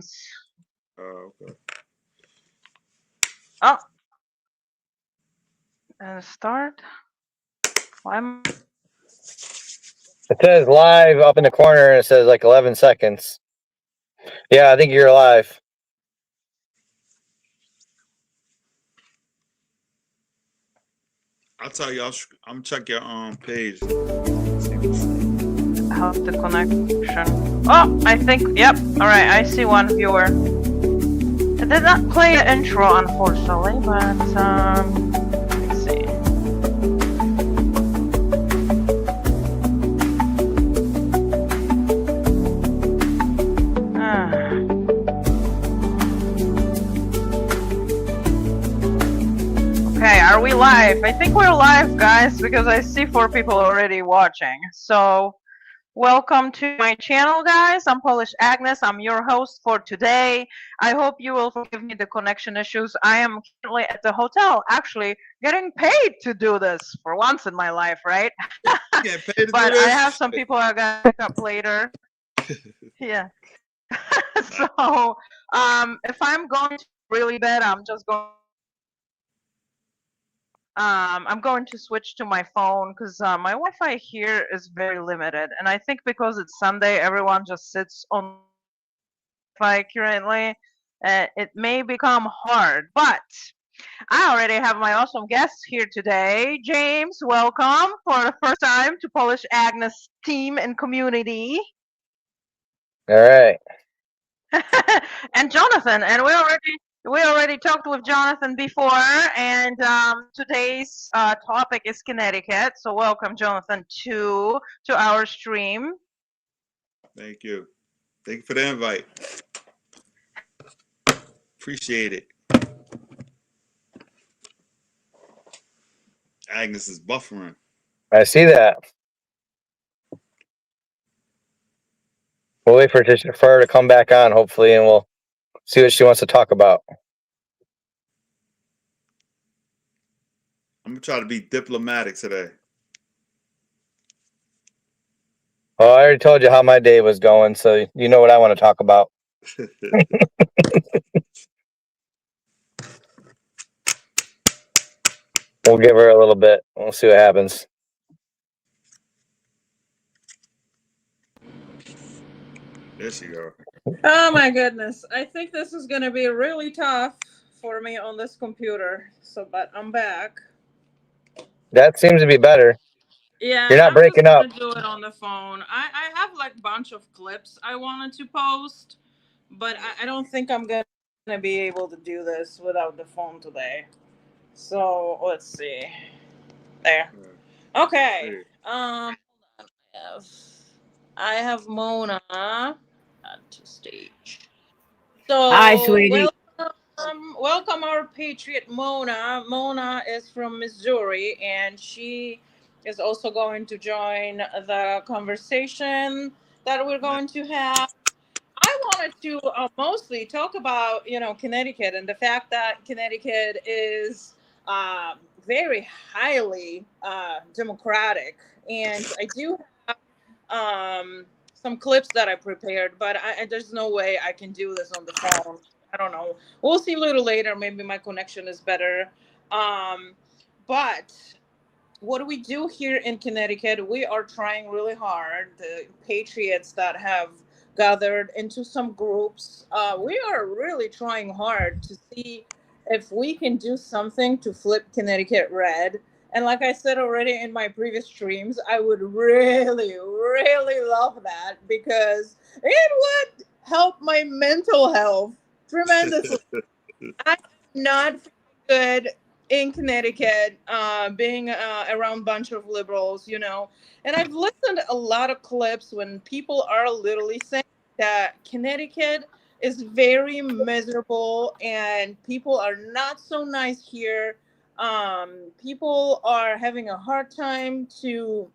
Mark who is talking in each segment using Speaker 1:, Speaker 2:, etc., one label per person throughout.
Speaker 1: seconds.
Speaker 2: Okay.
Speaker 1: Oh. And start. Why am
Speaker 3: It says live up in the corner, and it says like 11 seconds. Yeah, I think you're live.
Speaker 2: I'll tell you. I'm check your page.
Speaker 1: how's the connection? Oh, I think, yep. All right, I see one viewer. It did not play the intro, unfortunately, but let's see. Okay, are we live? I think we're live, guys, because I see 4 people already watching. So, welcome to my channel, guys. I'm Polish Agnes. I'm your host for today. I hope you will forgive me the connection issues. I am currently at the hotel, actually getting paid to do this for once in my life, right?
Speaker 2: Get paid to
Speaker 1: But
Speaker 2: do this?
Speaker 1: I have some people I'm gonna pick up later. Yeah. So, if I'm going to really bad, I'm going to switch to my phone because my Wi-Fi here is very limited, and I think because it's Sunday, everyone just sits on Wi-Fi currently. It may become hard, but I already have my awesome guests here today. James, welcome for the first time to Polish Agnes team and community.
Speaker 3: All right.
Speaker 1: And Jonathan, and we already talked with Jonathan before, and today's topic is Connecticut. So welcome, Jonathan, to our stream.
Speaker 2: Thank you. Thank you for the invite. Appreciate it. Agnes is buffering.
Speaker 3: I see that. We'll wait for her to come back on, hopefully, and we'll see what she wants to talk about.
Speaker 2: I'm gonna try to be diplomatic today.
Speaker 3: Well, I already told you how my day was going, so you know what I want to talk about. We'll give her a little bit. We'll see what happens.
Speaker 2: There she go.
Speaker 4: Oh my goodness. I think this is going to be really tough for me on this computer. So, but I'm back.
Speaker 3: That seems to be better.
Speaker 4: Yeah,
Speaker 3: You're not breaking up.
Speaker 4: I'm just going to do it on the phone. I have like a bunch of clips I wanted to post, but I don't think I'm going to be able to do this without the phone today. So, let's see. There. Okay. Hold on. I have Mona to stage. So,
Speaker 5: hi, sweetie.
Speaker 4: Welcome our patriot Mona. Mona is from Missouri, and she is also going to join the conversation that we're going to have. I wanted to mostly talk about, Connecticut and the fact that Connecticut is very highly democratic, and I do have some clips that I prepared, but there's no way I can do this on the phone. I don't know. We'll see a little later. Maybe my connection is better. But what do we do here in Connecticut? We are trying really hard. The patriots that have gathered into some groups, we are really trying hard to see if we can do something to flip Connecticut red. And like I said already in my previous streams, I would really, really love that because it would help my mental health tremendously. I'm not good in Connecticut, being around a bunch of liberals, and I've listened to a lot of clips when people are literally saying that Connecticut is very miserable and people are not so nice here. People are having a hard time to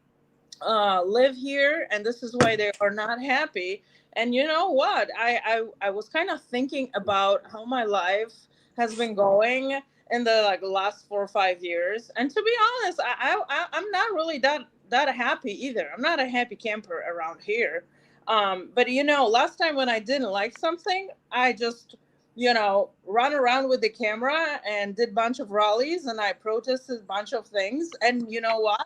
Speaker 4: live here, and this is why they are not happy. And you know what? I was kind of thinking about how my life has been going in the last 4 or 5 years, and to be honest, I'm not really that happy either. I'm not a happy camper around here. But last time when I didn't like something, I just run around with the camera and did a bunch of rallies, and I protested a bunch of things. And you know what?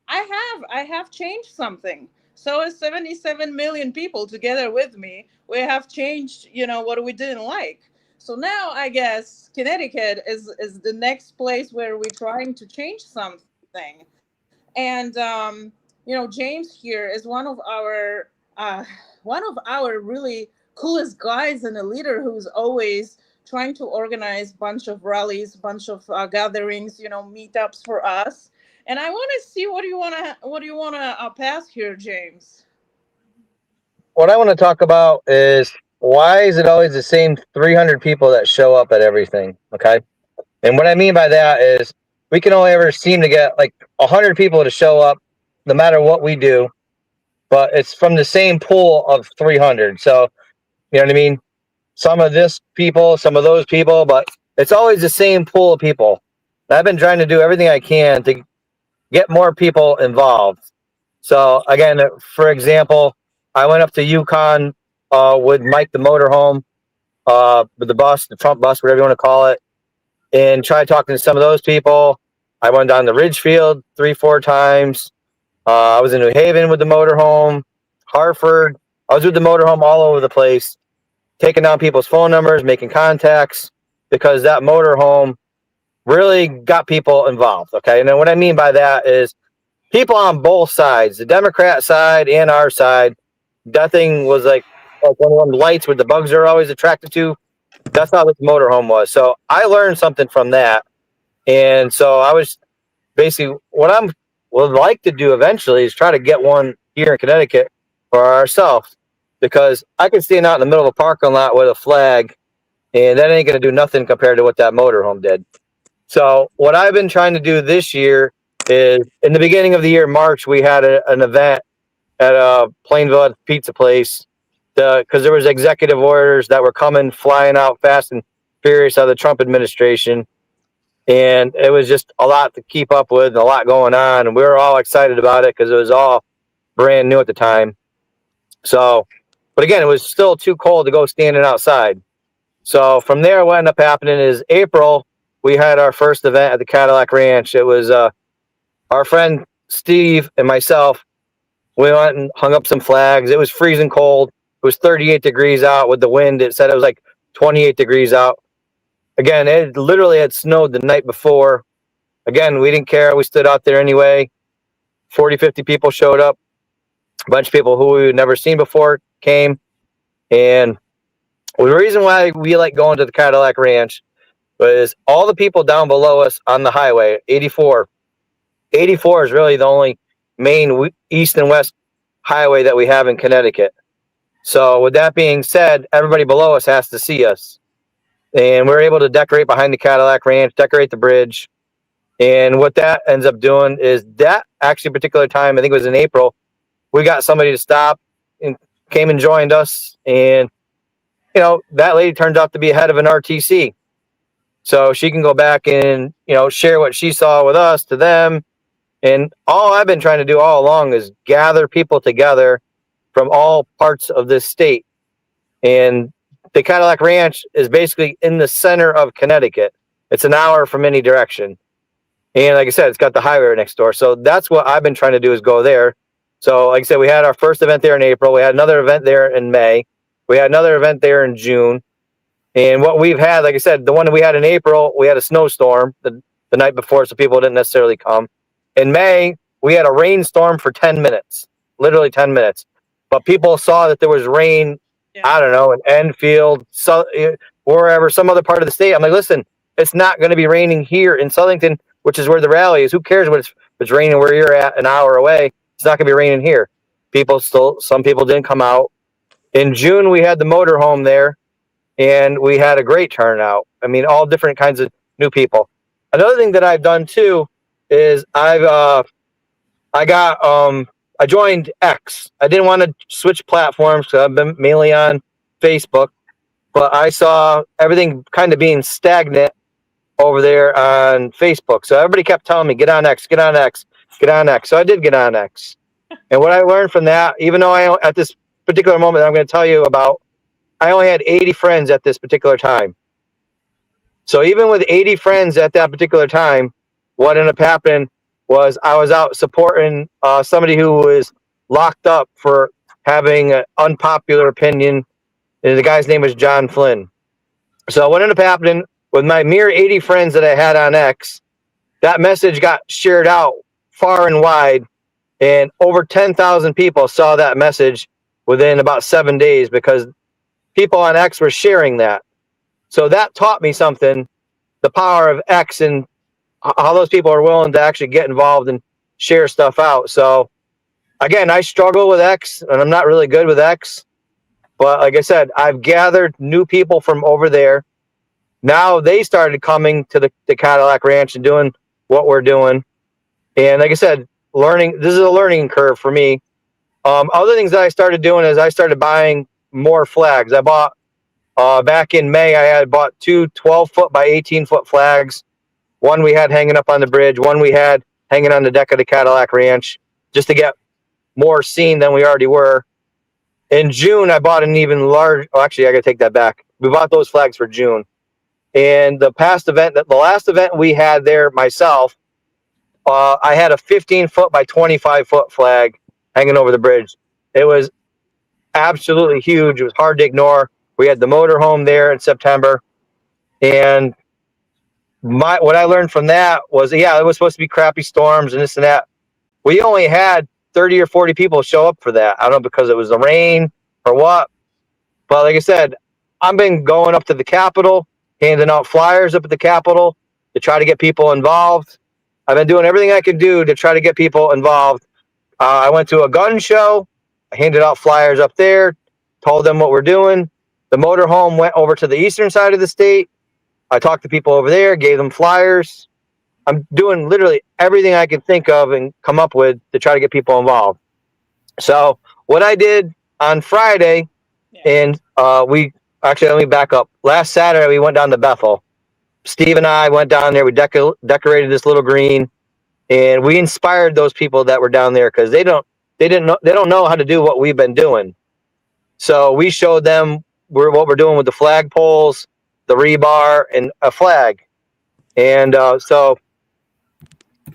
Speaker 4: I have changed something. So is 77 million people together with me. We have changed, what we didn't like. So now I guess Connecticut is the next place where we're trying to change something. And James here is one of our really coolest guys and a leader who's always trying to organize bunch of rallies, bunch of gatherings, meetups for us. And I want to see what do you want to pass here, James?
Speaker 3: What I want to talk about is why is it always the same 300 people that show up at everything? Okay. And what I mean by that is we can only ever seem to get like 100 people to show up no matter what we do, but it's from the same pool of 300. So, you know what I mean? Some of this people, some of those people, but it's always the same pool of people. And I've been trying to do everything I can to get more people involved. So again, for example, I went up to Yukon with Mike the motorhome, with the bus, the Trump bus, whatever you want to call it, and tried talking to some of those people. I went down to Ridgefield 3-4 times. I was in New Haven with the motorhome, Hartford. I was with the motorhome all over the place, taking down people's phone numbers, making contacts, because that motorhome really got people involved. Okay. And then what I mean by that is people on both sides, the Democrat side and our side, that thing was like one of them lights where the bugs are always attracted to. That's how this motorhome was. So I learned something from that. And so I was basically what I would like to do eventually is try to get one here in Connecticut for ourselves, because I can stand out in the middle of a parking lot with a flag, and that ain't going to do nothing compared to what that motorhome did. So what I've been trying to do this year is in the beginning of the year, March, we had an event at a Plainville pizza place because there was executive orders that were coming flying out fast and furious out of the Trump administration. And it was just a lot to keep up with and a lot going on. And we were all excited about it because it was all brand new at the time. So, but again, it was still too cold to go standing outside. So from there, what ended up happening is April, we had our first event at the Cadillac Ranch. It was our friend Steve and myself. We went and hung up some flags. It was freezing cold. It was 38 degrees out with the wind. It said it was like 28 degrees out. Again, it literally had snowed the night before. Again, we didn't care. We stood out there anyway. 40, 50 people showed up. A bunch of people who we had never seen before came. And the reason why we like going to the Cadillac Ranch was all the people down below us on the highway, 84. 84 is really the only main east and west highway that we have in Connecticut. So with that being said, everybody below us has to see us. And we're able to decorate behind the Cadillac Ranch, decorate the bridge. And what that ends up doing is that actually particular time, I think it was in April, we got somebody to stop and came and joined us. And, that lady turned out to be head of an RTC. So she can go back and, share what she saw with us to them. And all I've been trying to do all along is gather people together from all parts of this state. And the Cadillac Ranch is basically in the center of Connecticut. It's an hour from any direction. And like I said, it's got the highway next door. So that's what I've been trying to do is go there. So like I said, we had our first event there in April. We had another event there in May. We had another event there in June. And what we've had, like I said, the one that we had in April, we had a snowstorm the night before, so people didn't necessarily come. In May, we had a rainstorm for 10 minutes, literally 10 minutes. But people saw that there was rain, I don't know, in Enfield, wherever, some other part of the state. I'm like, listen, it's not going to be raining here in Southington, which is where the rally is. Who cares if it's raining where you're at an hour away? It's not going to be raining here. Some people didn't come out. In June, we had the motorhome there, and we had a great turnout. I mean, all different kinds of new people. Another thing that I've done too is I joined X. I didn't want to switch platforms because I've been mainly on Facebook, but I saw everything kind of being stagnant over there on Facebook. So everybody kept telling me, get on X, get on X. So I did get on X. And what I learned from that, even though at this particular moment that I'm going to tell you about, I only had 80 friends at this particular time. So even with 80 friends at that particular time, what ended up happening was I was out supporting somebody who was locked up for having an unpopular opinion. And the guy's name was John Flynn. So what ended up happening with my mere 80 friends that I had on X, that message got shared out far and wide, and over 10,000 people saw that message within about 7 days because people on X were sharing that. So that taught me something, the power of X and how those people are willing to actually get involved and share stuff out. So again, I struggle with X and I'm not really good with X. But like I said, I've gathered new people from over there. Now they started coming to the Cadillac Ranch and doing what we're doing. And like I said, this is a learning curve for me. Other things that I started doing is I started buying more flags. I bought, back in May, I had bought 2 12-foot by 18-foot flags. One we had hanging up on the bridge, one we had hanging on the deck of the Cadillac Ranch, just to get more seen than we already were. In June, I bought an even large. Oh, actually, I got to take that back. We bought those flags for June. And the last event we had there myself, I had a 15-foot by 25-foot flag hanging over the bridge. It was absolutely huge. It was hard to ignore. We had the motorhome there in September. And what I learned from that was, yeah, it was supposed to be crappy storms and this and that. We only had 30 or 40 people show up for that. I don't know because it was the rain or what. But like I said, I've been going up to the Capitol, handing out flyers up at the Capitol to try to get people involved. I've been doing everything I could do to try to get people involved. I went to a gun show. I handed out flyers up there, told them what we're doing. The motorhome went over to the eastern side of the state. I talked to people over there, gave them flyers. I'm doing literally everything I can think of and come up with to try to get people involved. So what I did on Friday, and let me back up. Last Saturday, we went down to Bethel. Steve and I went down there. We decorated this little green, and we inspired those people that were down there because they don't know how to do what we've been doing. So we showed them what we're doing with the flag poles, the rebar, and a flag. And so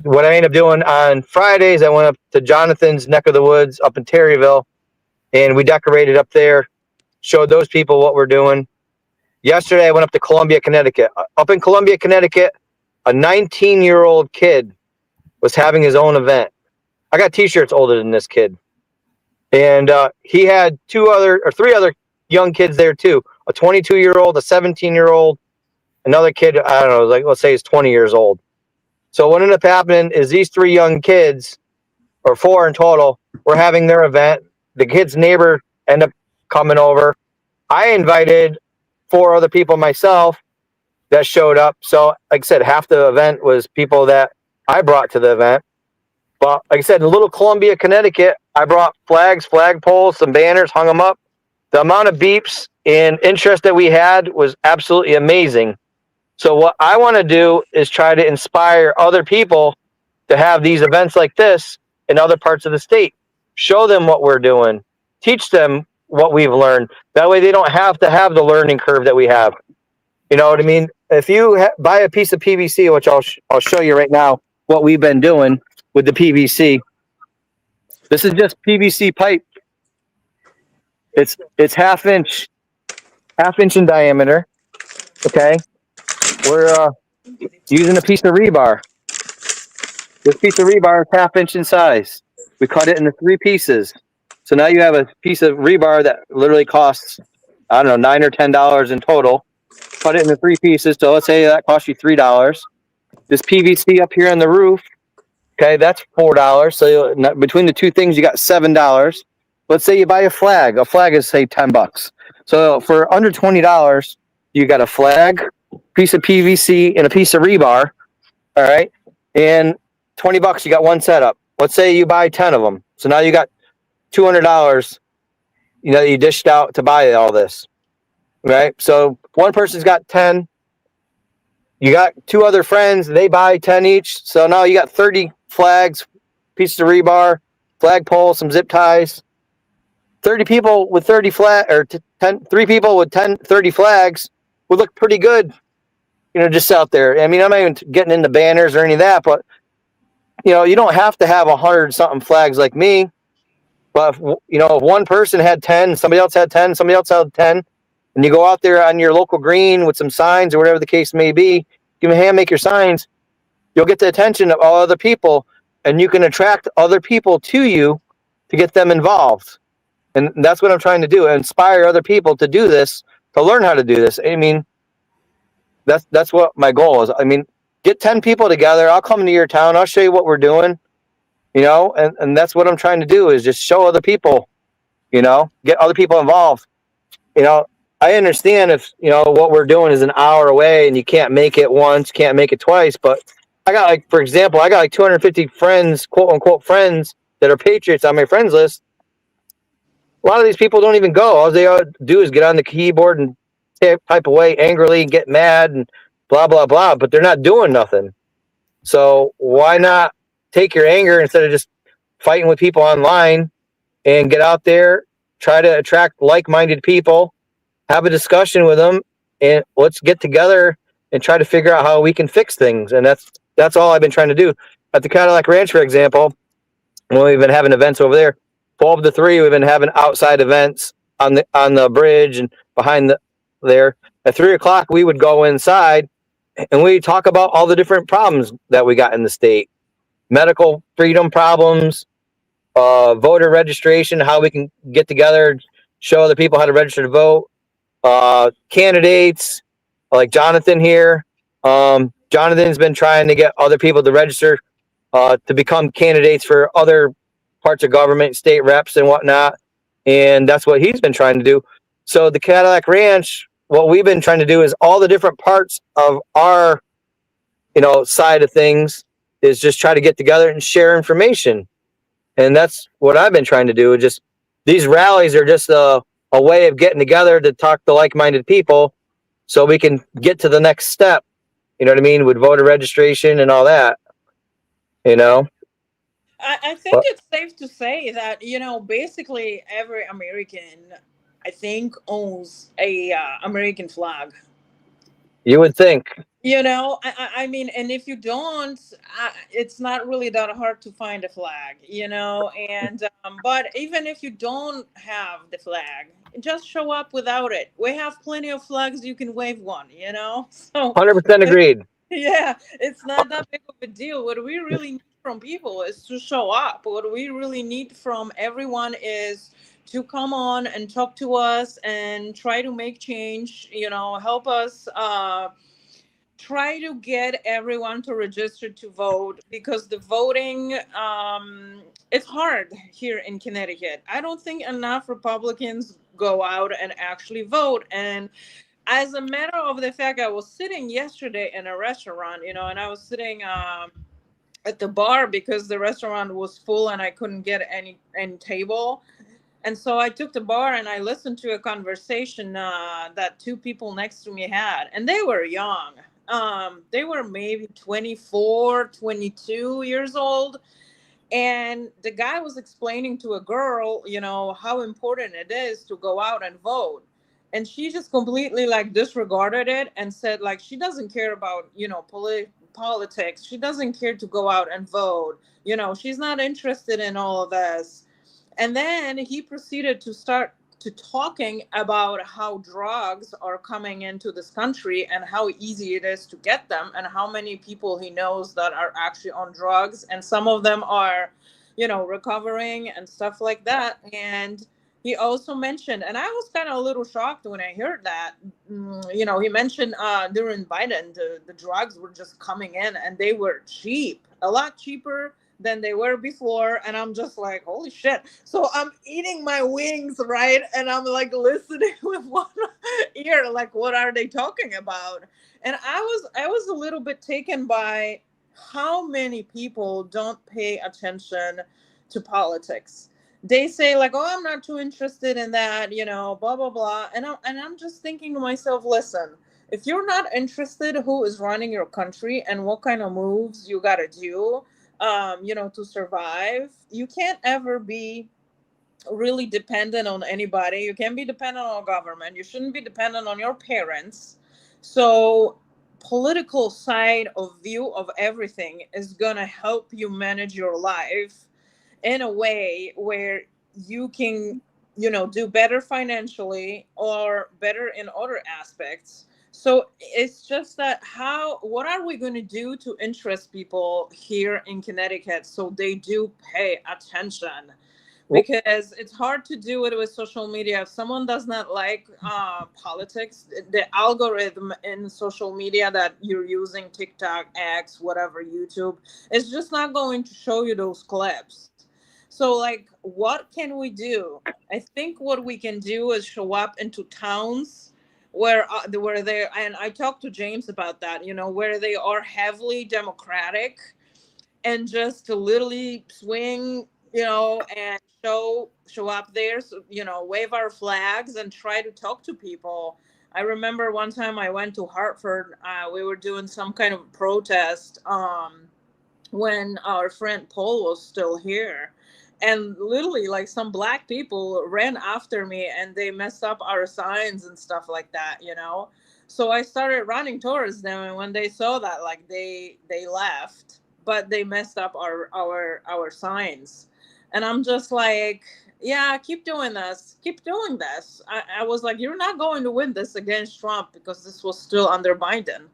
Speaker 3: what I ended up doing on Fridays, I went up to Jonathan's neck of the woods up in Terryville, and we decorated up there, showed those people what we're doing. Yesterday, I went up to Columbia, Connecticut. Up in Columbia, Connecticut, a 19-year-old kid was having his own event. I got T-shirts older than this kid. And he had 3 other young kids there too. A 22-year-old, a 17-year-old, another kid, I don't know, like let's say he's 20 years old. So what ended up happening is these 3 young kids, or 4 in total, were having their event. The kid's neighbor ended up coming over. I invited 4 other people myself that showed up. So like I said, half the event was people that I brought to the event. But like I said, in Little Columbia, Connecticut, I brought flags, flag poles, some banners, hung them up. The amount of beeps and interest that we had was absolutely amazing. So what I want to do is try to inspire other people to have these events like this in other parts of the state. Show them what we're doing. Teach them what we've learned. That way they don't have to have the learning curve that we have. You know what I mean? If you buy a piece of PVC, which I'll show you right now, what we've been doing with the PVC. This is just PVC pipe. It's half inch in diameter. Okay. We're using a piece of rebar. This piece of rebar is half inch in size. We cut it into 3 pieces. So now you have a piece of rebar that literally costs, I don't know, $9 or $10 in total. Cut it into 3 pieces. So let's say that costs you $3. This PVC up here on the roof, okay, that's $4. So between the 2 things, you got $7. Let's say you buy a flag. A flag is say $10. So for under $20, you got a flag, piece of PVC, and a piece of rebar. All right, and $20, you got 1 setup. Let's say you buy 10 of them. So now you got $200. You know, you dished out to buy all this, right? So one person's got 10. You got 2 other friends. They buy 10 each. So now you got 30 flags, pieces of rebar, flag pole, some zip ties, 30 people with 30 flag or 3 people with 30 flags would look pretty good, just out there. I mean, I'm not even getting into banners or any of that, but you don't have to have 100 something flags like me. But if one person had 10, somebody else had 10, somebody else had 10, and you go out there on your local green with some signs or whatever the case may be, you can hand make your signs, you'll get the attention of all other people, and you can attract other people to you to get them involved. And that's what I'm trying to do, inspire other people to do this, to learn how to do this. I mean, that's what my goal is. I mean, get 10 people together. I'll come to your town. I'll show you what we're doing, and that's what I'm trying to do, is just show other people, get other people involved. I understand if, what we're doing is an hour away and you can't make it once, can't make it twice, but I got for example, I got 250 friends, quote unquote friends, that are patriots on my friends list. A lot of these people don't even go. All they do is get on the keyboard and type away angrily and get mad and blah, blah, blah, but they're not doing nothing. So why not take your anger instead of just fighting with people online and get out there, try to attract like-minded people, have a discussion with them, and let's get together and try to figure out how we can fix things. And that's all I've been trying to do. At the Cadillac Ranch, for example, when we've been having events over there, 12 to 3, we've been having outside events on the bridge and behind there. At 3 o'clock, we would go inside and we talk about all the different problems that we got in the state, medical freedom problems, voter registration, how we can get together, show other people how to register to vote, candidates like Jonathan here. Jonathan's been trying to get other people to register to become candidates for other parts of government, state reps and whatnot. And that's what he's been trying to do. So the Cadillac Ranch, what we've been trying to do is all the different parts of our, side of things is just try to get together and share information. And that's what I've been trying to do. Just these rallies are just a way of getting together to talk to like-minded people so we can get to the next step. You know what I mean? With voter registration and all that,
Speaker 4: I think it's safe to say that, basically every American, I think, owns a American flag.
Speaker 3: You would think.
Speaker 4: I mean, and if you don't, it's not really that hard to find a flag, and but even if you don't have the flag, just show up without it. We have plenty of flags, you can wave one, so
Speaker 3: 100% agreed.
Speaker 4: yeah, it's not that big of a deal. What we really need from people is to show up. What we really need from everyone is to come on and talk to us and try to make change, help us try to get everyone to register to vote, because the voting, it's hard here in Connecticut. I don't think enough Republicans go out and actually vote. And as a matter of the fact, I was sitting yesterday in a restaurant, and I was sitting at the bar because the restaurant was full and I couldn't get any table. And so I took the bar and I listened to a conversation that 2 people next to me had, and they were young. They were maybe 24, 22 years old. And the guy was explaining to a girl, how important it is to go out and vote. And she just completely disregarded it and said she doesn't care about, politics. She doesn't care to go out and vote. She's not interested in all of this. And then he proceeded to start to talking about how drugs are coming into this country and how easy it is to get them and how many people he knows that are actually on drugs. And some of them are, recovering and stuff like that. And he also mentioned, and I was kind of a little shocked when I heard that, he mentioned during Biden, the drugs were just coming in and they were cheap, a lot cheaper than they were before. And I'm just like, holy shit. So I'm eating my wings, right? And I'm listening with one ear, what are they talking about? And I was a little bit taken by how many people don't pay attention to politics. They say oh, I'm not too interested in that, blah, blah, blah. And I'm just thinking to myself, listen, if you're not interested who is running your country and what kind of moves you got to do, to survive, you can't ever be really dependent on anybody. You can't be dependent on government. You shouldn't be dependent on your parents. So political side of view of everything is going to help you manage your life in a way where you can, do better financially or better in other aspects. So it's just that what are we going to do to interest people here in Connecticut so they do pay attention? Because it's hard to do it with social media. If someone does not like politics, the algorithm in social media that you're using, TikTok, X, whatever, YouTube, is just not going to show you those clips. So, like, what can we do? I think what we can do is show up into towns where they, and I talked to James about that, where they are heavily democratic, and just to literally swing, and show up there, so, wave our flags and try to talk to people. I remember one time I went to Hartford. We were doing some kind of protest when our friend Paul was still here. And literally, like, some black people ran after me and they messed up our signs and stuff like that, So I started running towards them, and when they saw that, like, they left, but they messed up our signs. And I'm just like, yeah, keep doing this. I was like, you're not going to win this against Trump, because this was still under Biden.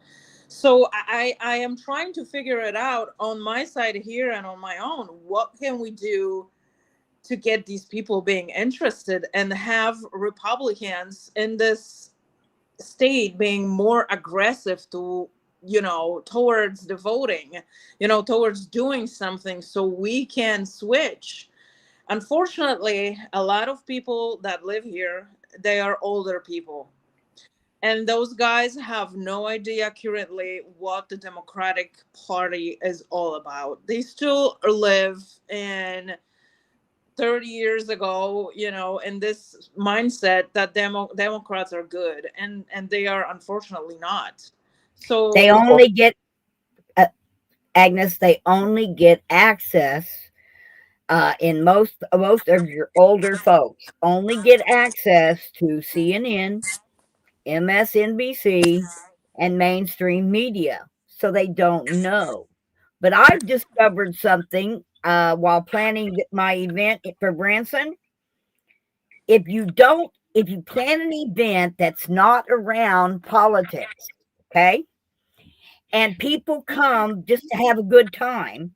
Speaker 4: So I am trying to figure it out on my side here and on my own. What can we do to get these people being interested and have Republicans in this state being more aggressive to, towards the voting, towards doing something so we can switch. Unfortunately, a lot of people that live here, they are older people. And those guys have no idea currently what the Democratic Party is all about. They still live in 30 years ago, in this mindset that Democrats are good, and they are unfortunately not. So
Speaker 5: they only get, Agnes, they only get access, in most of your older folks only get access to CNN, MSNBC, and mainstream media, so they don't know. But I've discovered something while planning my event for Branson. If you plan an event that's not around politics, okay, and people come just to have a good time,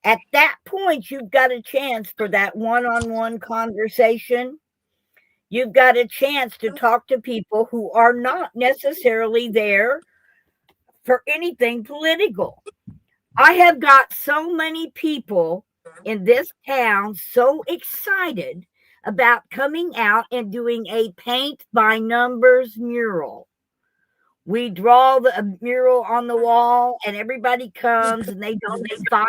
Speaker 5: at that point, you've got a chance for that one-on-one conversation. You've got a chance to talk to people who are not necessarily there for anything political. I have got so many people in this town so excited about coming out and doing a paint by numbers mural. We draw the mural on the wall, and everybody comes and they donate $5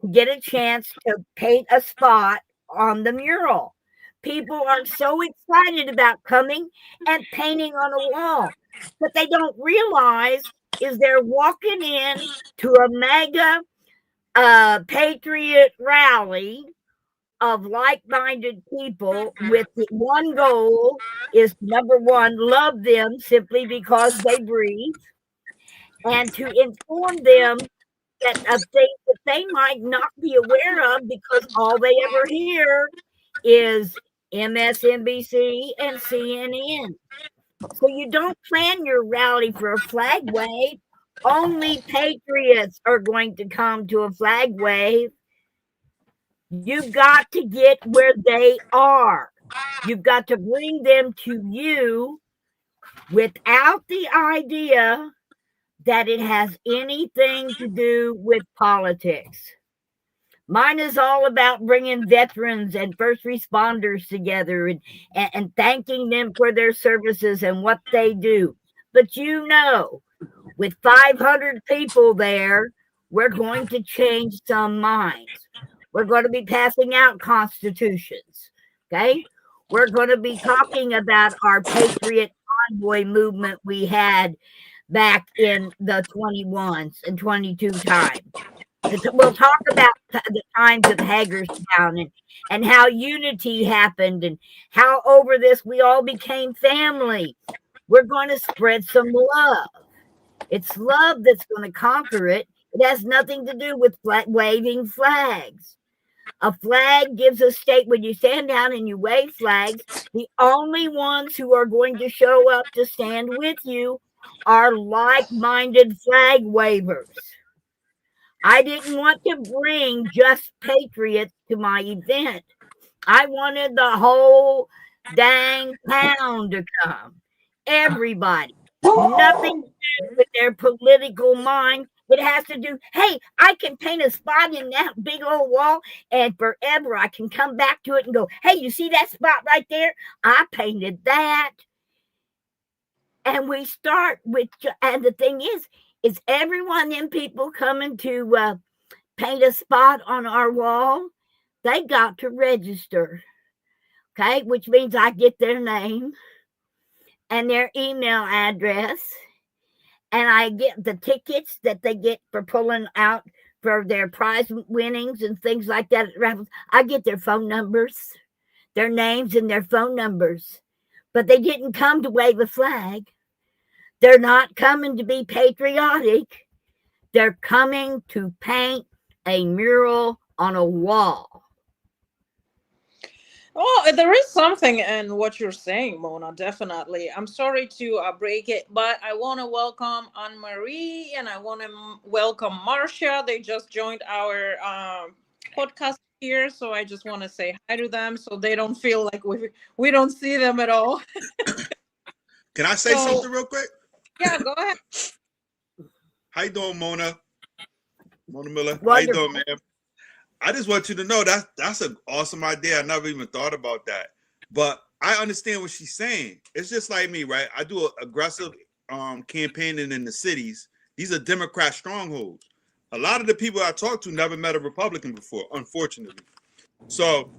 Speaker 5: to get a chance to paint a spot on the mural. People are so excited about coming and painting on a wall. What they don't realize is they're walking in to a mega patriot rally of like-minded people with the one goal is, number one, love them simply because they breathe, and to inform them that of things that they might not be aware of because all they ever hear is MSNBC and CNN. So you don't plan your rally for a flag wave. Only patriots are going to come to a flag wave. You've got to get where they are. You've got to bring them to you without the idea that it has anything to do with politics. Mine is all about bringing veterans and first responders together and thanking them for their services and what they do. But with 500 people there, we're going to change some minds. We're going to be passing out constitutions. Okay? We're going to be talking about our Patriot Convoy movement we had back in the 21s and 22 times. We'll talk about the times of Hagerstown and how unity happened and how over this we all became family. We're going to spread some love. It's love that's going to conquer it. It has nothing to do with waving flags. A flag gives a state when you stand down and you wave flags. The only ones who are going to show up to stand with you are like-minded flag wavers. I didn't want to bring just patriots to my event. I wanted the whole dang town to come. Everybody. Nothing to do with their political mind. It has to do, hey, I can paint a spot in that big old wall and forever I can come back to it and go, hey, you see that spot right there? I painted that. And we start with, and the thing is everyone in people coming to paint a spot on our wall, they got to register. Okay, which means I get their name and their email address, and I get the tickets that they get for pulling out for their prize winnings and things like that at raffles. I get their phone numbers, their names, and their phone numbers. But they didn't come to wave a flag. They're not coming to be patriotic. They're coming to paint a mural on a wall.
Speaker 4: Oh, there is something in what you're saying, Mona, definitely. I'm sorry to break it, but I want to welcome Anne-Marie and I want to welcome Marcia. They just joined our podcast here, so I just want to say hi to them so they don't feel like we don't see them at all.
Speaker 2: Can I say something real quick?
Speaker 4: Yeah, go ahead.
Speaker 2: How you doing, Mona? Mona Miller.
Speaker 5: Wonderful.
Speaker 2: How you doing, man? I just want you to know that's an awesome idea. I never even thought about that. But I understand what she's saying. It's just like me, right? I do aggressive campaigning in the cities. These are Democrat strongholds. A lot of the people I talk to never met a Republican before, unfortunately. So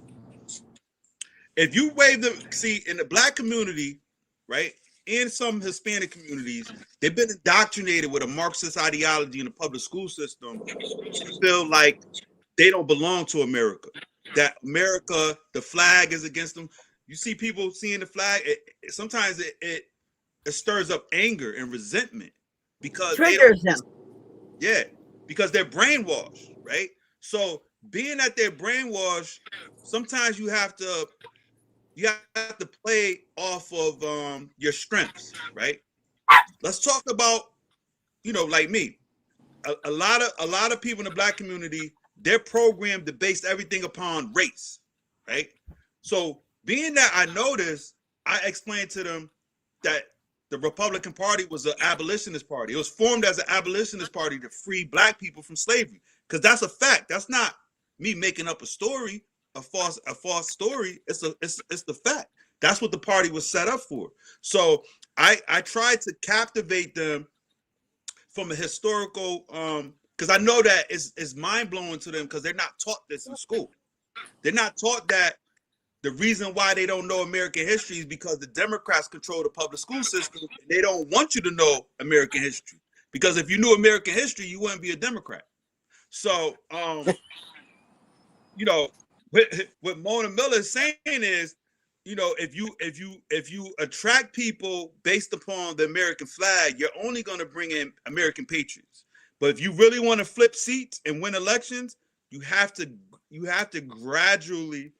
Speaker 2: if you wave see, in the Black community, right, and some Hispanic communities, they've been indoctrinated with a Marxist ideology in the public school system to feel like they don't belong to America. That America, the flag is against them. You see people seeing the flag. Sometimes it stirs up anger and resentment because
Speaker 5: triggers them.
Speaker 2: Yeah, because they're brainwashed, right? So being that they're brainwashed, sometimes you have to play off of your strengths, right? Let's talk about, like me. A lot of people in the Black community, they're programmed to base everything upon race, right? So being that I know this, I explained to them that the Republican Party was an abolitionist party. It was formed as an abolitionist party to free Black people from slavery, because that's a fact. That's not me making up a story, a false story. It's the fact. That's what the party was set up for. So I tried to captivate them from a historical because I know that it's mind-blowing to them because they're not taught this in school. They're not taught that the reason why they don't know American history is because the Democrats control the public school system. And they don't want you to know American history, because if you knew American history, you wouldn't be a Democrat. So, what Mona Miller is saying is, if you attract people based upon the American flag, you're only going to bring in American patriots. But if you really want to flip seats and win elections, you have to gradually,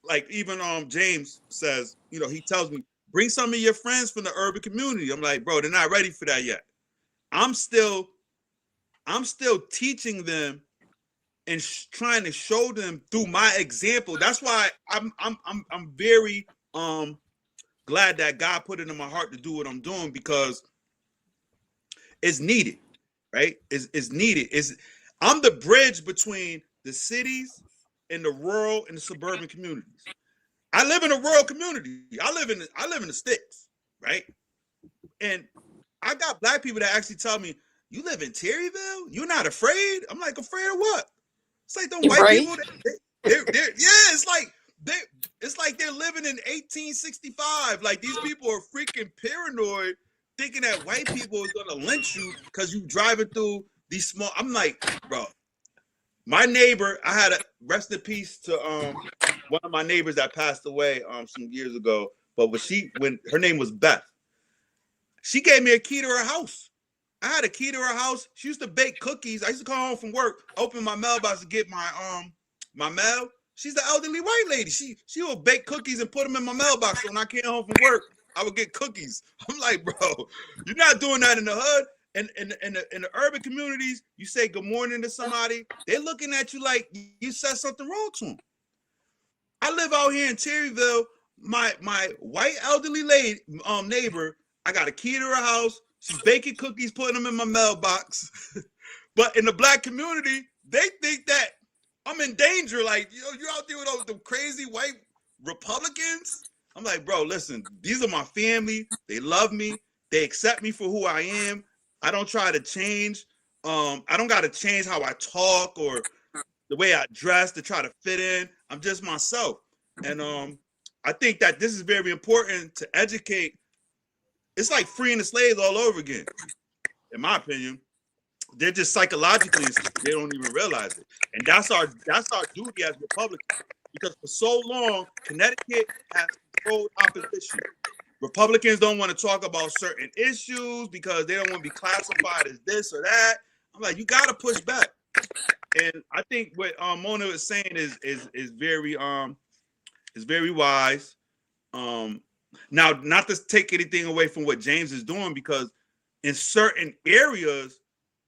Speaker 2: like even James says, he tells me, bring some of your friends from the urban community. I'm like, bro, they're not ready for that yet. I'm still teaching them and trying to show them through my example. That's why I'm very glad that God put it in my heart to do what I'm doing, because it's needed. Right? Is needed. I'm the bridge between the cities and the rural and the suburban communities. I live in a rural community. I live in the sticks, right? And I got Black people that actually tell me, "You live in Terryville? You're not afraid?" I'm like, "Afraid of what?" It's like them white people. It's like they're living in 1865. Like, these people are freaking paranoid, thinking that white people is gonna lynch you because you driving through these small. I'm like, bro, My neighbor, I had a rest in peace to one of my neighbors that passed away some years ago. But when her name was Beth, she gave me a key to her house. I had a key to her house. She used to bake cookies. I used to come home from work, open my mailbox to get my mail. She's the elderly white lady. She would bake cookies and put them in my mailbox. So when I came home from work, I would get cookies. I'm like, bro, you're not doing that in the hood. And in the urban communities, you say good morning to somebody, they're looking at you like you said something wrong to them. I live out here in Terryville. My white elderly lady neighbor, I got a key to her house. She's baking cookies, putting them in my mailbox. But in the black community, they think that I'm in danger. Like, you're out there with all the crazy white Republicans. I'm like, bro, listen, these are my family. They love me. They accept me for who I am. I don't try to change. I don't got to change how I talk or the way I dress to try to fit in. I'm just myself. And I think that this is very important to educate. It's like freeing the slaves all over again, in my opinion. They're just psychologically, they don't even realize it. And that's our duty as Republicans. Because for so long, Connecticut has controlled opposition. Republicans don't want to talk about certain issues because they don't want to be classified as this or that. I'm like, you got to push back. And I think what Mona is saying is very wise. Now, not to take anything away from what James is doing, because in certain areas,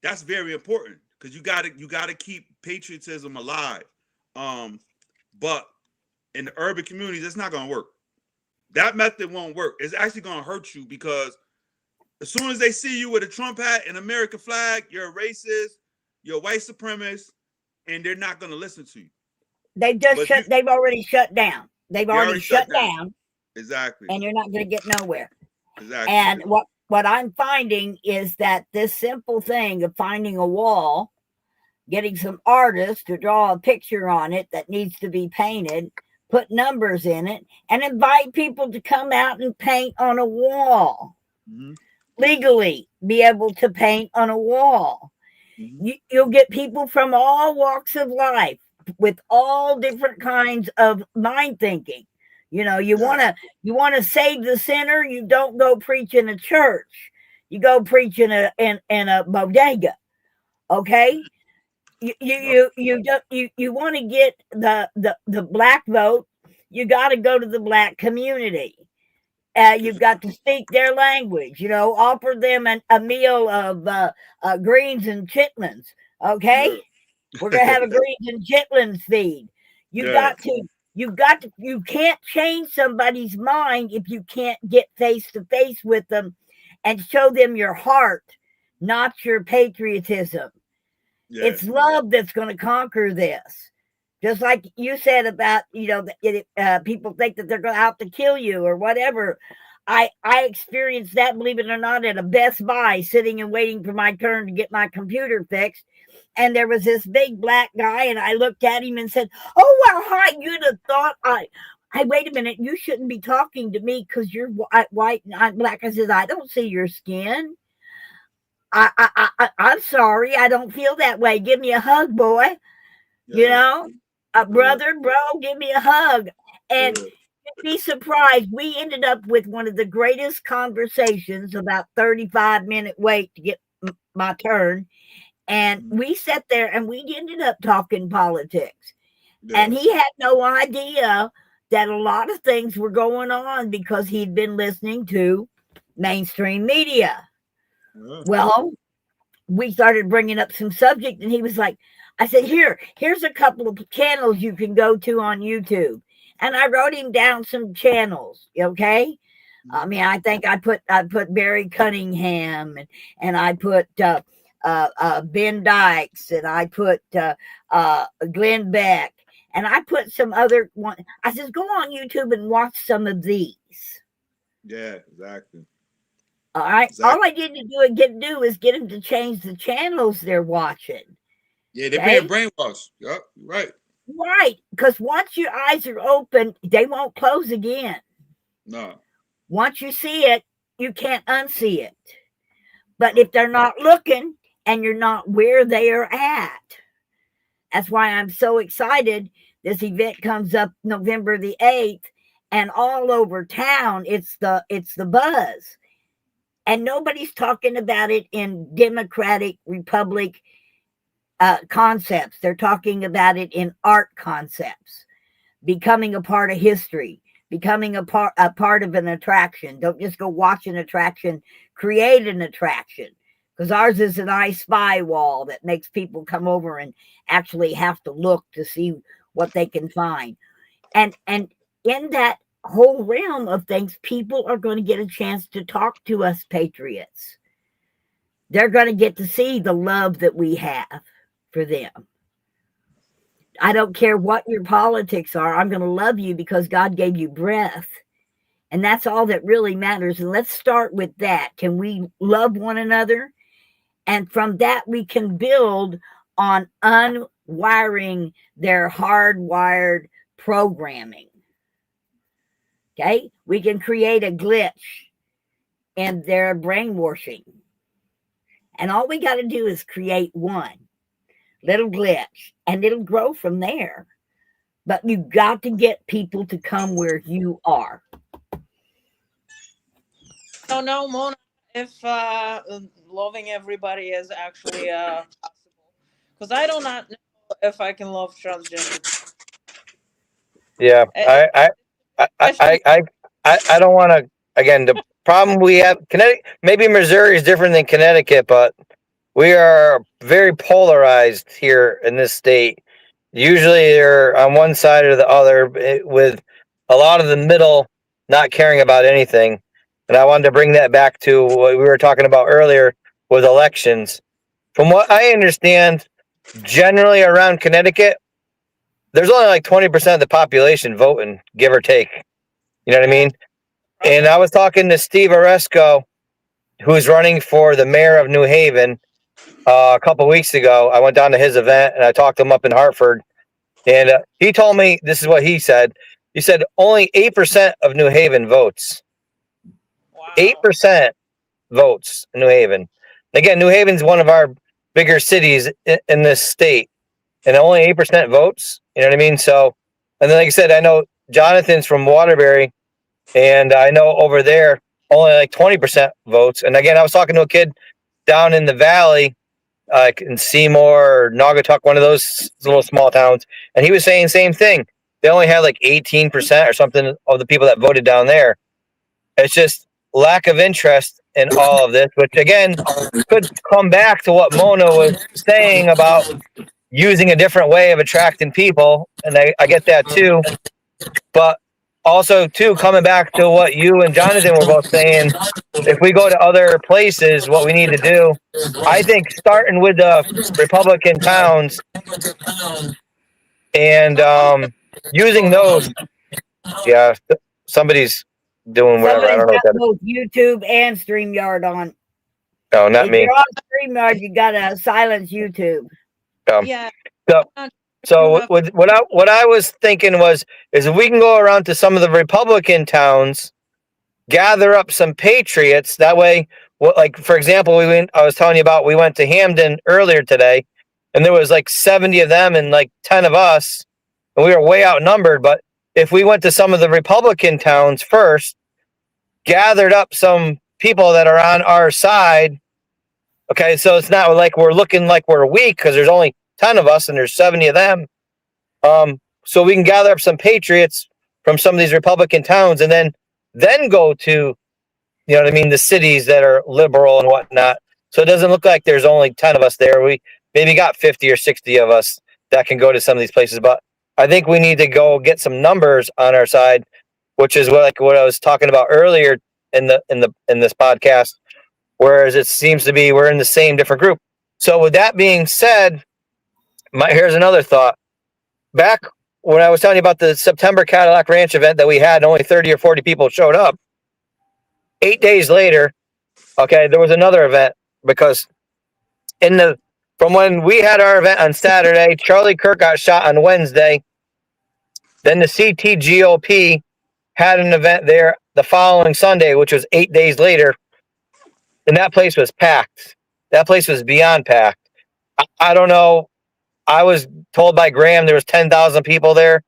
Speaker 2: that's very important because you gotta keep patriotism alive. But in the urban communities, it's not gonna work. That method won't work. It's actually gonna hurt you because as soon as they see you with a Trump hat and American flag, you're a racist, you're a white supremacist, and they're not gonna listen to you.
Speaker 5: They've already shut down. They've already shut down.
Speaker 2: Exactly.
Speaker 5: And you're not gonna get nowhere.
Speaker 2: Exactly.
Speaker 5: And what I'm finding is that this simple thing of finding a wall, getting some artists to draw a picture on it that needs to be painted, put numbers in it, and invite people to come out and paint on a wall. Mm-hmm. Legally be able to paint on a wall. Mm-hmm. You'll get people from all walks of life with all different kinds of mind thinking. You know, you want to save the sinner. You don't go preach in a church. You go preach in a bodega. Okay. You want to get the black vote. You got to go to the black community. You've got to speak their language. You know, offer them a meal of greens and chitlins. Okay, we're gonna have a greens and chitlins feed. You can't change somebody's mind if you can't get face to face with them and show them your heart, not your patriotism. Yeah. It's love that's going to conquer this. Just like you said about, people think that they're going out to kill you or whatever. I experienced that, believe it or not, at a Best Buy, sitting and waiting for my turn to get my computer fixed. And there was this big black guy, and I looked at him and said, "Oh, well, hi, you'd have thought I wait a minute, you shouldn't be talking to me because you're white and I'm black." I said, "I don't see your skin. I'm sorry, I don't feel that way. Give me a hug, boy. Yeah. Brother, bro, give me a hug." And you'd be surprised. We ended up with one of the greatest conversations, about 35-minute wait to get my turn. And we sat there and we ended up talking politics. Yeah. And he had no idea that a lot of things were going on because he'd been listening to mainstream media. Yeah. Well, we started bringing up some subject and he was like, I said, here's a couple of channels you can go to on YouTube. And I wrote him down some channels. Okay. I mean, I think I put Barry Cunningham and I put Ben Dykes, and I put Glenn Beck, and I put some other one. I said, go on YouTube and watch some of these.
Speaker 2: Yeah, exactly.
Speaker 5: All right. Exactly. All I did to do is get them to change the channels they're watching.
Speaker 2: Yeah, they're being brainwashed. Yep, right.
Speaker 5: Right, because once your eyes are open, they won't close again. No. Once you see it, you can't unsee it. But if they're not looking, and you're not where they are at. That's why I'm so excited. This event comes up November the 8th, and all over town it's the buzz. And nobody's talking about it in Democratic Republic concepts. They're talking about it in art concepts, becoming a part of history, becoming a part of an attraction. Don't just go watch an attraction, create an attraction. Because ours is an I Spy wall that makes people come over and actually have to look to see what they can find. And in that whole realm of things, people are going to get a chance to talk to us patriots. They're going to get to see the love that we have for them. I don't care what your politics are. I'm going to love you because God gave you breath. And that's all that really matters. And let's start with that. Can we love one another? And from that, we can build on unwiring their hardwired programming. Okay? We can create a glitch in their brainwashing. And all we got to do is create one little glitch, and it'll grow from there. But you've got to get people to come where you are.
Speaker 4: I don't know, Mona, if loving everybody is actually possible. Because I do not know if I can love transgender.
Speaker 3: Yeah, I don't want to. Again, the problem we have, Connecticut, maybe Missouri is different than Connecticut, but we are very polarized here in this state. Usually, they're on one side or the other, with a lot of the middle not caring about anything. And I wanted to bring that back to what we were talking about earlier with elections. From what I understand, generally around Connecticut, there's only like 20% of the population voting, give or take. You know what I mean? And I was talking to Steve Oresco, who's running for the mayor of New Haven, a couple weeks ago. I went down to his event and I talked to him up in Hartford. And he told me, this is what he said. He said only 8% of New Haven votes.
Speaker 4: Wow.
Speaker 3: 8% votes in New Haven. Again, New Haven's one of our bigger cities in this state. And only 8% votes. You know what I mean? So, and then like I said, I know Jonathan's from Waterbury, and I know over there only like 20% votes. And again, I was talking to a kid down in the valley, like in Seymour or Naugatuck, one of those little small towns, and he was saying the same thing. They only had like 18% or something of the people that voted down there. It's just lack of interest in all of this, which again could come back to what Mona was saying about using a different way of attracting people, and I get that too. But also too, coming back to what you and Jonathan were both saying, if we go to other places, what we need to do, I think starting with the Republican towns and using those. Yeah, somebody's doing whatever. I don't know what that is.
Speaker 5: Both YouTube and StreamYard on.
Speaker 3: No, not me.
Speaker 5: If you're on StreamYard, you gotta silence YouTube.
Speaker 4: Yeah.
Speaker 3: So what I was thinking is if we can go around to some of the Republican towns, gather up some patriots. That way, like for example, I was telling you about, we went to Hamden earlier today, and there was like 70 of them and like 10 of us, and we were way outnumbered. But if we went to some of the Republican towns first, gathered up some people that are on our side. Okay, so it's not like we're looking like we're weak because there's only 10 of us and there's 70 of them. So we can gather up some patriots from some of these Republican towns and then go to, you know what I mean, the cities that are liberal and whatnot. So it doesn't look like there's only 10 of us there. We maybe got 50 or 60 of us that can go to some of these places. But I think we need to go get some numbers on our side, which is what I was talking about earlier in this podcast. Whereas it seems to be we're in the same different group. So with that being said, here's another thought. Back when I was telling you about the September Cadillac Ranch event that we had, only 30 or 40 people showed up. 8 days later, okay, there was another event because from when we had our event on Saturday, Charlie Kirk got shot on Wednesday. Then the CTGOP had an event there the following Sunday, which was 8 days later. And that place was packed. That place was beyond packed. I don't know I was told by Graham there was 10,000 people there.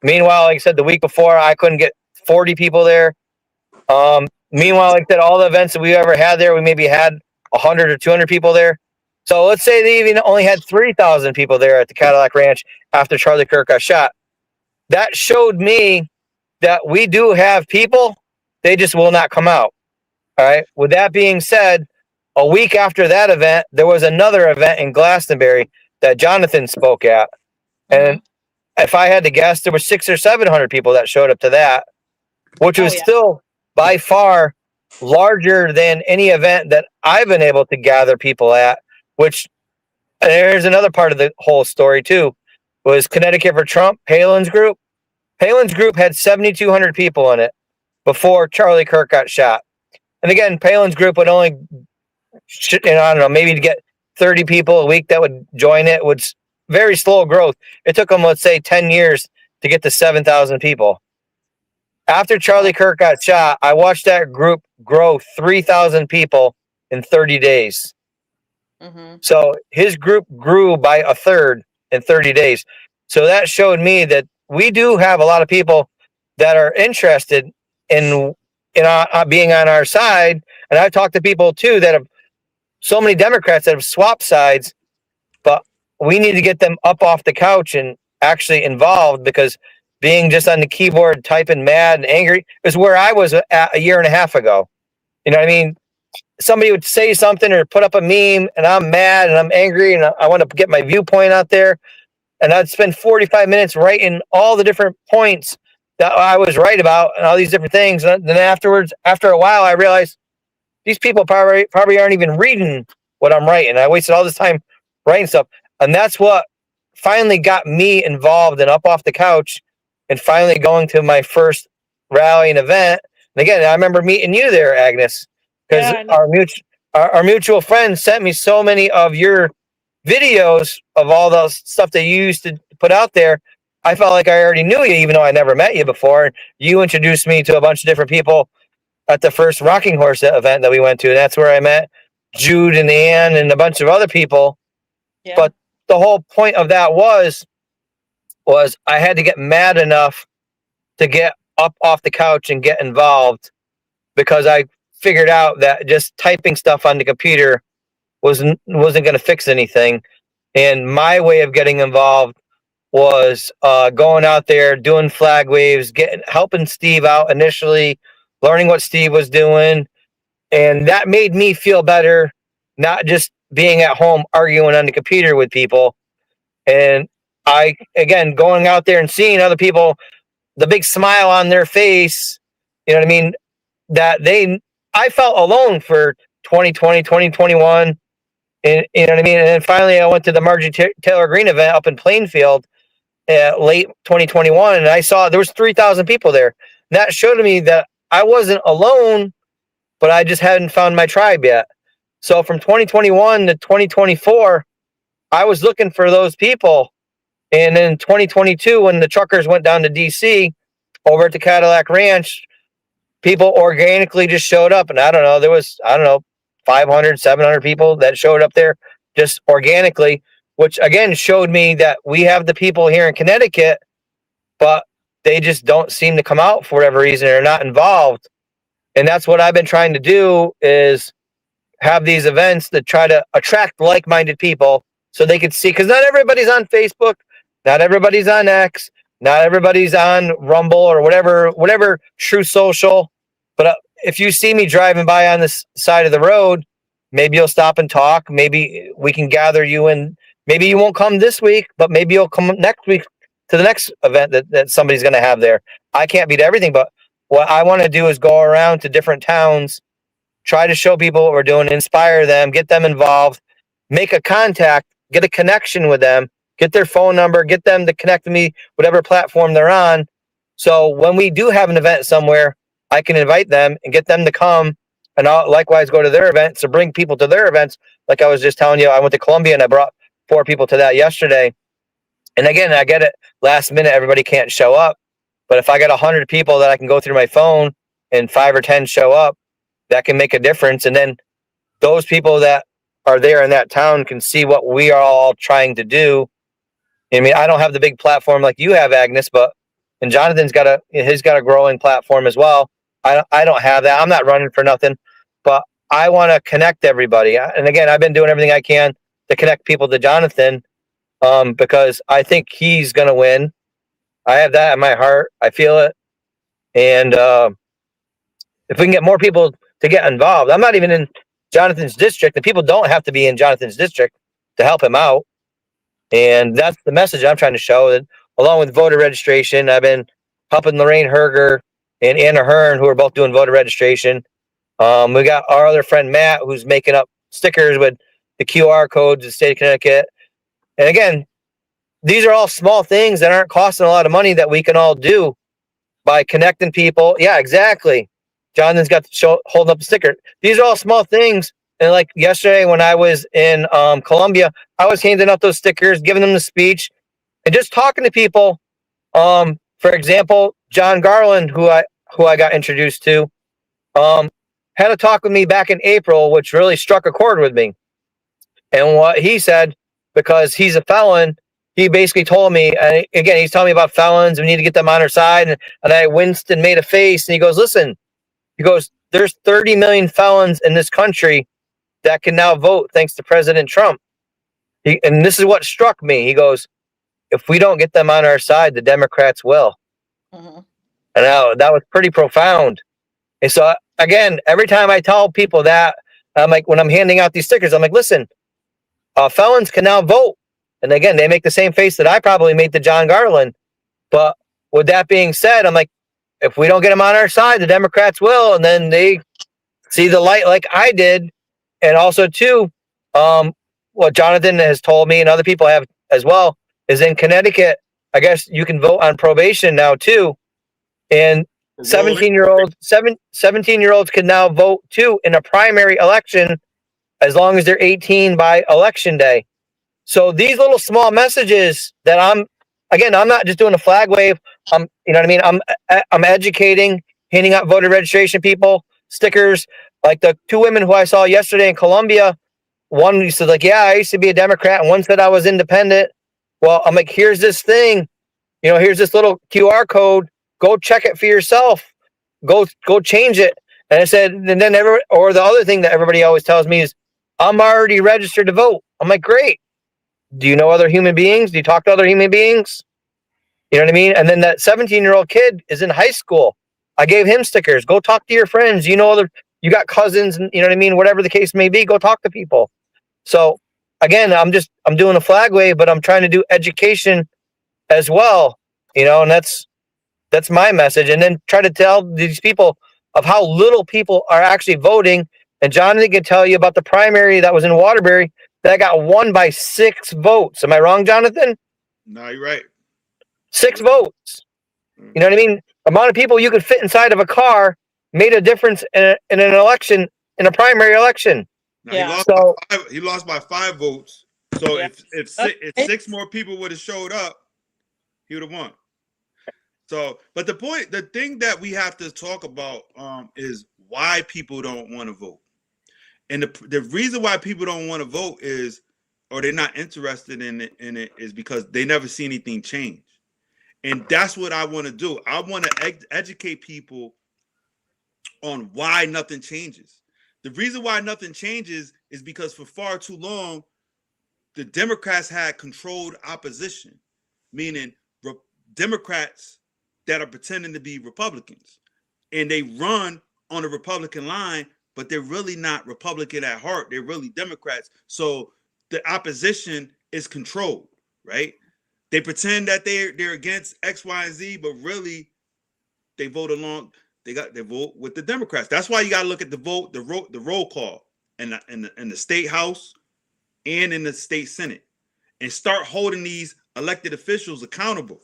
Speaker 3: Meanwhile, like I said, the week before, I couldn't get 40 people there. Meanwhile, like I said, all the events that we ever had there, we maybe had 100 or 200 people there. So let's say they even only had 3,000 people there at the Cadillac Ranch after Charlie Kirk got shot. That showed me that we do have people, they just will not come out. All right. With that being said, a week after that event, there was another event in Glastonbury that Jonathan spoke at. And if I had to guess, there were 600 or 700 people that showed up to that, which was still by far larger than any event that I've been able to gather people at, which there's another part of the whole story too, was Connecticut for Trump, Palin's group. Palin's group had 7,200 people in it before Charlie Kirk got shot. And again, Palin's group would only, I don't know, maybe to get 30 people a week that would join it. Was very slow growth. It took them, let's say, 10 years to get to 7,000 people. After Charlie Kirk got shot, I watched that group grow 3,000 people in 30 days. So his group grew by a third in 30 days. So that showed me that we do have a lot of people that are interested in being on our side. And I've talked to people too that have so many Democrats that have swapped sides, but we need to get them up off the couch and actually involved, because being just on the keyboard typing mad and angry is where I was a year and a half ago. You know what I mean? Somebody would say something or put up a meme and I'm mad and I'm angry and I want to get my viewpoint out there. And I'd spend 45 minutes writing all the different points that I was right about and all these different things. And then afterwards, after a while, I realized these people probably aren't even reading what I'm writing. I wasted all this time writing stuff. And that's what finally got me involved and up off the couch and finally going to my first rally and event. And again, I remember meeting you there, Agnes, because our mutual friend sent me so many of your videos of all the stuff that you used to put out there. I felt like I already knew you, even though I never met you before. You introduced me to a bunch of different people at the first Rocking Horse event that we went to. And that's where I met Jude and Ann and a bunch of other people. Yeah. But the whole point of that was I had to get mad enough to get up off the couch and get involved, because I figured out that just typing stuff on the computer wasn't going to fix anything. And my way of getting involved was going out there, doing flag waves, helping Steve out initially, learning what Steve was doing. And that made me feel better, not just being at home arguing on the computer with people. And again, going out there and seeing other people, the big smile on their face, you know what I mean? I felt alone for 2020, 2021. And, you know what I mean? And then finally I went to the Marjorie Taylor Greene event up in Plainfield late 2021. And I saw there was 3,000 people there. And that showed me that I wasn't alone, but I just hadn't found my tribe yet. So from 2021 to 2024, I was looking for those people. And in 2022, when the truckers went down to DC over at the Cadillac Ranch, people organically just showed up. And there was 500, 700 people that showed up there just organically, which again showed me that we have the people here in Connecticut, but they just don't seem to come out for whatever reason or not involved. And that's what I've been trying to do, is have these events that try to attract like-minded people so they could see, because not everybody's on Facebook, not everybody's on X, not everybody's on Rumble or whatever true social. But if you see me driving by on this side of the road, maybe you'll stop and talk. Maybe we can gather you in. Maybe you won't come this week, but maybe you'll come next week to the next event that somebody's going to have there. I can't beat everything, but what I want to do is go around to different towns, try to show people what we're doing, inspire them, get them involved, make a contact, get a connection with them, get their phone number, get them to connect to me, whatever platform they're on. So when we do have an event somewhere, I can invite them and get them to come, and I'll likewise go to their events or bring people to their events. Like I was just telling you, I went to Columbia and I brought 4 people to that yesterday. And again, I get it, last minute, everybody can't show up. But if I got 100 people that I can go through my phone and 5 or 10 show up, that can make a difference. And then those people that are there in that town can see what we are all trying to do. I mean, I don't have the big platform like you have, Agnes, and Jonathan's he's got a growing platform as well. I don't have that. I'm not running for nothing, but I want to connect everybody. And again, I've been doing everything I can to connect people to Jonathan, because I think he's going to win. I have that in my heart. I feel it. And if we can get more people to get involved, I'm not even in Jonathan's district. The people don't have to be in Jonathan's district to help him out. And that's the message I'm trying to show. That along with voter registration, I've been helping Lorraine Herger and Anna Hearn, who are both doing voter registration. We got our other friend Matt, who's making up stickers with the QR codes of the state of Connecticut. And again, these are all small things that aren't costing a lot of money that we can all do by connecting people. Yeah, exactly. Jonathan's got holding up the sticker. These are all small things. And like yesterday when I was in Columbia, I was handing out those stickers, giving them the speech, and just talking to people. For example, John Garland, who I got introduced to, had a talk with me back in April, which really struck a chord with me. And what he said, because he's a felon, he basically told me, and again, he's telling me about felons. We need to get them on our side. And I winced and made a face. And he goes, listen, there's 30 million felons in this country that can now vote thanks to President Trump. And this is what struck me. He goes, if we don't get them on our side, the Democrats will.
Speaker 4: Mm-hmm.
Speaker 3: And that was pretty profound. And so, again, every time I tell people that, I'm like, when I'm handing out these stickers, I'm like, listen, felons can now vote. And again, they make the same face that I probably made to John Garland. But with that being said, I'm like, if we don't get them on our side, the Democrats will. And then they see the light like I did. And also, too, what Jonathan has told me and other people have as well is in Connecticut, I guess you can vote on probation now, too. And 17-year-olds can now vote, too, in a primary election as long as they're 18 by election day. So these little small messages that I'm not just doing a flag wave. You know what I mean? I'm educating, handing out voter registration people, stickers. Like the two women who I saw yesterday in Columbia, one said like, yeah, I used to be a Democrat, and one said I was independent. Well, I'm like, here's this thing, here's this little QR code. Go check it for yourself. Go change it. And I said, and then the other thing that everybody always tells me is, I'm already registered to vote. I'm like, great. Do you know other human beings? Do you talk to other human beings? You know what I mean? And then that 17-year-old kid is in high school. I gave him stickers. Go talk to your friends. You got cousins, and you know what I mean? Whatever the case may be, go talk to people. So again, I'm doing a flag wave, but I'm trying to do education as well, and that's my message. And then try to tell these people of how little people are actually voting. And Jonathan can tell you about the primary that was in Waterbury that got won by 6 votes. Am I wrong, Jonathan?
Speaker 2: No, you're right.
Speaker 3: 6 votes. You know what I mean? Amount of people you could fit inside of a car made a difference in an election, in a primary election.
Speaker 2: Now,
Speaker 4: Yeah.
Speaker 2: he lost by 5 votes. So
Speaker 4: Yeah.
Speaker 2: if 6 more people would have showed up, he would have won. So, but the thing that we have to talk about is why people don't want to vote. And the reason why people don't want to vote is, or they're not interested in it is because they never see anything change. And that's what I want to do. I want to educate people on why nothing changes. The reason why nothing changes is because for far too long, the Democrats had controlled opposition, meaning Democrats that are pretending to be Republicans. And they run on a Republican line, but they're really not Republican at heart. They're really Democrats. So the opposition is controlled, right? They pretend that they're against X, Y, and Z, but really they vote along. They vote with the Democrats. That's why you got to look at the roll call in the state house and in the state senate, and start holding these elected officials accountable.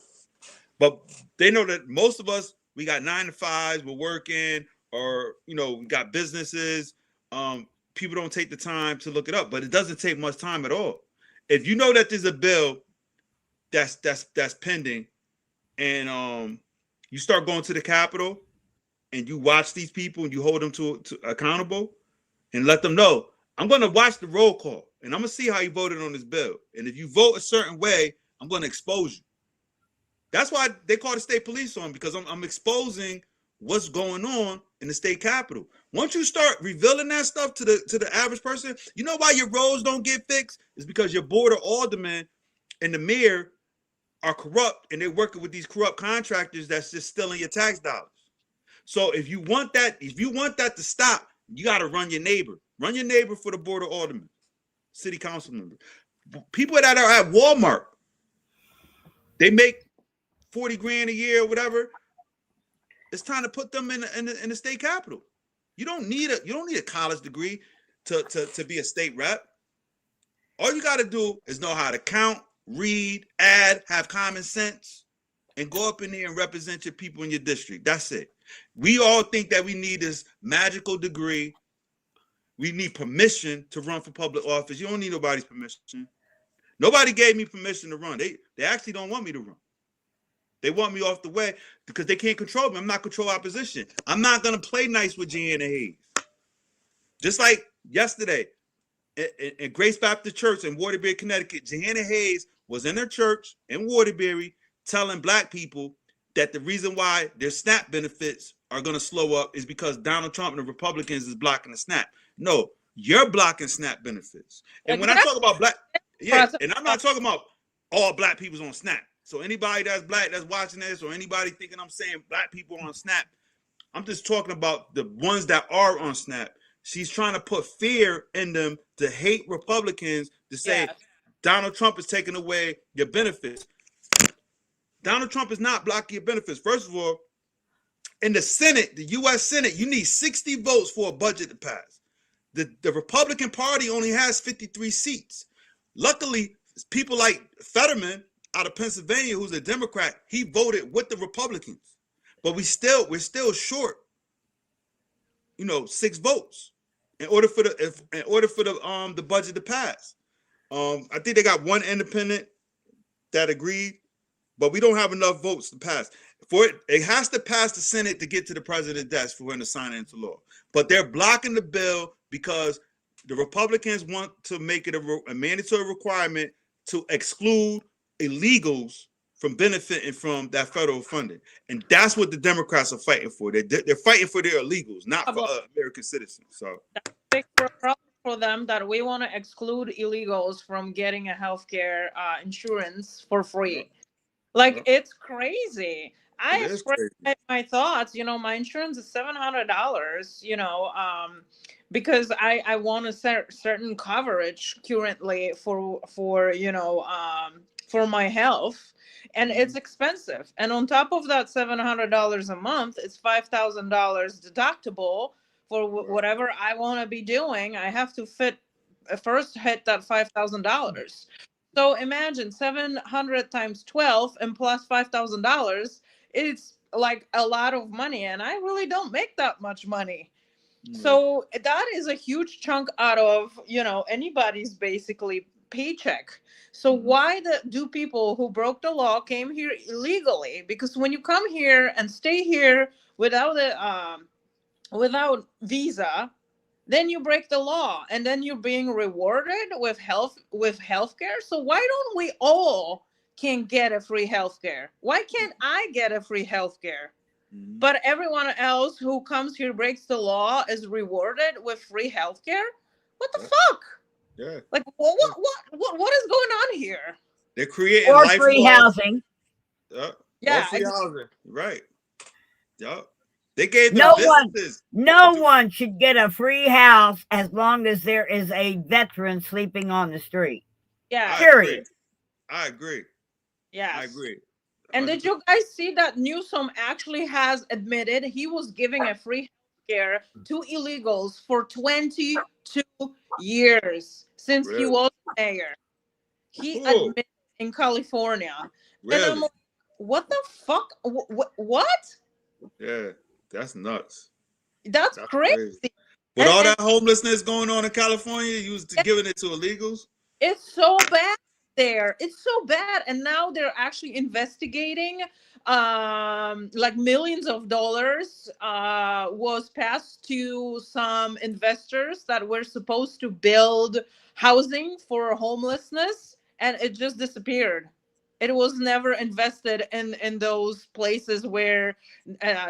Speaker 2: But they know that most of us, we got 9 to 5s, we're working, or we got businesses. People don't take the time to look it up, but it doesn't take much time at all. If you know that there's a bill that's pending, and you start going to the Capitol and you watch these people and you hold them to accountable and let them know, I'm going to watch the roll call and I'm going to see how you voted on this bill. And if you vote a certain way, I'm going to expose you. That's why they call the state police on, because I'm exposing what's going on in the state capitol. Once you start revealing that stuff to the average person, you know why your roads don't get fixed? It's because your board of aldermen and the mayor are corrupt, and they're working with these corrupt contractors that's just stealing your tax dollars. So if you want that to stop, you got to run your neighbor for the board of aldermen, city council member. People that are at Walmart, they make 40 grand a year or whatever. It's time to put them in the state capitol. You don't need a college degree to be a state rep. All you got to do is know how to count, read, add, have common sense, and go up in there and represent your people in your district. That's it. We all think that we need this magical degree. We need permission to run for public office. You don't need nobody's permission. Nobody gave me permission to run. They actually don't want me to run. They want me off the way because they can't control me. I'm not control opposition. I'm not going to play nice with Gianna Hayes. Just like yesterday in Grace Baptist Church in Waterbury, Connecticut, Gianna Hayes was in her church in Waterbury telling black people that the reason why their SNAP benefits are going to slow up is because Donald Trump and the Republicans is blocking the SNAP. No, you're blocking SNAP benefits. And when I talk about black, and I'm not talking about all black people's on SNAP. So anybody that's black that's watching this, or anybody thinking I'm saying black people on SNAP, I'm just talking about the ones that are on SNAP. She's trying to put fear in them to hate Republicans, to say Donald Trump is taking away your benefits. Donald Trump is not blocking your benefits. First of all, in the Senate, the U.S. Senate, you need 60 votes for a budget to pass. The Republican Party only has 53 seats. Luckily, people like Fetterman out of Pennsylvania, who's a Democrat, he voted with the Republicans, but we're still short, 6 votes in order for the budget to pass. I think they got one independent that agreed, but we don't have enough votes to pass. For it has to pass the Senate to get to the president's desk for him to sign it into law. But they're blocking the bill because the Republicans want to make it a mandatory requirement to exclude illegals from benefiting from that federal funding. And that's what the Democrats are fighting for. They're fighting for their illegals, not for American citizens. So
Speaker 4: that's a big problem for them, that we want to exclude illegals from getting a healthcare insurance for free. It's crazy. I expressed my thoughts. My insurance is $700. Because I want a certain coverage currently for my health, and it's expensive. And on top of that $700 a month, it's $5,000 deductible for whatever I want to be doing. I have to first hit that $5,000. So imagine 700 times 12 and plus $5,000. It's like a lot of money, and I really don't make that much money. So that is a huge chunk out of anybody's basically paycheck. So why do people who broke the law came here illegally? Because when you come here and stay here without visa, then you break the law, and then you're being rewarded with healthcare. So why don't we all can get a free healthcare? Why can't I get a free healthcare? But everyone else who comes here, breaks the law, is rewarded with free healthcare? What the fuck?
Speaker 2: Yeah.
Speaker 4: Like what is going on here?
Speaker 2: They're creating
Speaker 5: or free housing.
Speaker 2: Yeah, free housing. Right. Yep. They gave
Speaker 5: no one should get a free house as long as there is a veteran sleeping on the street.
Speaker 4: Yeah.
Speaker 5: Period.
Speaker 2: I agree.
Speaker 4: Yeah.
Speaker 2: I agree.
Speaker 4: And did you guys see that Newsom actually has admitted he was giving a free healthcare to illegals for 22 years since he was mayor? He admitted in California.
Speaker 2: Really?
Speaker 4: And I'm like, what the fuck? What?
Speaker 2: Yeah, that's nuts.
Speaker 4: That's crazy.
Speaker 2: With all that homelessness going on in California, you was giving it to illegals?
Speaker 4: It's so bad there. It's so bad. And now they're actually investigating like millions of dollars was passed to some investors that were supposed to build housing for homelessness, and it just disappeared. It was never invested in those places where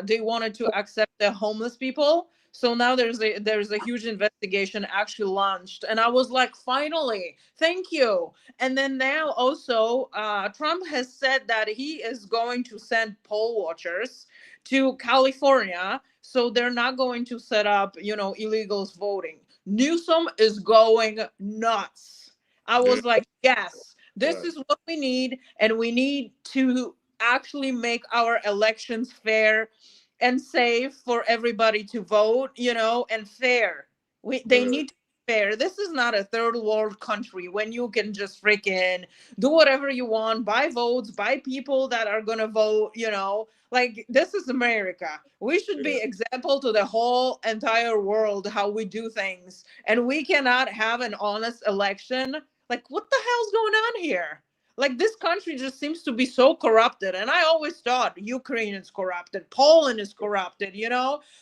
Speaker 4: they wanted to accept the homeless people. So now there's a huge investigation actually launched, and I was like, finally, thank you. And then now also, Trump has said that he is going to send poll watchers to California, so they're not going to set up, illegals voting. Newsom is going nuts. I
Speaker 2: Yeah.
Speaker 4: was like, yes, this
Speaker 2: Right.
Speaker 4: is what we need, and we need to actually make our elections fair and safe for everybody to vote, and fair. They
Speaker 2: Right.
Speaker 4: need to be fair. This is not a third world country when you can just freaking do whatever you want, buy votes, buy people that are gonna vote, like, this is America. We should
Speaker 2: Yeah.
Speaker 4: be example to the whole entire world how we do things, and we cannot have an honest election. Like, what the hell's going on here? Like, this country just seems to be so corrupted. And I always thought Ukraine is corrupted, Poland is corrupted,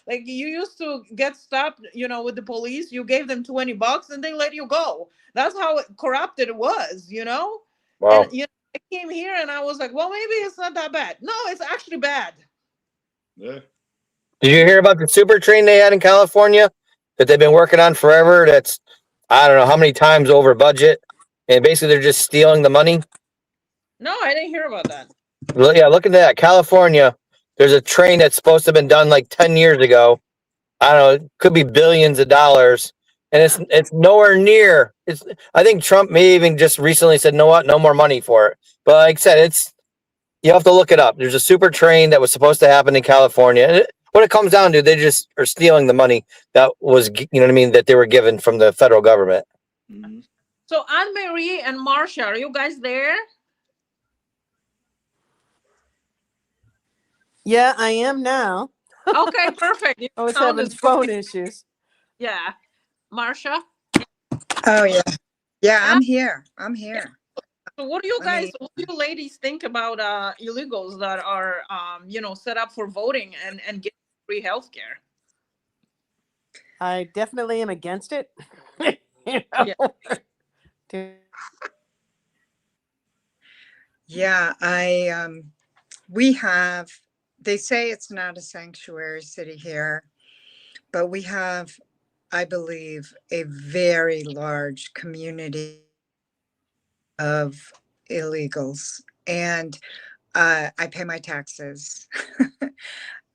Speaker 4: like, you used to get stopped, with the police, you gave them $20 and they let you go. That's how corrupted it was, and
Speaker 3: Wow.
Speaker 4: I came here and I was like, well, maybe it's not that bad. No, it's actually bad.
Speaker 2: Yeah.
Speaker 3: Did you hear about the super train they had in California that they've been working on forever? That's, I don't know how many times over budget, and basically they're just stealing the money.
Speaker 4: No, I didn't hear about that.
Speaker 3: Yeah, look at that. California, there's a train that's supposed to have been done like 10 years ago. I don't know, it could be billions of dollars. And it's nowhere near. It's, I think Trump may even just recently said, "No, what, no more money for it." But like I said, it's, you have to look it up. There's a super train that was supposed to happen in California. And what it comes down to, they just are stealing the money that was, you know what I mean, that they were given from the federal government.
Speaker 2: Mm-hmm.
Speaker 4: So, Anne Marie and Marcia, are you guys there?
Speaker 6: Yeah, I am now.
Speaker 4: Okay, perfect. You
Speaker 6: I was having
Speaker 4: sounded
Speaker 6: phone issues.
Speaker 4: Yeah. Marcia?
Speaker 7: Oh yeah. Yeah,
Speaker 4: Yeah.
Speaker 7: I'm here. I'm here.
Speaker 4: So what do you
Speaker 7: Let me
Speaker 4: ladies think about illegals that are set up for voting and get free healthcare?
Speaker 6: I definitely am against it. You
Speaker 4: Yeah.
Speaker 6: To-
Speaker 7: Yeah, we have, they say it's not a sanctuary city here, but we have, I believe, a very large community of illegals. And I pay my taxes.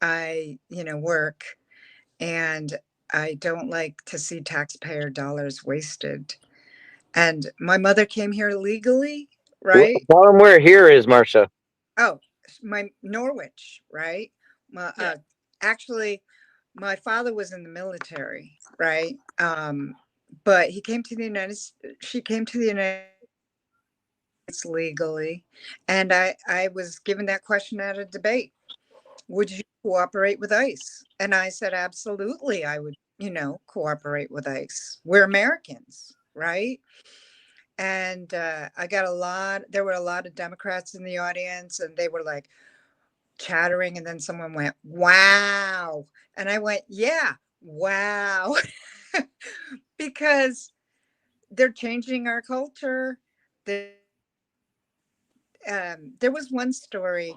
Speaker 7: I, work, and I don't like to see taxpayer dollars wasted. And my mother came here legally, right?
Speaker 3: Tell them where here is, Marcia.
Speaker 7: Oh, my Norwich, right? My,
Speaker 4: Yeah.
Speaker 7: actually, my father was in the military, right? But he came to the she came to the United States legally, and I was given that question at a debate. Would you cooperate with ICE? And I said, absolutely, I would, cooperate with ICE. We're Americans, right? And I got there were a lot of Democrats in the audience, and they were like chattering. And then someone went, wow. And I went, yeah, wow. Because they're changing our culture. There was one story,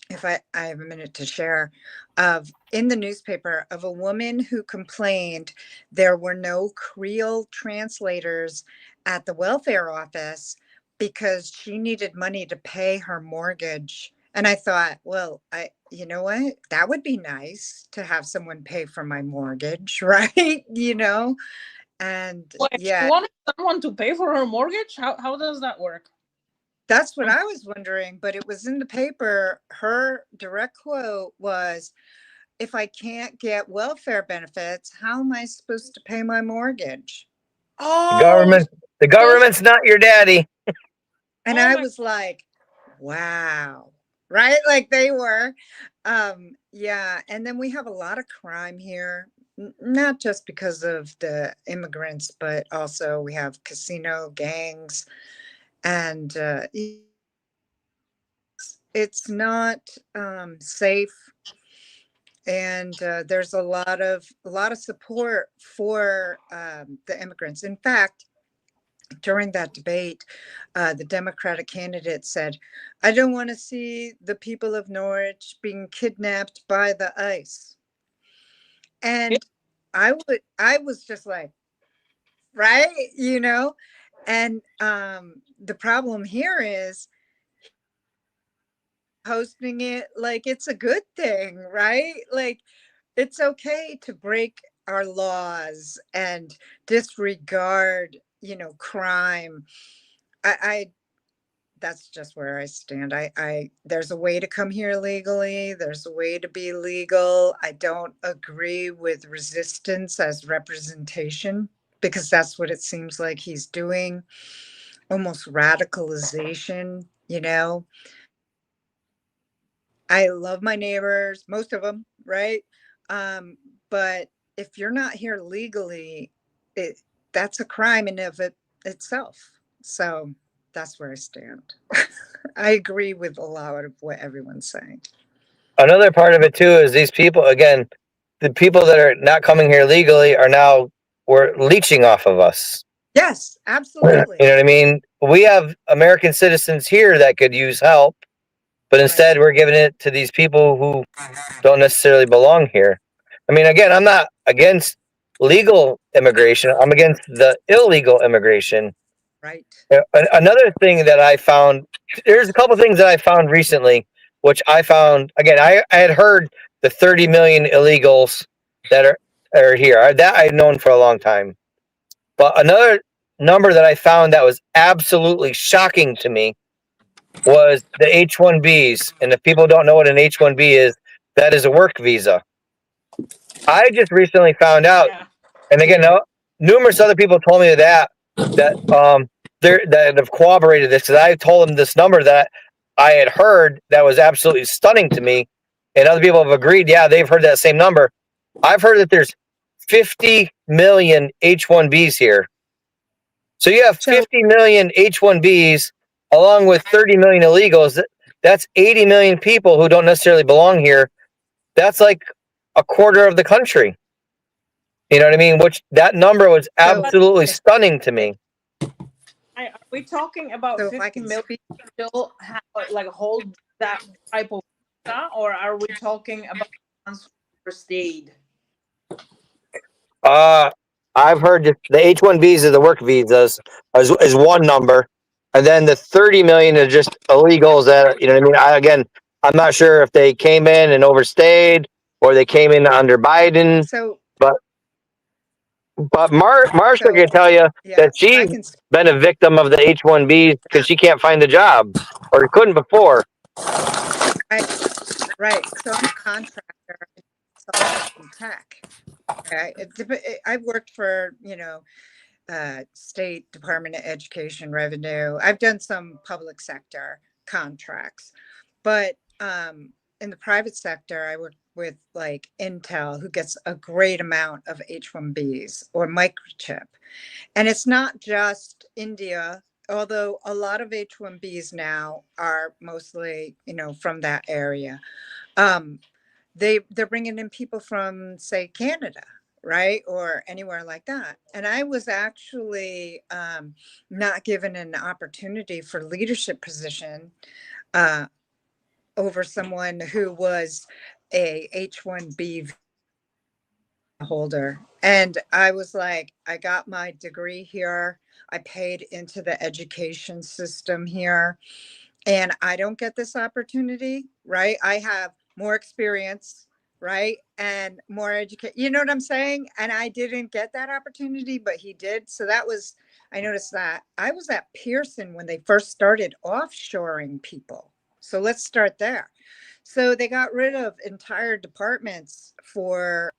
Speaker 7: if I have a minute to share, of in the newspaper of a woman who complained there were no Creole translators at the welfare office because she needed money to pay her mortgage. And I thought, well, you know what? That would be nice to have someone pay for my mortgage, right? And
Speaker 4: Wait, she
Speaker 7: yeah,
Speaker 4: wanted someone to pay for her mortgage? How does that work?
Speaker 7: that's what I was wondering, but it was in the paper. Her direct quote was, if I can't get welfare benefits, how am I supposed to pay my mortgage?
Speaker 3: The
Speaker 4: Oh,
Speaker 3: government, the government's not your daddy.
Speaker 7: And
Speaker 4: oh
Speaker 7: I
Speaker 4: my
Speaker 7: was like, wow, right? Like they were. Yeah. And then we have a lot of crime here, not just because of the immigrants, but also we have casino gangs, and it's not safe. And there's a lot of support for the immigrants. In fact, during that debate, the Democratic candidate said, "I don't want to see the people of Norwich being kidnapped by the ICE." And I was just like, right, and the problem here is posting it like it's a good thing, right? Like it's okay to break our laws and disregard, crime. I That's just where I stand. There's a way to come here legally. There's a way to be legal. I don't agree with resistance as representation because that's what it seems like he's doing. Almost radicalization, I love my neighbors, most of them, right? But if you're not here legally, that's a crime in of itself. So that's where I stand. I agree with a lot of what everyone's saying.
Speaker 3: Another part of it too is these people, again, the people that are not coming here legally are now we're leeching off of us.
Speaker 7: Yes, absolutely.
Speaker 3: You know what I mean? We have American citizens here that could use help, but instead we're giving it to these people who don't necessarily belong here. I mean, again, I'm not against legal immigration. I'm against the illegal immigration.
Speaker 7: Right.
Speaker 3: Another thing that I found, there's a couple things that I found recently, which I found, again, I had heard the 30 million illegals that are here. That I'd known for a long time. But another number that I found that was absolutely shocking to me was the H-1Bs. And if people don't know what an H-1B is, that is a work visa. I just recently found out, and again, numerous other people told me that that have corroborated this, because I told them this number that I had heard that was absolutely stunning to me, and other people have agreed, yeah, they've heard that same number. I've heard that there's 50 million H-1Bs here. So you have 50 million H-1Bs along with 30 million illegals. That's 80 million people who don't necessarily belong here. That's like a quarter of the country. You know what I mean? Which that number was absolutely stunning to me.
Speaker 4: Are we talking about 50 million still have like hold that type of visa, or are we talking about ones who stayed?
Speaker 3: I've heard the H-1Bs are the work visas is one number, and then the 30 million are just illegals that, you know what I mean? I'm not sure if they came in and overstayed or they came in under Biden. But Marsha can tell you that she's been a victim of the H-1Bs because she can't find a job or couldn't before.
Speaker 7: Right. So I'm a contractor in tech. Okay. I've worked for, State Department of Education revenue. I've done some public sector contracts, but in the private sector, I work with like Intel, who gets a great amount of H-1Bs or microchip. And it's not just India, although a lot of H-1Bs now are mostly, from that area. They're bringing in people from, say, Canada, right, or anywhere like that. And I was actually not given an opportunity for leadership position over someone who was a H-1B holder. And I was like, I got my degree here. I paid into the education system here, and I don't get this opportunity, right? I have more experience, right? And more education, you know what I'm saying? And I didn't get that opportunity, but he did. So I noticed that. I was at Pearson when they first started offshoring people. So let's start there. So they got rid of entire departments for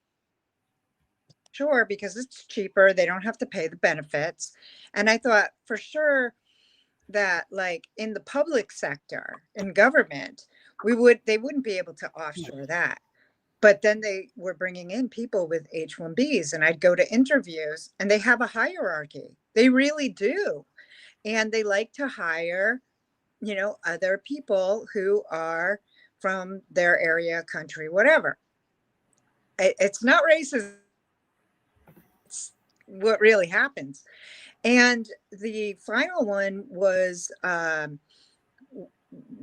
Speaker 7: sure, because it's cheaper. They don't have to pay the benefits. And I thought for sure that, like, in the public sector, in government, they wouldn't be able to offshore that. But then they were bringing in people with H-1Bs, and I'd go to interviews, and they have a hierarchy. They really do. And they like to hire, other people who are from their area, country, whatever. It's not racist. It's what really happens. And the final one was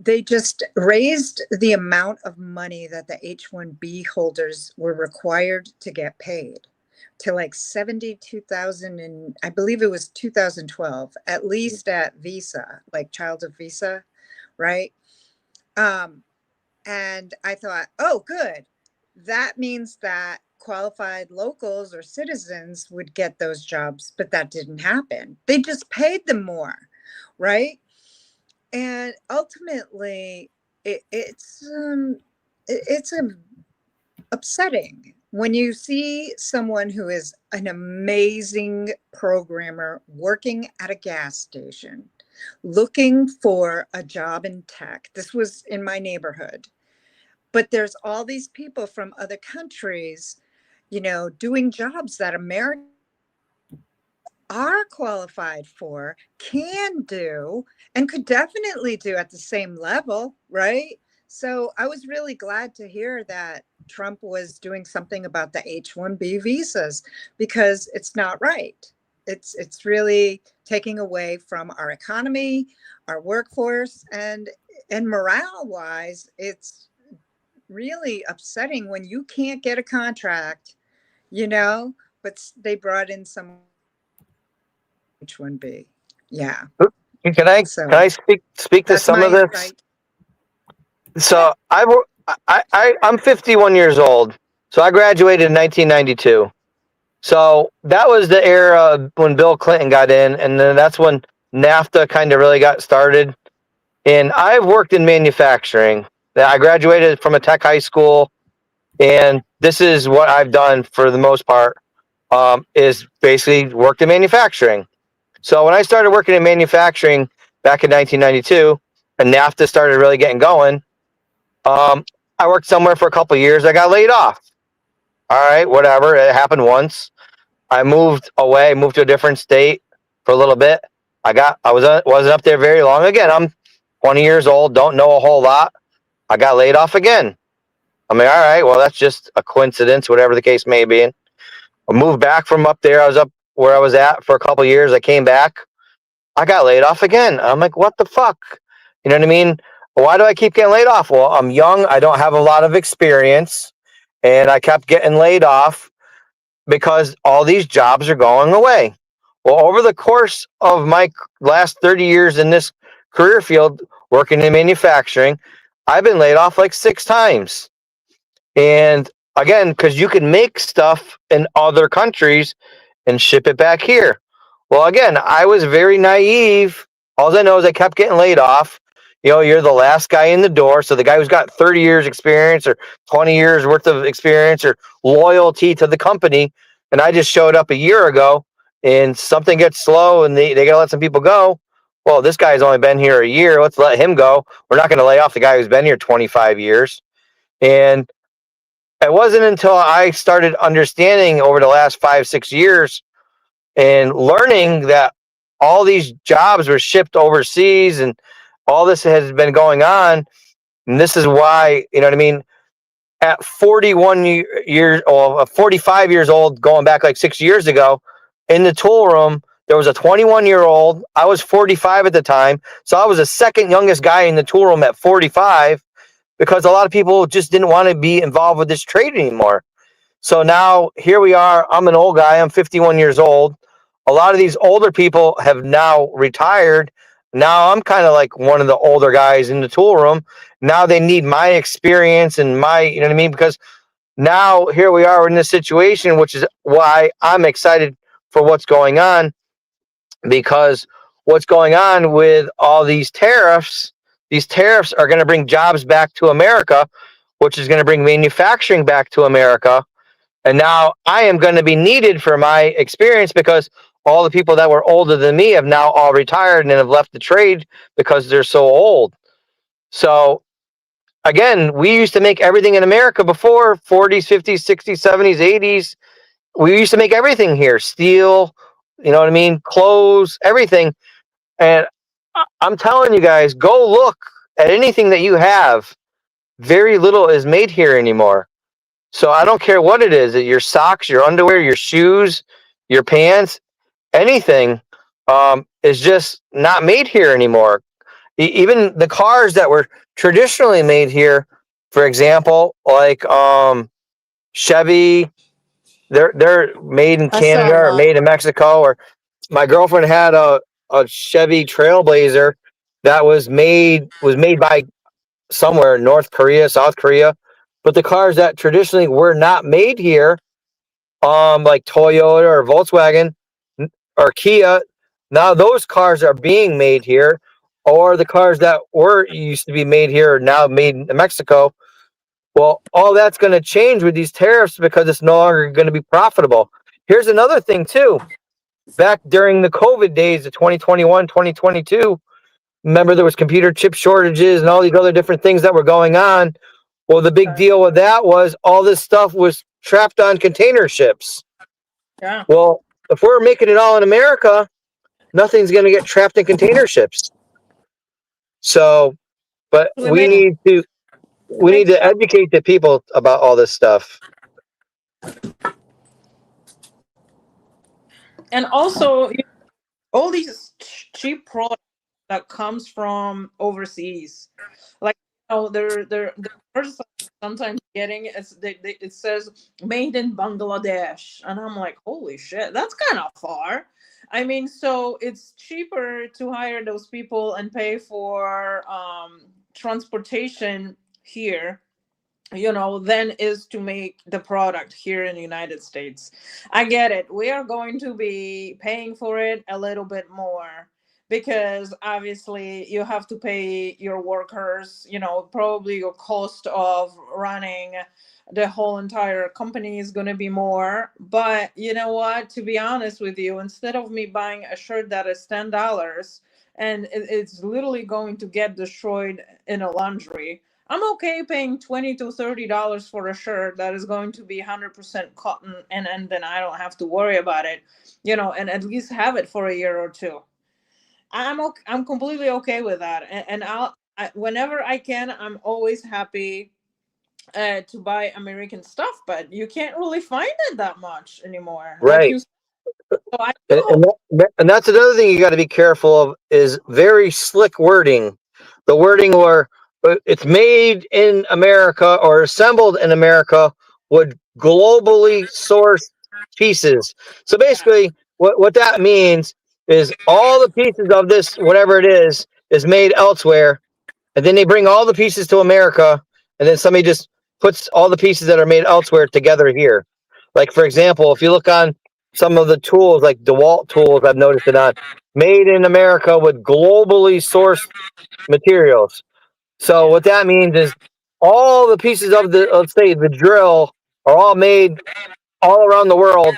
Speaker 7: they just raised the amount of money that the H-1B holders were required to get paid to like 72,000, and I believe it was 2012, at least at Visa, like child of Visa, right? And I thought, oh, good. That means that qualified locals or citizens would get those jobs, but that didn't happen. They just paid them more, right? And ultimately, it's upsetting when you see someone who is an amazing programmer working at a gas station, looking for a job in tech. This was in my neighborhood. But there's all these people from other countries, you know, doing jobs that Americans are qualified for, can do, and could definitely do at the same level, right? So I was really glad to hear that Trump was doing something about the H-1B visas, because it's not right. It's really taking away from our economy, our workforce, and morale wise, it's really upsetting when you can't get a contract, you know, but they brought in some H-1B. Yeah.
Speaker 3: Can I
Speaker 7: So
Speaker 3: speak to
Speaker 7: that's
Speaker 3: some
Speaker 7: my
Speaker 3: of this?
Speaker 7: insight.
Speaker 3: So I'm 51 years old. So I graduated in 1992. So that was the era when Bill Clinton got in, and then that's when NAFTA kind of really got started. And I've worked in manufacturing. I graduated from a tech high school, and this is what I've done for the most part, is basically worked in manufacturing. So when I started working in manufacturing back in 1992, and NAFTA started really getting going, I worked somewhere for a couple of years. I got laid off. All right, whatever. It happened once. I moved away, moved to a different state for a little bit. Wasn't up there very long. Again, I'm 20 years old, don't know a whole lot. I got laid off again. I mean, all right, well, that's just a coincidence, whatever the case may be. I moved back from up there. I was up where I was at for a couple of years. I came back. I got laid off again. I'm like, what the fuck? You know what I mean? Why do I keep getting laid off? Well, I'm young. I don't have a lot of experience. And I kept getting laid off because all these jobs are going away. Well, over the course of my last 30 years in this career field, working in manufacturing, I've been laid off like 6 times. And again, because you can make stuff in other countries and ship it back here. Well, again, I was very naive. All I know is I kept getting laid off. You know, you're the last guy in the door. So the guy who's got 30 years experience or 20 years worth of experience or loyalty to the company. And I just showed up a year ago and something gets slow and they got to let some people go. Well, this guy's only been here a year. Let's let him go. We're not going to lay off the guy who's been here 25 years. And it wasn't until I started understanding over the last 5-6 years and learning that all these jobs were shipped overseas and all this has been going on. And this is why, you know what I mean? At 41 years or 45 years old, going back like 6 years ago, in the tool room, there was a 21-year-old. I was 45 at the time. So I was the second youngest guy in the tool room at 45 because a lot of people just didn't want to be involved with this trade anymore. So now here we are. I'm an old guy. I'm 51 years old. A lot of these older people have now retired. Now I'm kind of like one of the older guys in the tool room. Now they need my experience and my, you know what I mean? Because now here we are in this situation, which is why I'm excited for what's going on, because what's going on with all these tariffs are going to bring jobs back to America, which is going to bring manufacturing back to America. And now I am going to be needed for my experience because all the people that were older than me have now all retired and have left the trade because they're so old. So again, we used to make everything in America before 40s, 50s, 60s, 70s, 80s. We used to make everything here, steel, you know what I mean? Clothes, everything. And I'm telling you guys, go look at anything that you have. Very little is made here anymore. So I don't care what it is, your socks, your underwear, your shoes, your pants, anything, is just not made here anymore. Even the cars that were traditionally made here, for example, like Chevy, they're made in
Speaker 6: I saw
Speaker 3: Canada
Speaker 6: a
Speaker 3: or
Speaker 6: lot.
Speaker 3: made in Mexico. Or my girlfriend had a Chevy Trailblazer that was made by somewhere, North Korea, South Korea. But the cars that traditionally were not made here, like Toyota or Volkswagen or Kia, now those cars are being made here, or the cars that were used to be made here are now made in Mexico. Well, all that's going to change with these tariffs because it's no longer going to be profitable. Here's another thing too. Back during the COVID days of 2021, 2022, remember there was computer chip shortages and all these other different things that were going on. Well, the big deal with that was all this stuff was trapped on container ships.
Speaker 4: Yeah.
Speaker 3: Well, if we're making it all in America, nothing's going to get trapped in container ships. So, but
Speaker 4: It
Speaker 3: we
Speaker 4: makes,
Speaker 3: need to
Speaker 4: it makes sense.
Speaker 3: educate the people about all this stuff.
Speaker 4: And also, all these cheap products that comes from overseas, like the first sometimes getting it says made in Bangladesh, and I'm like, holy shit, that's kind of far. I mean, so it's cheaper to hire those people and pay for transportation here, than is to make the product here in the United States. I get it. We are going to be paying for it a little bit more because obviously you have to pay your workers, probably your cost of running the whole entire company is going to be more. But you know what? To be honest with you, instead of me buying a shirt that is $10 and it's literally going to get destroyed in a laundry, I'm okay paying $20 to $30 for a shirt that is going to be 100% cotton, and then I don't have to worry about it, and at least have it for a year or two. I'm completely okay with that, and whenever I can, I'm always happy to buy American stuff, but you can't really find it that much anymore. Like
Speaker 3: Right.
Speaker 4: you, so I
Speaker 3: And,
Speaker 4: hope.
Speaker 3: and that's another thing you got to be careful of is very slick wording. The wording where it's made in America or assembled in America with globally sourced pieces. So basically, what that means is all the pieces of this, whatever it is made elsewhere, and then they bring all the pieces to America, and then somebody just puts all the pieces that are made elsewhere together here. Like for example, if you look on some of the tools, like DeWalt tools, I've noticed it on made in America with globally sourced materials. So what that means is all the pieces of let's say the drill are all made all around the world.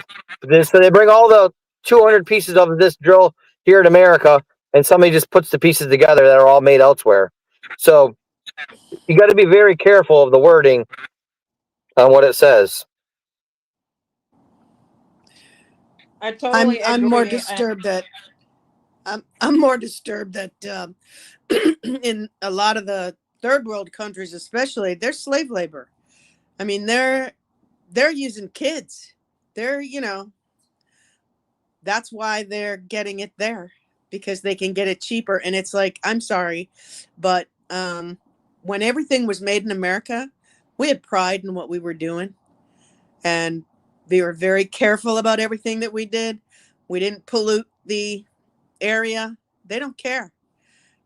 Speaker 3: So they bring all the 200 pieces of this drill here in America, and somebody just puts the pieces together that are all made elsewhere. So you got to be very careful of the wording on what it says.
Speaker 4: I
Speaker 6: I'm
Speaker 4: totally
Speaker 6: I'm more
Speaker 4: agree.
Speaker 6: disturbed that I'm more disturbed that in a lot of the third world countries, especially, they're slave labor. I mean, they're using kids. They're that's why they're getting it there, because they can get it cheaper. And it's like, I'm sorry, but when everything was made in America, we had pride in what we were doing, and we were very careful about everything that we did. We didn't pollute the area. They don't care.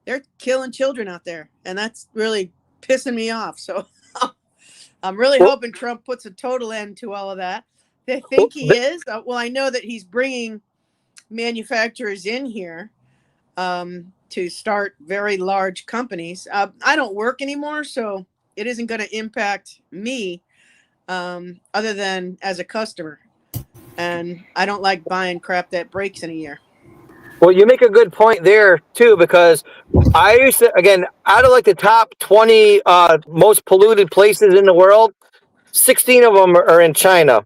Speaker 6: They're killing children out there, and that's really pissing me off. So I'm really
Speaker 3: Well,
Speaker 6: hoping Trump puts a total end to all of that. They
Speaker 3: well,
Speaker 6: think he is. Well, I know that he's bringing manufacturers in here to start very large companies. I don't work anymore, so it isn't going to impact me other than as a customer. And I don't like buying crap that breaks in a year.
Speaker 3: well, you make a good point there too, because I used to, again, out of like the top 20 most polluted places in the world, 16 of them are in China.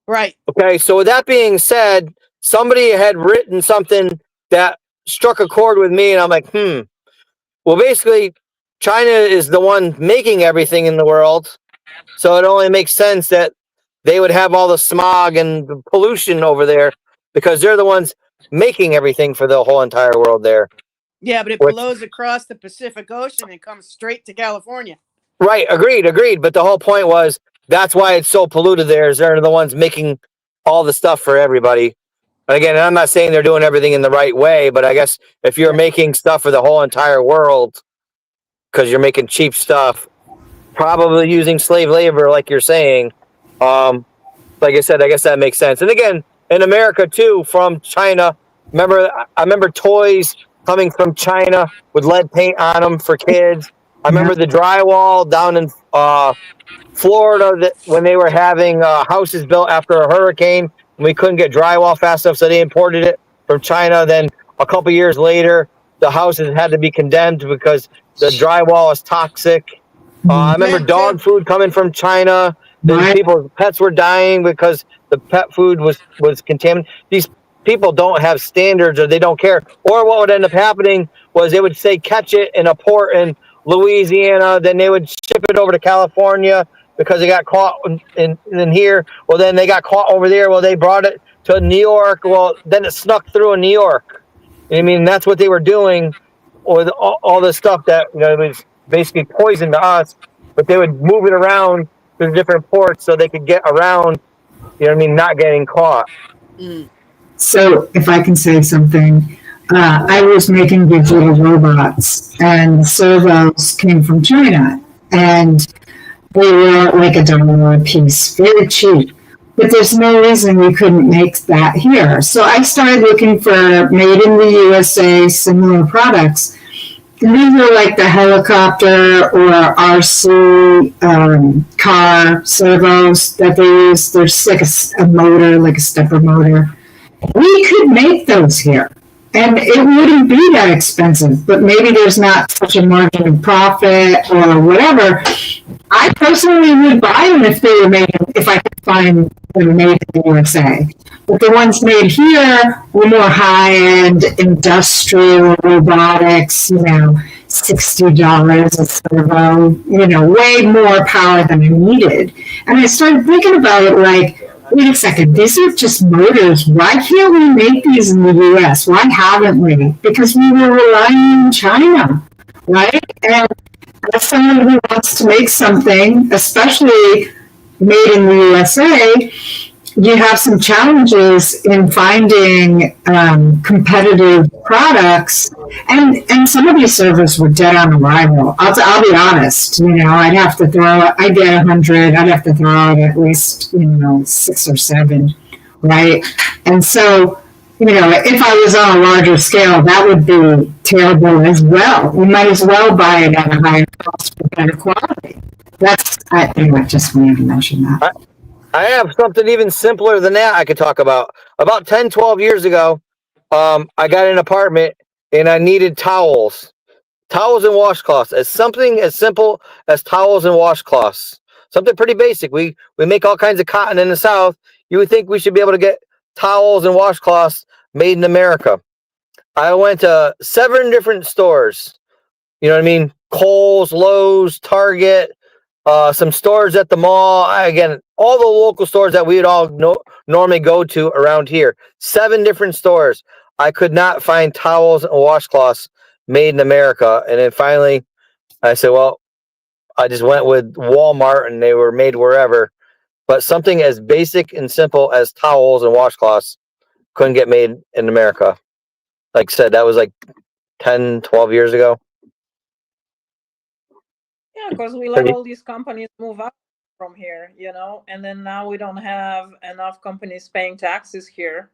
Speaker 6: Right.
Speaker 3: Okay, so with that being said, somebody had written something that struck a chord with me, and I'm like, well, basically, China is the one making everything in the world, so it only makes sense that they would have all the smog and the pollution over there because they're the ones making everything for the whole entire world there.
Speaker 6: Yeah, but it
Speaker 3: Which-
Speaker 6: blows across the Pacific Ocean and comes straight to California.
Speaker 3: Right, agreed. But the whole point was that's why it's so polluted there, is they're the ones making all the stuff for everybody. And again, I'm not saying they're doing everything in the right way, but I guess if you're making stuff for the whole entire world because you're making cheap stuff, probably using slave labor, like you're saying, like I said, I guess that makes sense. And again, in America too, from China, I remember toys coming from China with lead paint on them for kids. I remember the drywall down in Florida that when they were having houses built after a hurricane, and we couldn't get drywall fast enough, so they imported it from China. Then a couple years later, the houses had to be condemned because the drywall is toxic. I remember dog food coming from China. Then people's pets were dying because the pet food was contaminated. These people don't have standards, or they don't care. Or what would end up happening was they would say catch it in a port in Louisiana, then they would ship it over to California because they got caught in here. Well, then they got caught over there. Well, they brought it to New York. Well, then it snuck through in New York. I mean, that's what they were doing with all this stuff that, you know, was basically poison to us, but they would move it around to different ports so they could get around, you know what I mean, not getting caught.
Speaker 8: So if I can say something, I was making digital robots, and the servos came from China, and they were like $1 a piece, very cheap. But there's no reason we couldn't make that here. So I started looking for made in the USA similar products. And these are like the helicopter or RC car servos that they use. There's like a motor, like a stepper motor. We could make those here, and it wouldn't be that expensive, but maybe there's not such a margin of profit or whatever. I personally would buy them if they were made, if I could find them made in the USA. But the ones made here were more high-end industrial robotics, you know, $60 a servo, you know, way more power than I needed. And I started thinking about it like, wait a second, these are just motors. Why can't we make these in the US? Why haven't we? Because we were relying on China, right? And as someone who wants to make something, especially made in the USA, you have some challenges in finding competitive products, and some of these servers were dead on arrival. I'll be honest. You know, I'd get 100. I'd have to throw out at least 6 or 7, right? And so, you know, if I was on a larger scale, that would be terrible as well. We might as well buy it at a higher cost for better quality. I just wanted to mention that.
Speaker 3: I have something even simpler than that I could talk about. About 10, 12 years ago, I got an apartment and I needed towels and washcloths. As something as simple as towels and washcloths. Something pretty basic. We make all kinds of cotton in the South. You would think we should be able to get towels and washcloths made in America. I went to 7 different stores. You know what I mean? Kohl's, Lowe's, Target, some stores at the mall. Again, all the local stores that we would all normally go to around here. 7 different stores. I could not find towels and washcloths made in America. And then finally, I said, well, I just went with Walmart and they were made wherever. But something as basic and simple as towels and washcloths couldn't get made in America. Like I said, that was like 10, 12 years ago.
Speaker 4: Yeah, because we let all these companies move up from here, you know, and then now we don't have enough companies paying taxes here,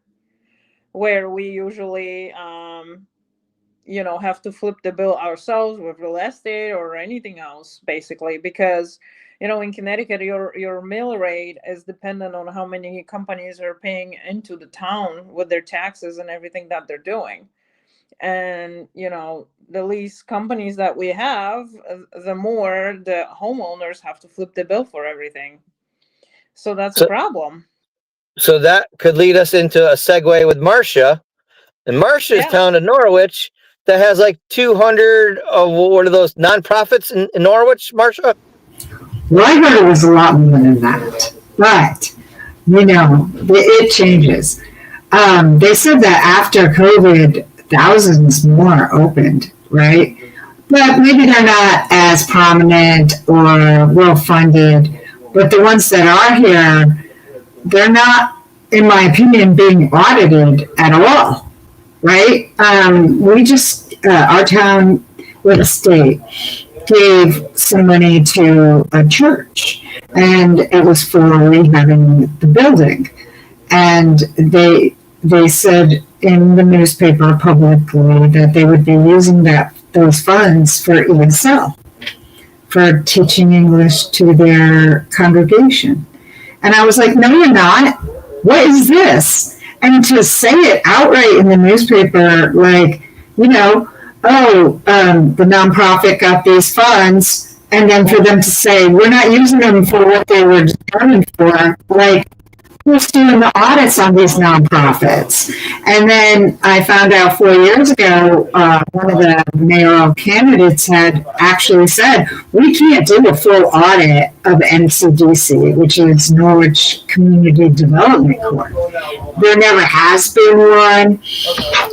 Speaker 4: where we usually, have to flip the bill ourselves with real estate or anything else, basically, because, in Connecticut, your mill rate is dependent on how many companies are paying into the town with their taxes and everything that they're doing. And, the least companies that we have, the more the homeowners have to flip the bill for everything. So that's a problem.
Speaker 3: So that could lead us into a segue with Marcia. And Marcia's town in Norwich that has like 200 of what are those nonprofits in Norwich, Marcia?
Speaker 8: Well, I heard it was a lot more than that. But, it changes. they said that after COVID, thousands more opened, right? But maybe they're not as prominent or well funded. But the ones that are here, they're not, in my opinion, being audited at all, right? We just, our town, with the state, gave some money to a church, and it was for rehabbing the building. And they said in the newspaper publicly that they would be using those funds for ESL, for teaching English to their congregation. And I was like, no, you're not. What is this? And to say it outright in the newspaper, like, you know, the nonprofit got these funds, and then for them to say, we're not using them for what they were determined for, like, who's doing the audits on these nonprofits? And then I found out 4 years ago, one of the mayoral candidates had actually said, we can't do a full audit of NCDC, which is Norwich Community Development Corp. There never has been one.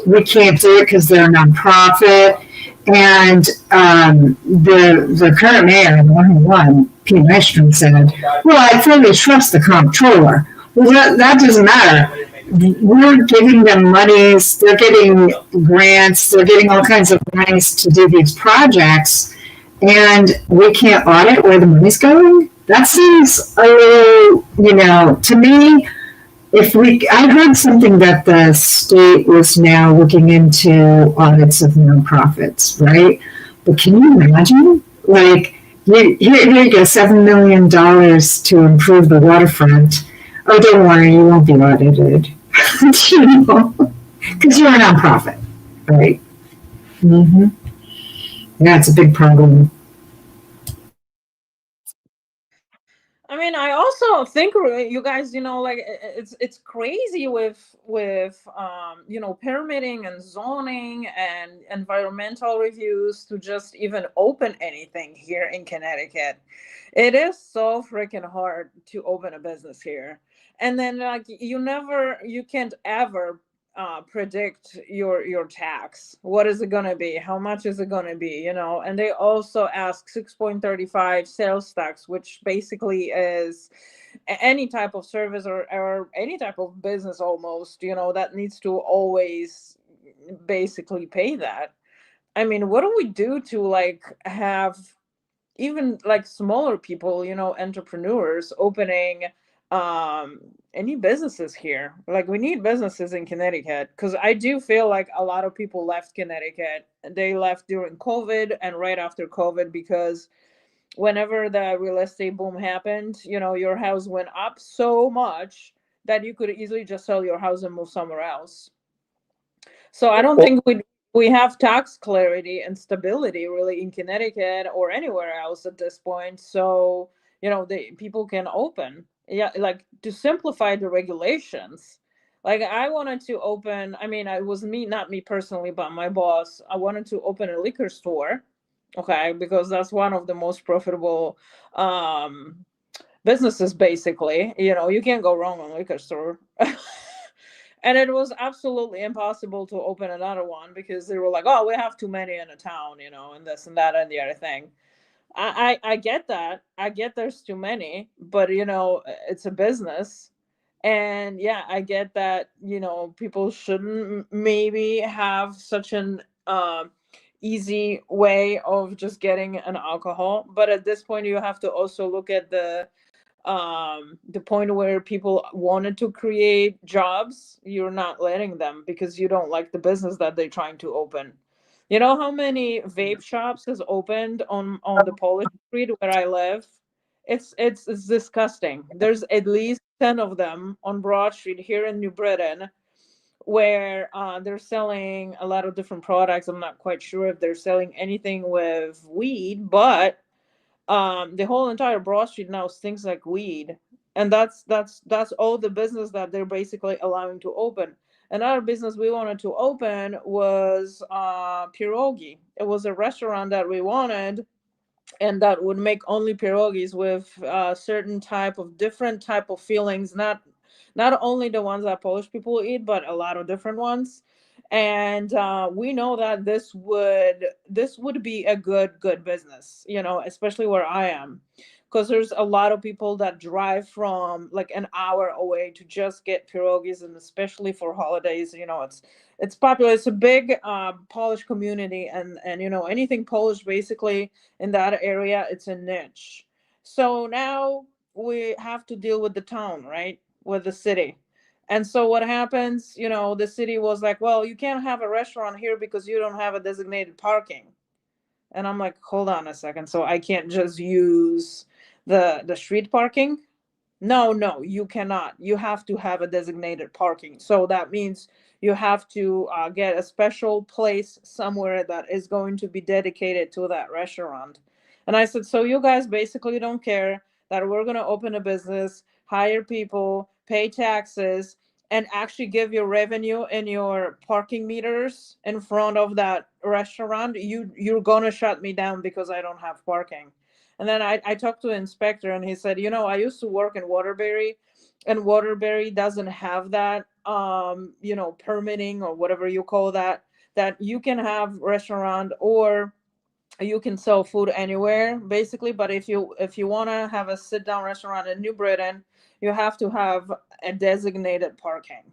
Speaker 8: We can't do it because they're a nonprofit. And the current mayor, the one who won, Pete Mestrom, said, well, I fully trust the comptroller. Well, that doesn't matter. We're giving them monies, they're getting grants, they're getting all kinds of monies to do these projects, and we can't audit where the money's going? That seems a little, you know, to me, I heard something that the state was now looking into audits of nonprofits, right? But can you imagine? Like, here you go, $7 million to improve the waterfront. Oh, don't worry, you won't be audited. You know, because you're a nonprofit, right? Mm-hmm. Yeah, it's a big problem.
Speaker 4: I mean, I also think you guys, you know, like it's crazy with you know, permitting and zoning and environmental reviews to just even open anything here in Connecticut. It is so freaking hard to open a business here. And then like you can't ever predict your tax. What is it going to be? How much is it going to be? You know, and they also ask 6.35 sales tax, which basically is any type of service or any type of business almost, you know, that needs to always basically pay that. I mean, what do we do to like have even like smaller people, you know, entrepreneurs opening any businesses here? Like, we need businesses in Connecticut, because I do feel like a lot of people left Connecticut. They left during COVID and right after COVID, because whenever the real estate boom happened, you know, your house went up so much that you could easily just sell your house and move somewhere else. So I don't think we have tax clarity and stability really in Connecticut or anywhere else at this point. So, you know, people can open. Yeah, like to simplify the regulations. Like I wanted to open, I mean, it was not me personally, but my boss, I wanted to open a liquor store. Okay, because that's one of the most profitable businesses, basically. You know, you can't go wrong on a liquor store. And it was absolutely impossible to open another one because they were like, oh, we have too many in a town, you know, and this and that and the other thing. I get that. I get there's too many, but, you know, it's a business. And yeah, I get that, you know, people shouldn't maybe have such an easy way of just getting an alcohol. But at this point, you have to also look at the point where people wanted to create jobs. You're not letting them because you don't like the business that they're trying to open. You know how many vape shops has opened on the Polish street where I live? It's disgusting. There's at least 10 of them on Broad Street here in New Britain, where they're selling a lot of different products. I'm not quite sure if they're selling anything with weed, but the whole entire Broad Street now stinks like weed. And that's all the business that they're basically allowing to open. Another business we wanted to open was pierogi. It was a restaurant that we wanted, and that would make only pierogies with certain different type of fillings, not not only the ones that Polish people eat, but a lot of different ones. And we know that this would be a good business, especially where I am, because there's a lot of people that drive from like an hour away to just get pierogies, and especially for holidays, it's popular. It's a big Polish community, and anything Polish basically in that area, it's a niche. So now we have to deal with the town, right? With the city. And so what happens, the city was like, well, you can't have a restaurant here because you don't have a designated parking. And I'm like, hold on a second. So I can't just use the street parking? No, no, you cannot. You have to have a designated parking. So that means you have to get a special place somewhere that is going to be dedicated to that restaurant. And I said, so you guys basically don't care that we're going to open a business, hire people, pay taxes, and actually give you revenue in your parking meters in front of that restaurant. You're going to shut me down because I don't have parking. And then I talked to the inspector, and he said, I used to work in Waterbury, and Waterbury doesn't have that, permitting or whatever you call that you can have restaurant or you can sell food anywhere basically. But if you want to have a sit down restaurant in New Britain, you have to have a designated parking.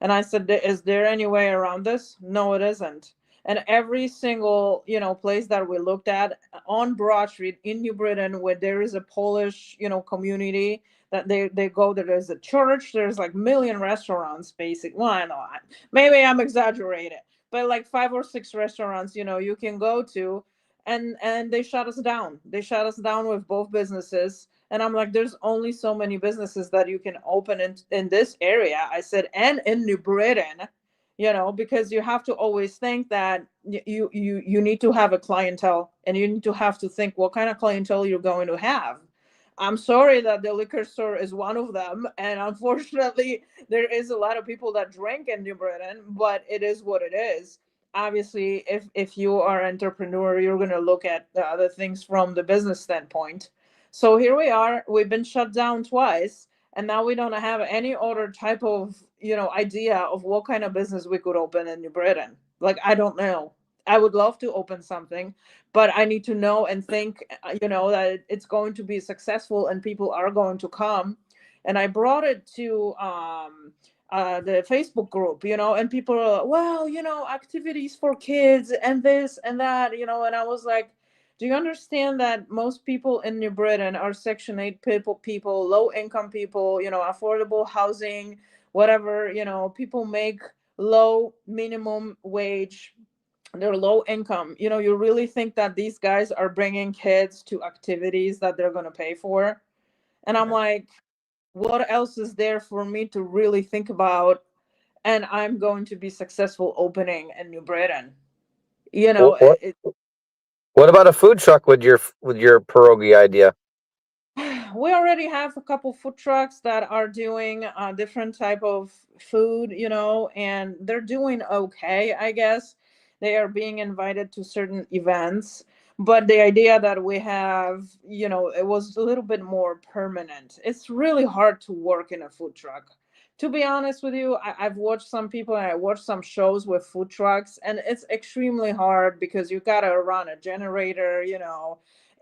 Speaker 4: And I said, is there any way around this? No, it isn't. And every single place that we looked at on Broad Street in New Britain, where there is a Polish community, that they go there, there's a church, there's like million restaurants basic. Well, I know, maybe I'm exaggerating, but like 5 or 6 restaurants you can go to. And they shut us down. They shut us down with both businesses. And I'm like, there's only so many businesses that you can open in this area. I said, and in New Britain, because you have to always think that you need to have a clientele, and you need to have to think what kind of clientele you're going to have. I'm sorry that the liquor store is one of them, and unfortunately there is a lot of people that drink in New Britain, but it is what it is. Obviously, if you are an entrepreneur, you're going to look at the other things from the business standpoint. So here we are. We've been shut down twice, and now we don't have any other type of idea of what kind of business we could open in New Britain. Like, I don't know. I would love to open something, but I need to know and think that it's going to be successful and people are going to come. And I brought it to the Facebook group, and people are, well, activities for kids and this and that, and I was like, do you understand that most people in New Britain are Section 8 people, low income people, affordable housing, whatever, people make low minimum wage, they're low income. You really think that these guys are bringing kids to activities that they're going to pay for? And I'm like, what else is there for me to really think about? And I'm going to be successful opening in New Britain.
Speaker 3: What, what about a food truck with your pierogi idea?
Speaker 4: We already have a couple food trucks that are doing different type of food, and they're doing okay, I guess. They are being invited to certain events, but the idea that we have, it was a little bit more permanent. It's really hard to work in a food truck. To be honest with you, I've watched some people and I watched some shows with food trucks, and it's extremely hard because you got to run a generator,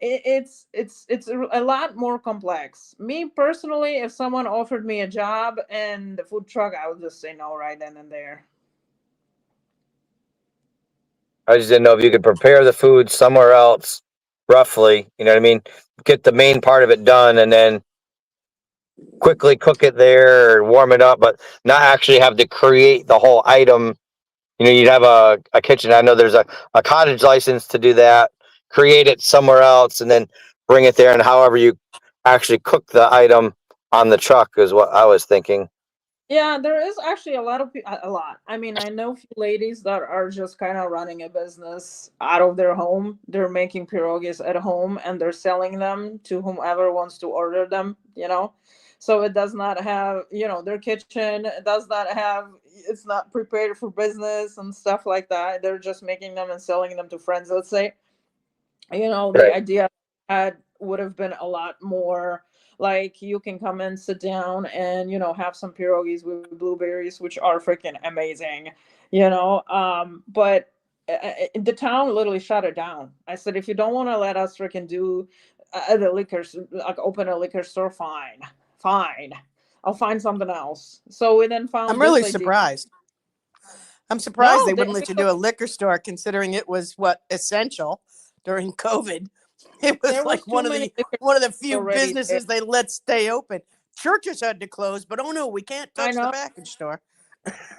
Speaker 4: it's a lot more complex. Me personally, if someone offered me a job in the food truck, I would just say no right then and there.
Speaker 3: I just didn't know if you could prepare the food somewhere else, roughly. You know what I mean? Get the main part of it done, and then quickly cook it there or warm it up, but not actually have to create the whole item. You'd have a kitchen. I know there's a cottage license to do that. Create it somewhere else and then bring it there. And however you actually cook the item on the truck is what I was thinking.
Speaker 4: Yeah, there is actually a lot of a lot. I mean, I know a few ladies that are just kind of running a business out of their home. They're making pierogies at home and they're selling them to whomever wants to order them, So it does not have, their kitchen, it does not have, it's not prepared for business and stuff like that. They're just making them and selling them to friends, let's say. The
Speaker 3: Right.
Speaker 4: idea would have been a lot more Like you can come and sit down and, have some pierogies with blueberries, which are freaking amazing, but the town literally shut it down. I said, if you don't want to let us freaking do the like open a liquor store, fine. I'll find something else. So we then found
Speaker 6: I'm really
Speaker 4: this idea.
Speaker 6: surprised. I'm surprised
Speaker 4: No,
Speaker 6: they wouldn't let you do a liquor store, considering it was essential during COVID. It was
Speaker 4: there
Speaker 6: like
Speaker 4: was too many liquor
Speaker 6: one of the few
Speaker 4: already
Speaker 6: businesses they let stay open. Churches had to close, but oh no, we can't
Speaker 4: I
Speaker 6: touch the
Speaker 4: know.
Speaker 6: package store.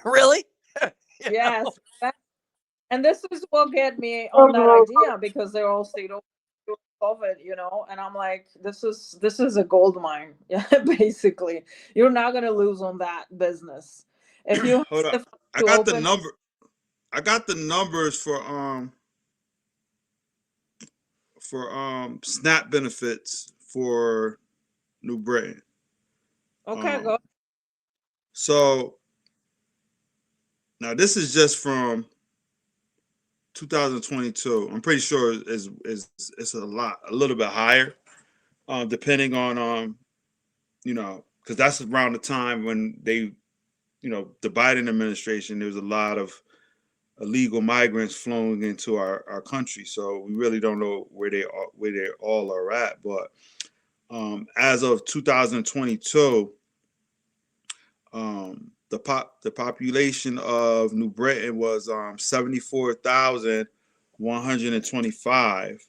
Speaker 6: Really? You know?
Speaker 4: Yes. And this is what get me on that idea, because they're all stayed open during COVID, and I'm like, this is a gold mine. Yeah, basically. You're not gonna lose on that business. If you
Speaker 2: Hold
Speaker 4: have
Speaker 2: up.
Speaker 4: the
Speaker 2: I
Speaker 4: to
Speaker 2: got the
Speaker 4: open,
Speaker 2: number. I got the numbers for SNAP benefits for New Britain.
Speaker 4: okay, go.
Speaker 2: So now this is just from 2022. I'm pretty sure it's a little bit higher, depending on because that's around the time when they, the Biden administration, there was a lot of illegal migrants flowing into our country. So we really don't know where they all are at. But as of 2022, the population of New Britain was 74,125,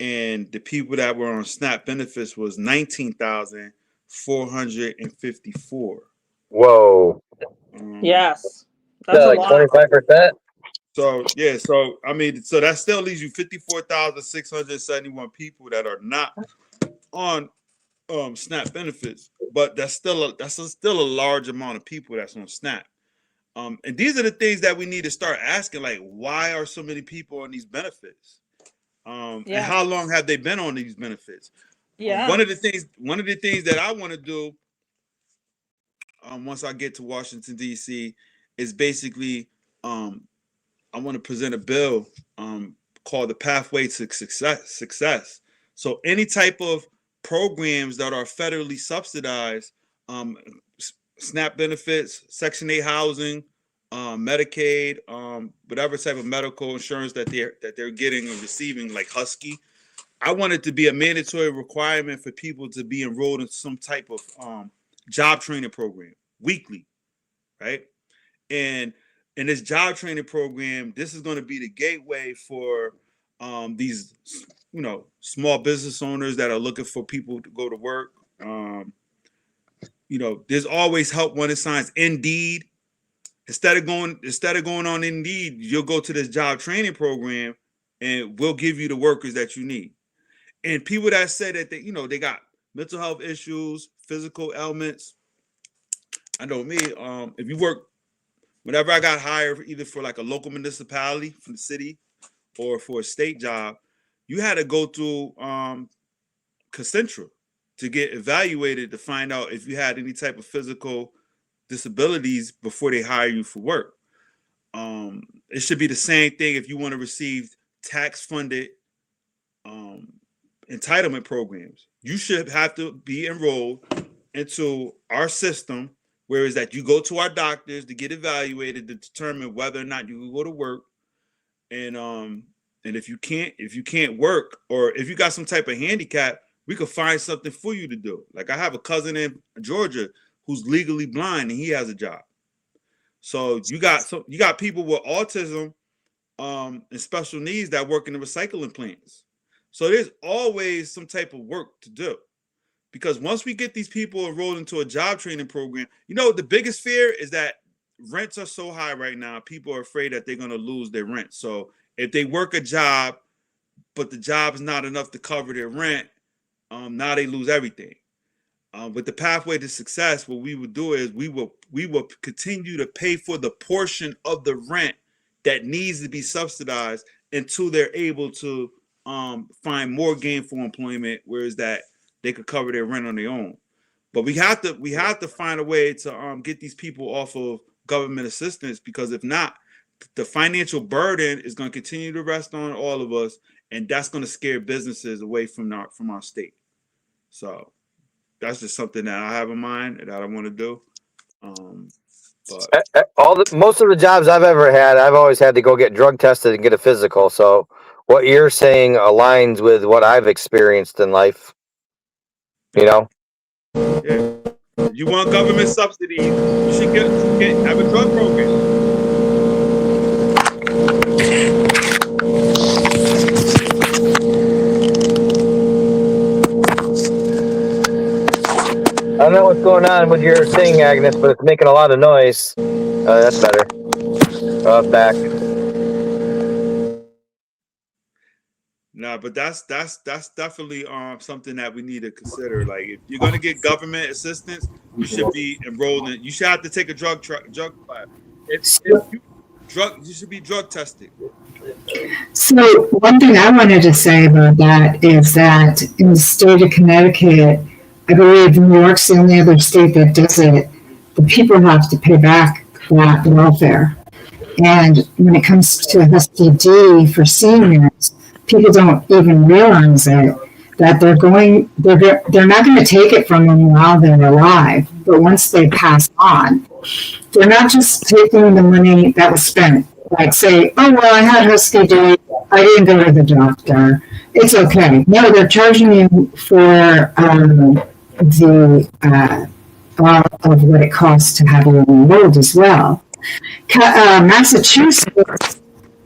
Speaker 2: and the people that were on SNAP benefits was 19,454.
Speaker 3: Whoa.
Speaker 4: Yes.
Speaker 3: So
Speaker 4: That's a
Speaker 3: like
Speaker 4: lot.
Speaker 3: 25%?
Speaker 2: So yeah, so I mean, so that still leaves you 54,671 people that are not on SNAP benefits, but that's still a large amount of people that's on SNAP. And these are the things that we need to start asking, like, why are so many people on these benefits? And how long have they been on these benefits?
Speaker 4: Yeah.
Speaker 2: One of the things that I want to do once I get to Washington D.C. is basically I want to present a bill called the Pathway to Success. So any type of programs that are federally subsidized, SNAP benefits, Section 8 housing, Medicaid, whatever type of medical insurance that they're getting or receiving, like Husky. I want it to be a mandatory requirement for people to be enrolled in some type of job training program weekly, right? And in this job training program, this is going to be the gateway for these, small business owners that are looking for people to go to work. There's always help when it signs Indeed. Instead of going on Indeed, you'll go to this job training program, and we'll give you the workers that you need. And people that say that they got mental health issues, physical ailments. I know me. If you work. Whenever I got hired, either for like a local municipality from the city or for a state job, you had to go through Concentra to get evaluated to find out if you had any type of physical disabilities before they hire you for work. It should be the same thing if you want to receive tax-funded entitlement programs. You should have to be enrolled into our system. Whereas that you go to our doctors to get evaluated to determine whether or not you can go to work, and if you can't work, or if you got some type of handicap, we could find something for you to do. Like I have a cousin in Georgia who's legally blind and he has a job. So you got people with autism and special needs that work in the recycling plants. So there's always some type of work to do. Because once we get these people enrolled into a job training program, the biggest fear is that rents are so high right now. People are afraid that they're going to lose their rent. So if they work a job, but the job is not enough to cover their rent, now they lose everything. With the Pathway to Success, what we would do is we will continue to pay for the portion of the rent that needs to be subsidized until they're able to find more gainful employment, whereas that they could cover their rent on their own. But we have to find a way to get these people off of government assistance, because if not, the financial burden is going to continue to rest on all of us, and that's going to scare businesses away from our state. So that's just something that I have in mind that I want to do. But
Speaker 3: Most of the jobs I've ever had, I've always had to go get drug tested and get a physical. So what you're saying aligns with what I've experienced in life. You know?
Speaker 2: yeah, you want government subsidies, you should have a drug program.
Speaker 3: I don't know what's going on with your thing, Agnes, but it's making a lot of noise. That's better. Back.
Speaker 2: Nah, but that's definitely something that we need to consider. Like, if you're gonna get government assistance, you should be enrolled in. You should have to take a drug class. If you should be drug tested.
Speaker 8: So one thing I wanted to say about that is that in the state of Connecticut, I believe New York's the only other state that does it. The people have to pay back that welfare. And when it comes to Husky D for seniors, people don't even realize it, that they're not going to take it from them while they're alive, but once they pass on, they're not just taking the money that was spent. Like, say, oh, well, I had Husky D, I didn't go to the doctor, it's okay. No, they're charging you for the all of what it costs to have you enrolled as well. Massachusetts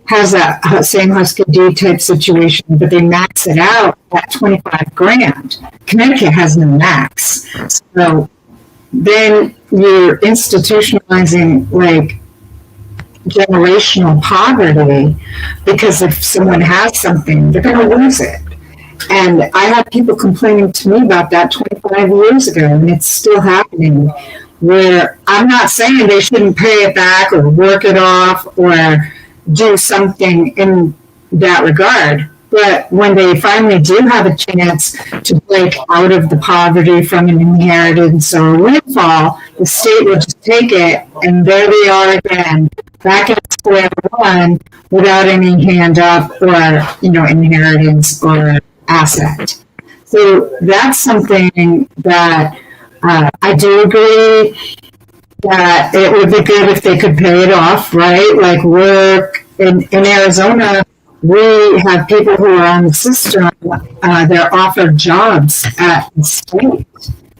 Speaker 8: has that same Husky D type situation, but they max it out at 25 grand. Connecticut has no max. So then you're institutionalizing like generational poverty, because if someone has something, they're going to lose it. And I had people complaining to me about that 25 years ago, and it's still happening, where I'm not saying they shouldn't pay it back or work it off or do something in that regard. But when they finally do have a chance to break out of the poverty from an inheritance or a windfall, the state will just take it, and there they are again, back at square one, without any hand up or, inheritance or asset. So that's something that I do agree that it would be good if they could pay it off, right? Like work in Arizona, we have people who are on the system, they're offered jobs at the state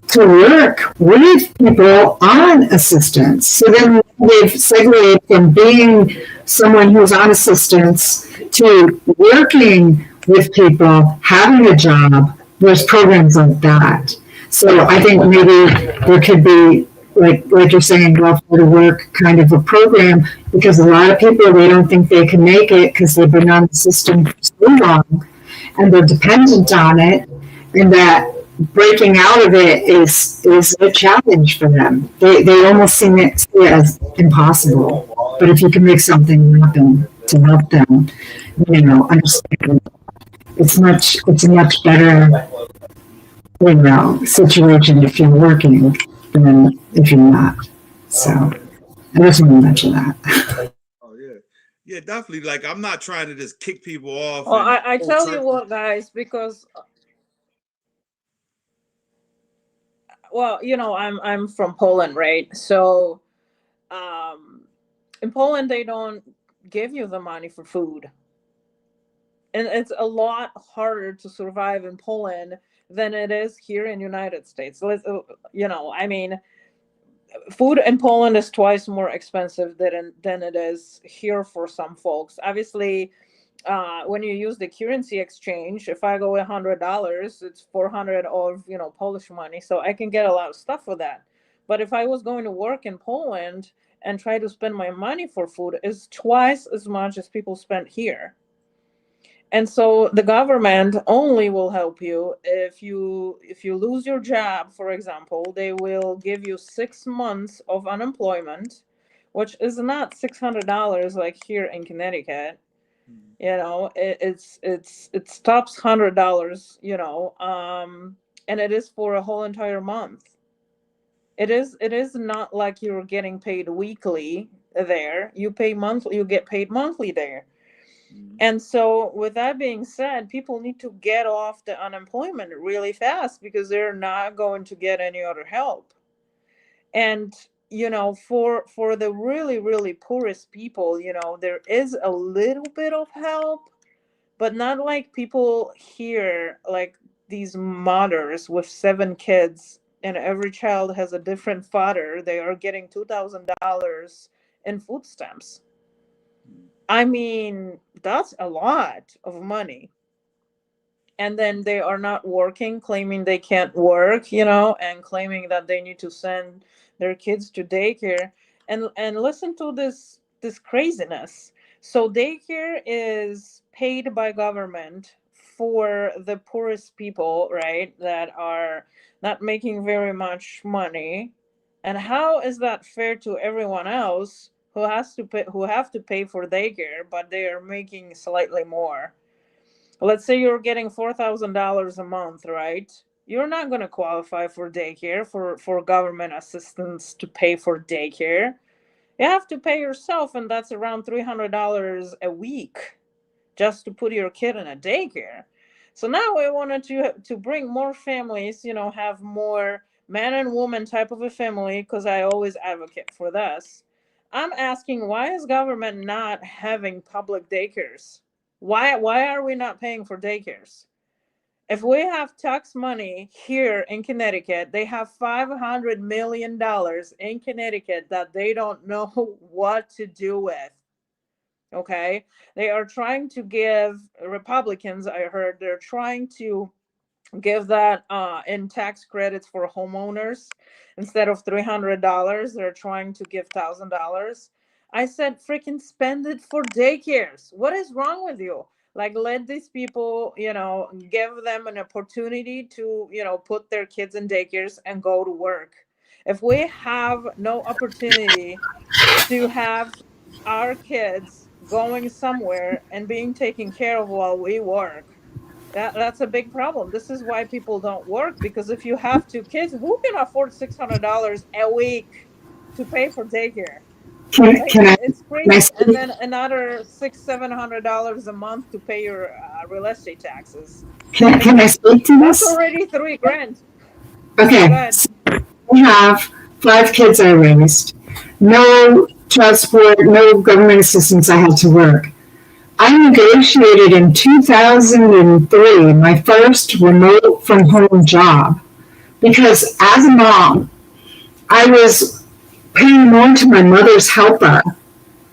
Speaker 8: to work with people on assistance. So then they've segued from being someone who's on assistance to working with people, having a job. There's programs like that. So I think maybe there could be, like you're saying, welfare to work kind of a program, because a lot of people, they don't think they can make it because they've been on the system for so long and they're dependent on it, and that breaking out of it is a challenge for them. They almost see it as impossible. But if you can make something happen to help them, understand, it's a much better, situation if you're working than if you're not. So I just want to mention that.
Speaker 2: Oh yeah, definitely. Like, I'm not trying to just kick people off.
Speaker 4: Well, I tell you what, guys, because I'm from Poland, right? So in Poland they don't give you the money for food, and it's a lot harder to survive in Poland than it is here in United States. Food in Poland is twice more expensive than it is here for some folks. Obviously, when you use the currency exchange, if I go $100, it's 400 of Polish money, so I can get a lot of stuff for that. But if I was going to work in Poland and try to spend my money for food, is twice as much as people spend here. And so the government only will help you if you lose your job. For example, they will give you 6 months of unemployment, which is not $600 like here in Connecticut. It stops $100, and it is for a whole entire month. It is not like you're getting paid weekly there. You pay monthly. You get paid monthly there. And so, with that being said, people need to get off the unemployment really fast because they're not going to get any other help. And for the really poorest people, there is a little bit of help, but not like people here, like these mothers with 7 kids, and every child has a different father. They are getting $2,000 in food stamps. I mean, that's a lot of money. And then they are not working, claiming they can't work, and claiming that they need to send their kids to daycare. And listen to this craziness. So daycare is paid by government for the poorest people, right, that are not making very much money. And how is that fair to everyone else who have to pay for daycare, but they are making slightly more? Let's say you're getting $4,000 a month, right? You're not going to qualify for daycare, for government assistance to pay for daycare. You have to pay yourself, and that's around $300 a week just to put your kid in a daycare. So now we wanted to bring more families, have more man and woman type of a family, because I always advocate for this. I'm asking, why is government not having public daycares? Why are we not paying for daycares? If we have tax money here in Connecticut, they have $500 million in Connecticut that they don't know what to do with. Okay, they are trying to give Republicans, I heard, they're trying to give that in tax credits for homeowners. Instead of $300, they're trying to give $1,000. I said, freaking spend it for daycares. What is wrong with you? Like, let these people, give them an opportunity to, put their kids in daycares and go to work. If we have no opportunity to have our kids going somewhere and being taken care of while we work, that's a big problem. This is why people don't work, because if you have 2 kids, who can afford $600 a week to pay for daycare?
Speaker 8: Can,
Speaker 4: Like,
Speaker 8: can I,
Speaker 4: it's
Speaker 8: can I
Speaker 4: crazy. And
Speaker 8: speak,
Speaker 4: then another $600-700 a month to pay your real estate taxes.
Speaker 8: can I speak to
Speaker 4: That's
Speaker 8: this?
Speaker 4: already 3 grand. Go
Speaker 8: Okay,
Speaker 4: ahead.
Speaker 8: so I have 5 kids I raised. No child support, no government assistance. I had to work. I negotiated in 2003 my first remote from home job because as a mom, I was paying more to my mother's helper,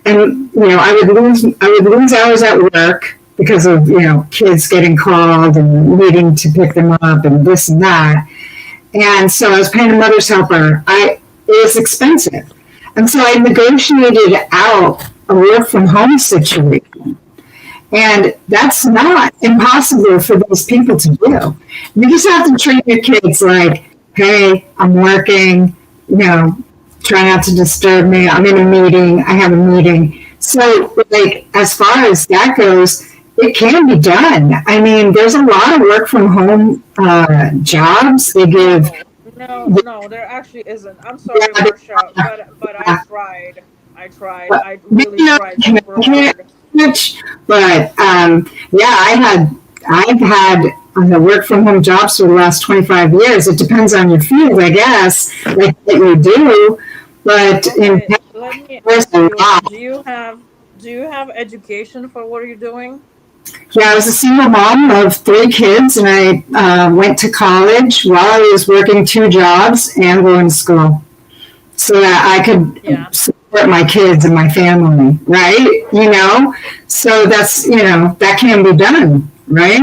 Speaker 8: and I would lose hours at work because of kids getting called and needing to pick them up and this and that. And so I was paying a mother's helper. It was expensive. And so I negotiated out a work from home situation. And that's not impossible for these people to do. You just have to treat your kids like, hey, I'm working, try not to disturb me. I'm in a meeting. I have a meeting. So, like, as far as that goes, it can be done. I mean, there's a lot of work from home jobs. They give.
Speaker 4: No, there actually isn't. I'm sorry, Marsha, but I tried. I really tried super hard.
Speaker 8: Much, but yeah, I've had work from home jobs for the last 25 years. It depends on your field, I guess, like what you do. But in
Speaker 4: Okay, let me
Speaker 8: there's
Speaker 4: ask
Speaker 8: a
Speaker 4: you,
Speaker 8: lot.
Speaker 4: do you have education for what you're doing?
Speaker 8: Yeah, I was a single mom of 3 kids, and I went to college while I was working 2 jobs and going to school, so that I could
Speaker 4: Yeah.
Speaker 8: support my kids and my family, right? So that can be done, right?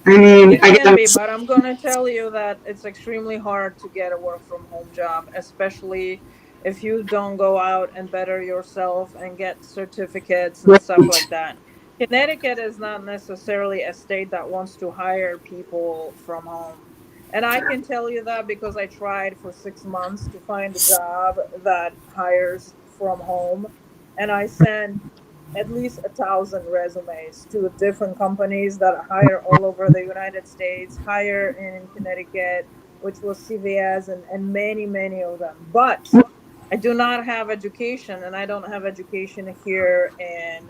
Speaker 8: I mean,
Speaker 4: It
Speaker 8: I
Speaker 4: can be,
Speaker 8: guess,
Speaker 4: but I'm gonna tell you that it's extremely hard to get a work from home job, especially if you don't go out and better yourself and get certificates and stuff
Speaker 8: right.
Speaker 4: like that. Connecticut is not necessarily a state that wants to hire people from home. And I can tell you that because I tried for 6 months to find a job that hires from home. And I sent at least 1,000 resumes to different companies that hire all over the United States, hire in Connecticut, which was CVS, and many of them. But I do not have education, and I don't have education here in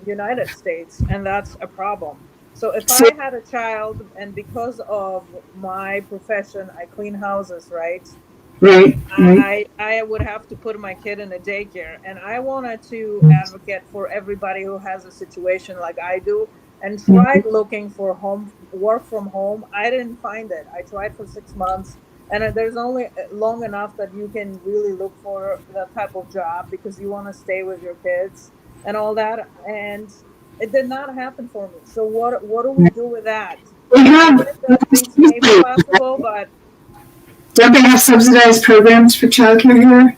Speaker 4: United States, and that's a problem. So if
Speaker 8: So,
Speaker 4: I had a child, and because of my profession, I clean houses, right?
Speaker 8: right, right.
Speaker 4: I would have to put my kid in a daycare, and I wanted to advocate for everybody who has a situation like I do, and tried looking for home work from home. I didn't find it. I tried for 6 months, and there's only long enough that you can really look for that type of job because you want to stay with your kids and all that. And it did not happen for me. So what do we do with that?
Speaker 8: We
Speaker 4: I
Speaker 8: have,
Speaker 4: get it that things may be possible, but
Speaker 8: don't they have subsidized programs for childcare here?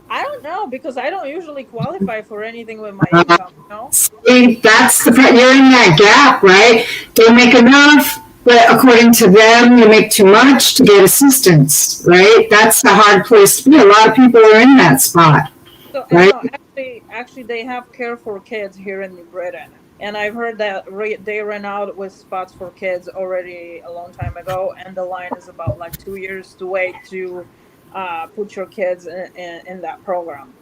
Speaker 4: I don't know because I don't usually qualify for anything with my income, you know?
Speaker 8: See, that's the part, you're in that gap, right? Don't make enough, but according to them, you make too much to get assistance, right? That's the hard place to be. A lot of people are in that spot,
Speaker 4: So
Speaker 8: right?
Speaker 4: no, actually, they have care for kids here in New Britain, and I've heard that they ran out with spots for kids already a long time ago, and the line is about like 2 years to wait to put your kids in that program.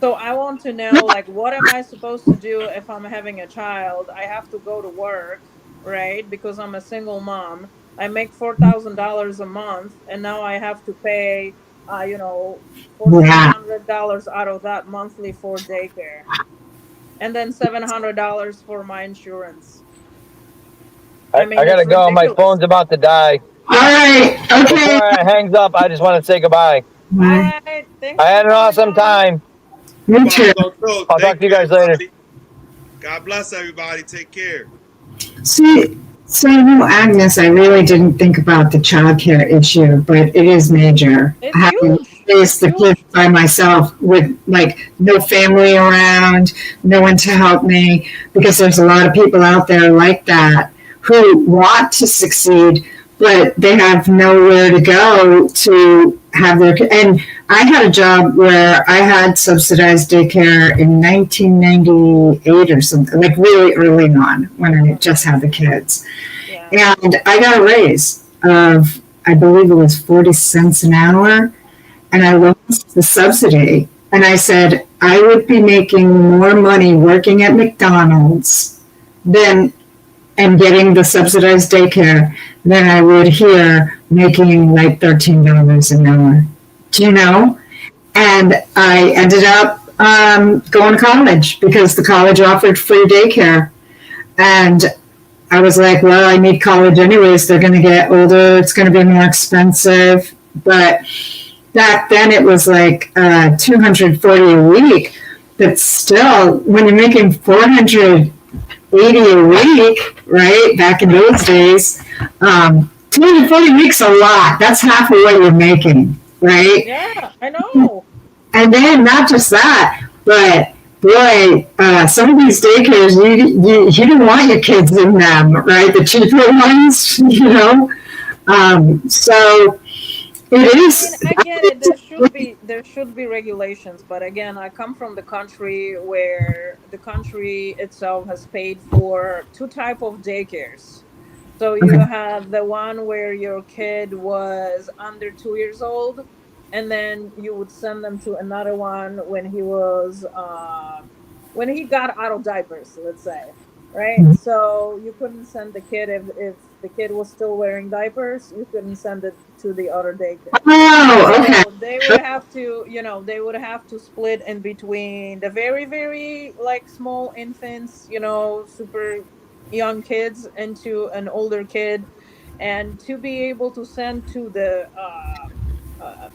Speaker 4: So I want to know, like, what am I supposed to do if I'm having a child? I have to go to work, right? Because I'm a single mom. I make $4,000 a month, and now I have to pay, you know,
Speaker 8: Yeah.
Speaker 4: $1,400 out of that monthly for daycare, and then $700 for my insurance. I
Speaker 3: I
Speaker 4: mean,
Speaker 3: gotta
Speaker 4: it's
Speaker 3: go. My
Speaker 4: ridiculous.
Speaker 3: phone's about to die.
Speaker 8: All right, okay.
Speaker 3: Before it hangs up, I just want to say goodbye.
Speaker 4: All
Speaker 8: Bye.
Speaker 4: right, thanks
Speaker 3: I
Speaker 4: for
Speaker 3: had an
Speaker 4: coming
Speaker 3: awesome
Speaker 4: on.
Speaker 3: time.
Speaker 8: You too.
Speaker 2: So
Speaker 3: I'll talk
Speaker 2: thank
Speaker 3: to you
Speaker 2: you,
Speaker 3: guys later.
Speaker 2: everybody. God bless everybody. Take care.
Speaker 8: See, so you know, Agnes, I really didn't think about the childcare issue, but it is major.
Speaker 4: It's
Speaker 8: Having
Speaker 4: huge.
Speaker 8: raised
Speaker 4: It's
Speaker 8: the kids
Speaker 4: huge.
Speaker 8: by myself with like no family around, no one to help me, because there's a lot of people out there like that who want to succeed, but they have nowhere to go to have their, and I had a job where I had subsidized daycare in 1998 or something, like really early on when I just had the kids.
Speaker 4: Yeah.
Speaker 8: And I got a raise of, I believe it was 40 cents an hour, and I lost the subsidy. And I said, I would be making more money working at McDonald's than and getting the subsidized daycare than I would here making like $13 an hour. Do you know? And I ended up going to college because the college offered free daycare. And I was like, well, I need college anyways. They're going to get older. It's going to be more expensive. But back then it was like $240 a week. But still, when you're making $480 a week, right? Back in those days, 240 weeks a lot. That's half of what you're making, right?
Speaker 4: Yeah, I know.
Speaker 8: And then not just that, but boy, some of these daycares, you don't want your kids in them, right? The cheaper ones, you know. So it is.
Speaker 4: I get it. There should be regulations, but again, I come from the country where the country itself has paid for two type of daycares. So you
Speaker 8: Okay.
Speaker 4: have the one where your kid was under 2 years old, and then you would send them to another one when he got out of diapers, let's say, right? So you couldn't send the kid if the kid was still wearing diapers, you couldn't send it to the other daycare.
Speaker 8: Oh, okay.
Speaker 4: So they would have to, they would have to split in between the very, very like small infants, super young kids into an older kid, and to be able to send to the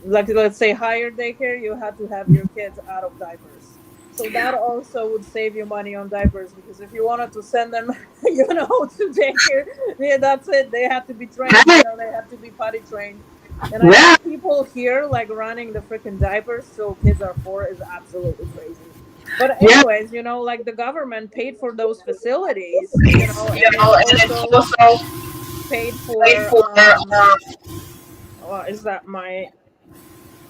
Speaker 4: like let's say higher daycare, you had to have your kids out of diapers. So that also would save you money on diapers because if you wanted to send them, to daycare, yeah, that's it. They have to be trained. They have to be potty trained. And I
Speaker 8: Yeah.
Speaker 4: think people here like running the freaking diapers till kids are 4 is absolutely crazy. But
Speaker 8: Yeah.
Speaker 4: anyways, like the government paid for those facilities, and it's also paid for is that my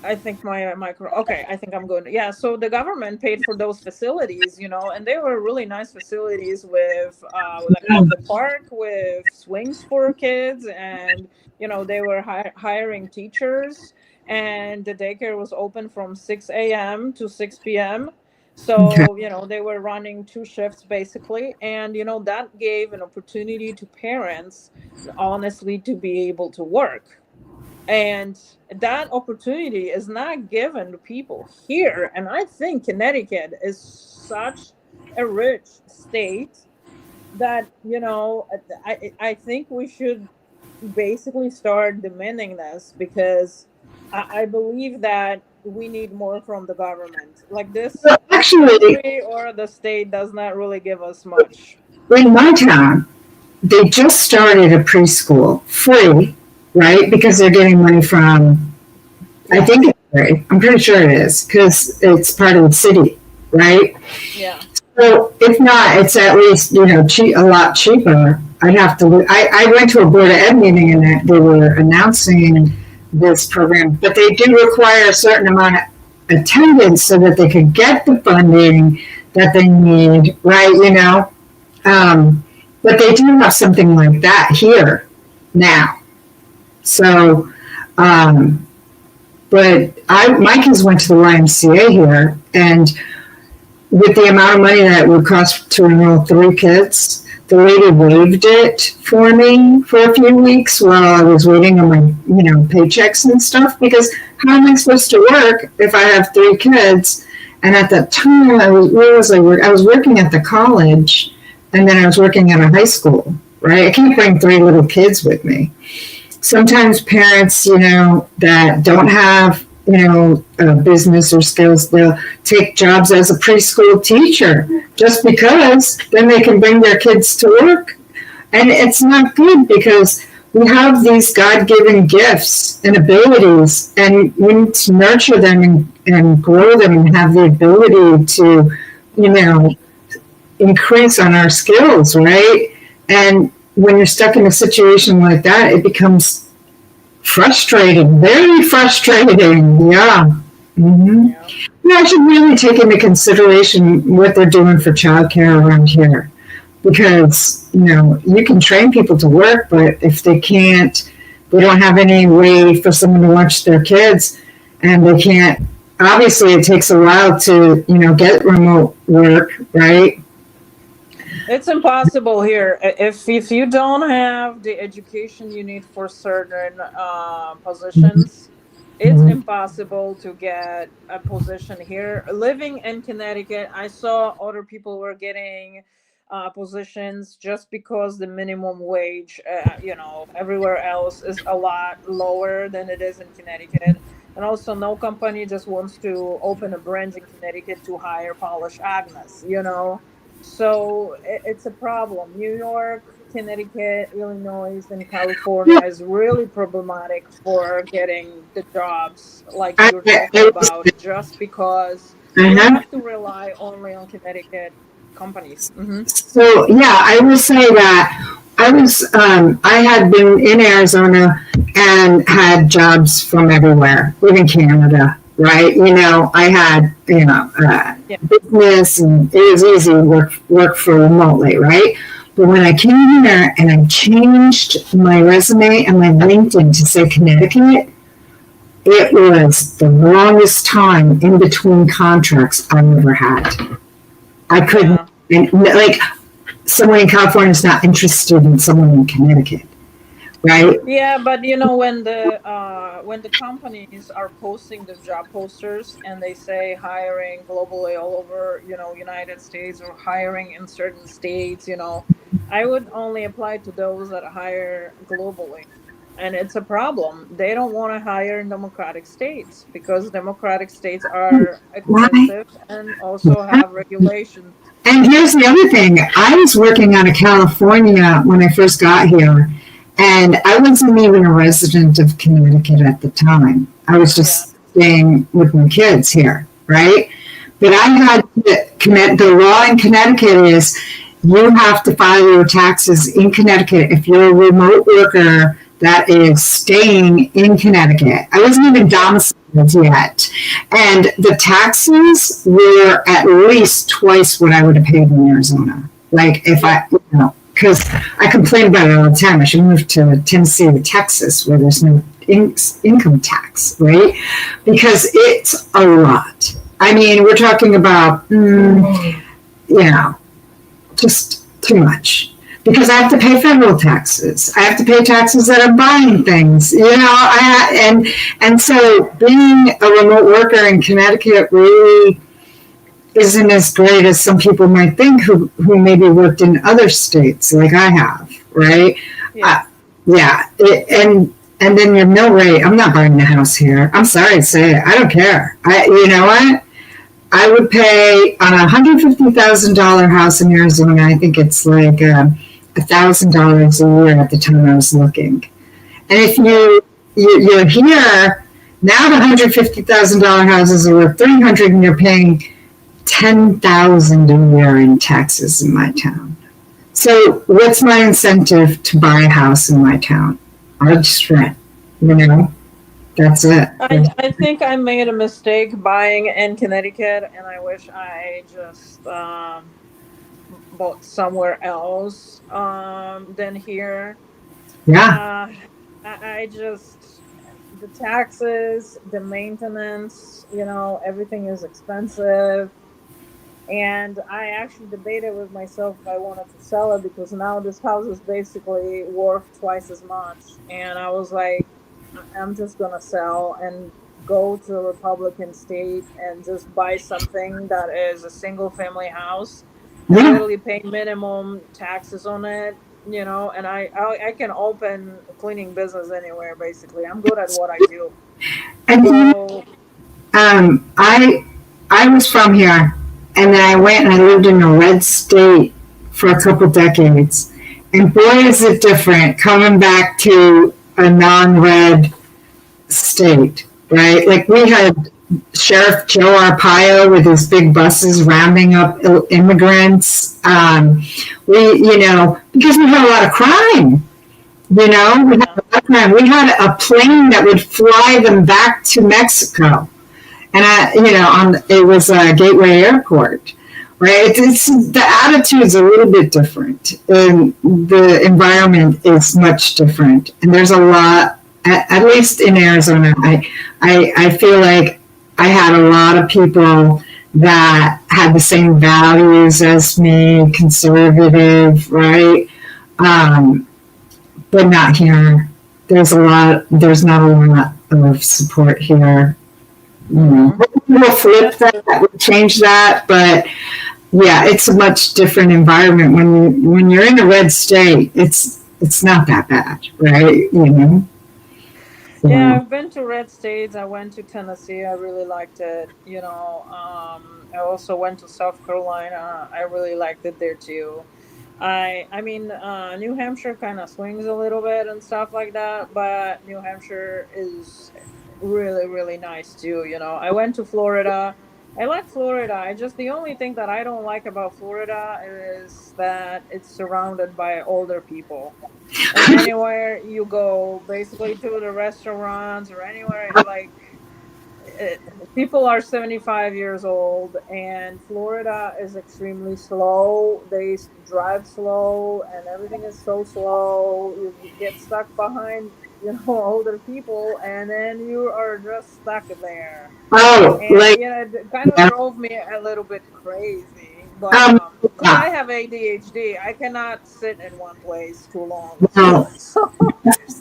Speaker 4: I think my micro. Okay, I think I'm going to. Yeah, so the government paid for those facilities, and they were really nice facilities with like on the park with swings for kids, and they were hiring teachers, and the daycare was open from 6 a.m. to 6 p.m. So, they were running two shifts basically. And, that gave an opportunity to parents, honestly, to be able to work. And that opportunity is not given to people here. And I think Connecticut is such a rich state that, I think we should basically start demanding this, because I believe that we need more from the government. Like this
Speaker 8: Well, actually,
Speaker 4: country or the state does not really give us much.
Speaker 8: in my town, they just started a preschool free, right? Because they're getting money from, I think it's free. I'm pretty sure it is because it's part of the city, right?
Speaker 4: Yeah.
Speaker 8: So if not, it's at least, a lot cheaper. I'd have to, I went to a Board of Ed meeting and they were announcing this program, but they do require a certain amount of attendance so that they could get the funding that they need, right? But they do have something like that here now. So, but my kids went to the YMCA here, and with the amount of money that it would cost to enroll 3 kids, the lady waived it for me for a few weeks while I was waiting on my, paychecks and stuff, because how am I supposed to work if I have 3 kids? And at that time, I was working at the college, and then I was working at a high school, right? I can't bring 3 little kids with me. Sometimes parents, that don't have, business or skills, they'll take jobs as a preschool teacher just because then they can bring their kids to work. And it's not good, because we have these God-given gifts and abilities, and we need to nurture them and grow them and have the ability to, increase on our skills, right? And when you're stuck in a situation like that, it becomes frustrating, very frustrating. Yeah. Mm-hmm. Yeah, I should really take into consideration what they're doing for childcare around here, because you can train people to work, but if they don't have any way for someone to watch their kids, and they can't. Obviously, it takes a while to get remote work, right?
Speaker 4: It's impossible here. If you don't have the education you need for certain positions, it's impossible to get a position here. Living in Connecticut, I saw other people were getting positions just because the minimum wage, everywhere else is a lot lower than it is in Connecticut. And also, no company just wants to open a branch in Connecticut to hire Polish Agnes, So it's a problem. New York, Connecticut, Illinois, and California is really problematic for getting the jobs like you're talking about, just because you have to rely only on Connecticut companies. Mm-hmm.
Speaker 8: So yeah, I will say that I had been in Arizona and had jobs from everywhere, even Canada, right? I had, business, and it was easy to work for remotely, right? But when I came here and I changed my resume and my LinkedIn to say Connecticut, it was the longest time in between contracts I've ever had. I couldn't, someone in California is not interested in someone in Connecticut, right?
Speaker 4: Yeah, but when the companies are posting the job posters and they say hiring globally all over, United States, or hiring in certain states, I would only apply to those that hire globally. And it's a problem. They don't want to hire in democratic states, because democratic states are expensive and also have regulations.
Speaker 8: And here's the other thing. I was working out of California when I first got here, and I wasn't even a resident of Connecticut at the time. I was just staying with my kids here, right? But I had to commit, the law in Connecticut is you have to file your taxes in Connecticut if you're a remote worker that is staying in Connecticut. I wasn't even domiciled yet. And the taxes were at least twice what I would have paid in Arizona. Like if I, because I complain about it all the time. I should move to Tennessee or Texas where there's no income tax, right? Because it's a lot. I mean, we're talking about, just too much. Because I have to pay federal taxes. I have to pay taxes that I'm buying things, and so being a remote worker in Connecticut really isn't as great as some people might think who maybe worked in other states like I have, right?
Speaker 4: Yeah.
Speaker 8: And then your mill rate, I'm not buying a house here. I'm sorry to say it. I don't care. You know what? I would pay on a $150,000 house in Arizona. I think it's like $1,000 a year at the time I was looking. And if you're here now, the $150,000 houses are worth $300,000, and you're paying $10,000 a year in taxes in my town. So what's my incentive to buy a house in my town? I'll just rent. That's it.
Speaker 4: I think I made a mistake buying in Connecticut, and I wish I just bought somewhere else than here.
Speaker 8: Yeah.
Speaker 4: I just, the taxes, the maintenance, everything is expensive. And I actually debated with myself if I wanted to sell it, because now this house is basically worth twice as much. And I was like, I'm just going to sell and go to a Republican state and just buy something that is a single family house.
Speaker 8: Yeah.
Speaker 4: Literally pay minimum taxes on it, and I can open a cleaning business anywhere, basically. I'm good at what I do.
Speaker 8: And
Speaker 4: So,
Speaker 8: I was from here, and then I went and I lived in a red state for a couple decades. And boy, is it different coming back to a non-red state, right? Like we had Sheriff Joe Arpaio with his big buses rounding up immigrants. Because we had a lot of crime. We had a lot of crime. We had a plane that would fly them back to Mexico, and it was a Gateway Airport. Right, the attitude's a little bit different, and the environment is much different. And there's a lot, at least in Arizona, I feel like I had a lot of people that had the same values as me, conservative, right? But not here. There's not a lot of support here. We'll flip that, would change that, but yeah, it's a much different environment when you're in a red state. It's not that bad, right? So,
Speaker 4: yeah, I've been to red states. I went to Tennessee. I really liked it. I also went to South Carolina. I really liked it there too. New Hampshire kind of swings a little bit and stuff like that, but New Hampshire is really, really nice too. I went to Florida. I like Florida. The only thing that I don't like about Florida is that it's surrounded by older people. And anywhere you go, basically to the restaurants or anywhere, people are 75 years old, and Florida is extremely slow. They drive slow, and everything is so slow. You get stuck behind, older people, and then you are just stuck there. And it kind of drove me a little bit crazy. But I have ADHD. I cannot sit in one place too long. So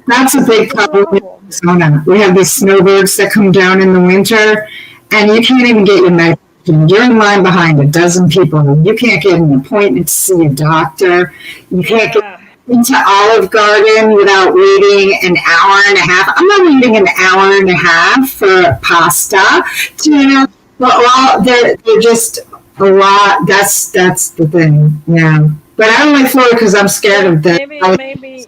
Speaker 8: that's a big problem in Arizona. We have these snowbirds that come down in the winter, and you can't even get your medication. You're in line behind a dozen people. You can't get an appointment to see a doctor. You can't get into Olive Garden without waiting an hour and a half. I'm not waiting an hour and a half for pasta. They're just a lot. That's the thing. Yeah. But I don't like Florida because I'm scared of that.
Speaker 4: Maybe.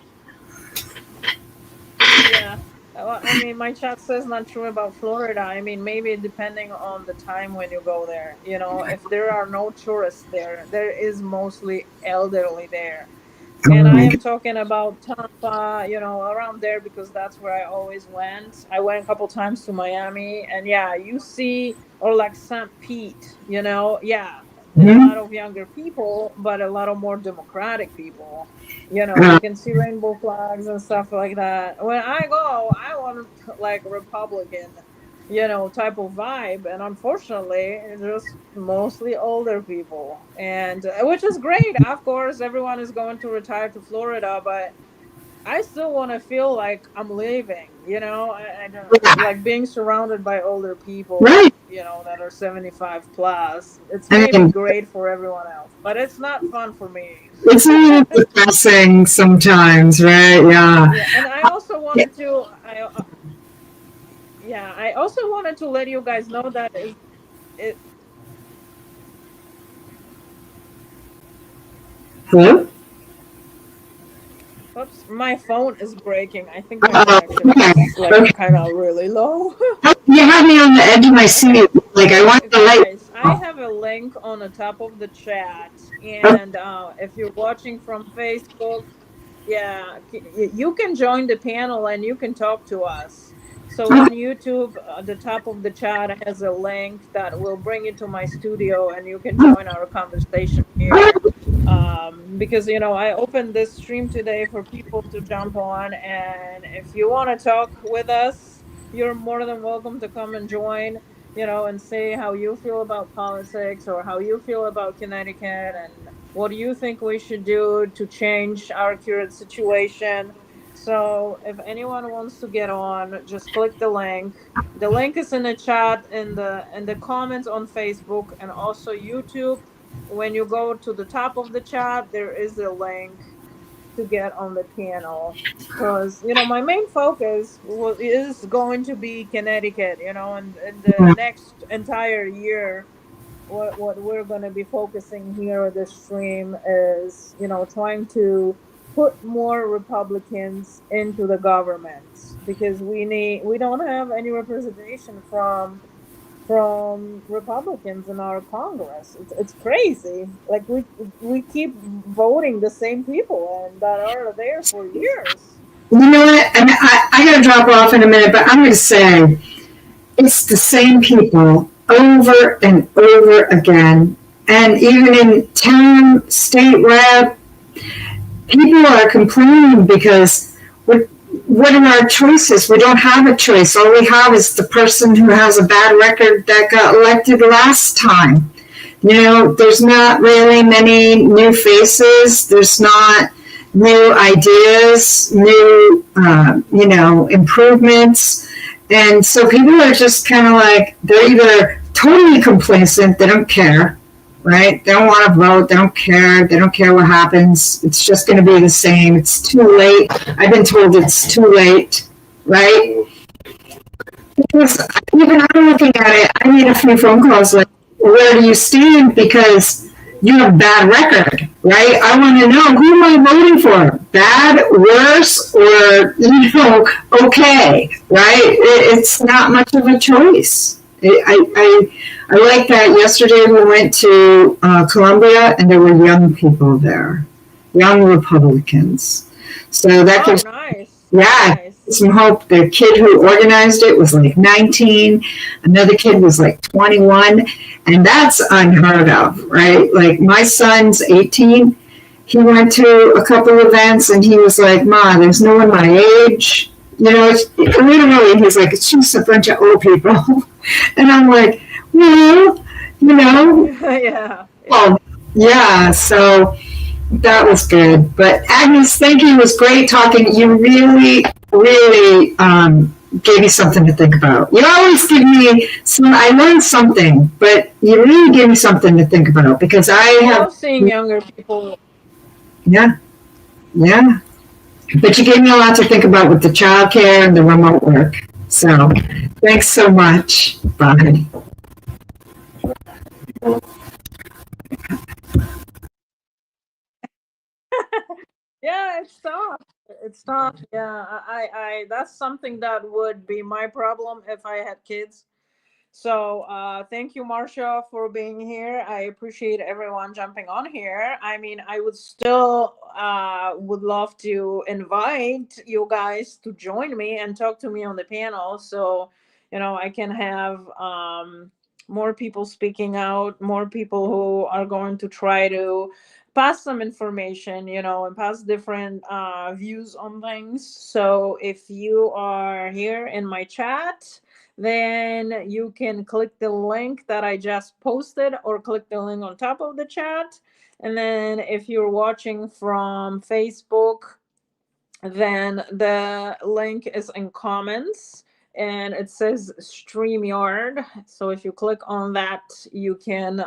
Speaker 4: Yeah. My chat says not true about Florida. Maybe depending on the time when you go there. If there are no tourists there is mostly elderly there. And I am talking about Tampa, around there, because that's where I always went. I went a couple times to Miami, and you see, or like St. Pete, there's a lot of younger people, but a lot of more democratic people. You can see rainbow flags and stuff like that. When I go, I want like Republican type of vibe. And unfortunately, it's just mostly older people, and which is great. Of course, everyone is going to retire to Florida, but I still want to feel like I'm living, I don't like being surrounded by older people,
Speaker 8: Right.
Speaker 4: that are 75 plus. It's
Speaker 8: I
Speaker 4: maybe
Speaker 8: mean,
Speaker 4: great for everyone else, but it's not fun for me.
Speaker 8: it's a little depressing sometimes, right? Yeah.
Speaker 4: Yeah, and I also wanted to, yeah, I also wanted to let you guys know that it.
Speaker 8: Hello?
Speaker 4: Oops, my phone is breaking. I think my
Speaker 8: Oh,
Speaker 4: connection
Speaker 8: okay.
Speaker 4: is like
Speaker 8: Okay.
Speaker 4: kind of really low.
Speaker 8: You had me on the edge of my
Speaker 4: Okay.
Speaker 8: seat. Like, I
Speaker 4: So,
Speaker 8: wanted to let
Speaker 4: guys,
Speaker 8: you
Speaker 4: I
Speaker 8: know.
Speaker 4: have a link on the top of the chat.
Speaker 8: Okay.
Speaker 4: And if you're watching from Facebook, yeah, you can join the panel and you can talk to us. So on YouTube, the top of the chat has a link that will bring you to my studio and you can join our conversation here. Because I opened this stream today for people to jump on, and if you want to talk with us, you're more than welcome to come and join, and say how you feel about politics or how you feel about Connecticut, and what do you think we should do to change our current situation. So if anyone wants to get on, just click the link. The link is in the chat, in the comments on Facebook and also YouTube. When you go to the top of the chat, there is a link to get on the panel, because my main focus is going to be Connecticut, and in the next entire year. What we're going to be focusing here at this stream is trying to put more Republicans into the government, because we don't have any representation from Republicans in our Congress. It's crazy. Like we keep voting the same people and that are there for years.
Speaker 8: You know what? And I got to drop off in a minute, but I'm going to say it's the same people over and over again. And even in town, state rep, people are complaining because what are our choices? We don't have a choice. All we have is the person who has a bad record that got elected last time. There's not really many new faces. There's not new ideas, new, improvements. And so people are just kind of like, they're either totally complacent, they don't care, right? They don't want to vote, they don't care, they don't care what happens. It's just going to be the same. It's too late. I've been told it's too late, right? Because even I'm looking at it, I made a few phone calls like, where do you stand? Because you have a bad record, right? I want to know, who am I voting for? Bad, worse, or, okay, right? It's not much of a choice. I like that. Yesterday we went to Columbia and there were young people there, young Republicans. So that
Speaker 4: Oh,
Speaker 8: gives,
Speaker 4: nice,
Speaker 8: yeah,
Speaker 4: nice.
Speaker 8: some hope. The kid who organized it was like 19. Another kid was like 21. And that's unheard of, right? Like my son's 18. He went to a couple events and he was like, Ma, there's no one my age. Literally, he's like, it's just a bunch of old people. And I'm like, well,
Speaker 4: Yeah,
Speaker 8: well, yeah, so that was good. But Agnes, thank you. It was great talking. You really, really gave me something to think about. You always give me I learned something, but you really gave me something to think about because I
Speaker 4: I
Speaker 8: have,
Speaker 4: love seeing younger people.
Speaker 8: yeah, yeah. But you gave me a lot to think about with the childcare and the remote work. So thanks so much. Bye.
Speaker 4: Yeah, it's tough. It's tough. Yeah, that's something that would be my problem if I had kids. So thank you, Marcia, for being here. I appreciate everyone jumping on here. I mean, I would still would love to invite you guys to join me and talk to me on the panel, so I can have more people speaking out, more people who are going to try to pass some information, and pass different views on things. So if you are here in my chat, then you can click the link that I just posted or click the link on top of the chat. And then if you're watching from Facebook, then the link is in comments and it says StreamYard. So if you click on that, you can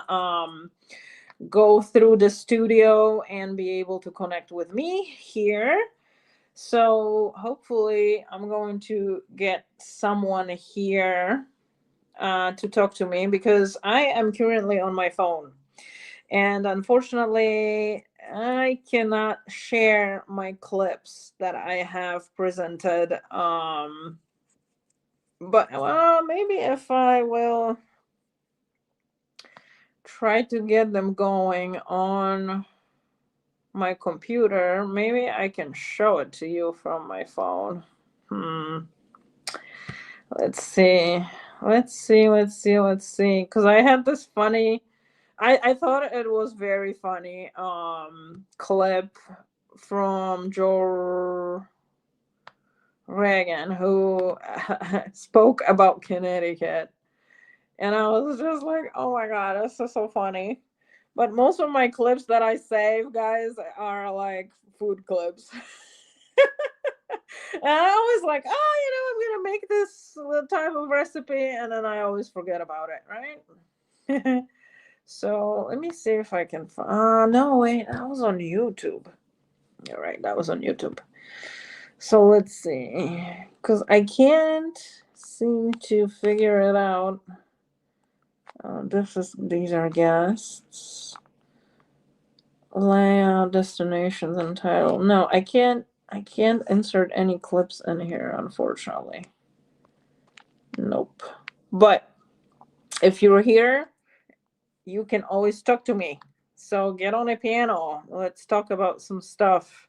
Speaker 4: go through the studio and be able to connect with me here. So hopefully I'm going to get someone here to talk to me, because I am currently on my phone. And unfortunately, I cannot share my clips that I have presented. But maybe if I will try to get them going on my computer, maybe I can show it to you from my phone. Let's see. Because I had this funny, I thought it was very funny clip from Joe Reagan, who spoke about Connecticut. And I was just like, oh my God, this is so funny. But most of my clips that I save, guys, are like food clips. And I always like, I'm going to make this type of recipe. And then I always forget about it, right? So let me see if I can find. No, wait, that was on YouTube. You're right, that was on YouTube. So let's see, because I can't seem to figure it out. These are guests. Layout, destinations, and title. No, I can't insert any clips in here, unfortunately. Nope. But if you're here, you can always talk to me. So get on a panel. Let's talk about some stuff.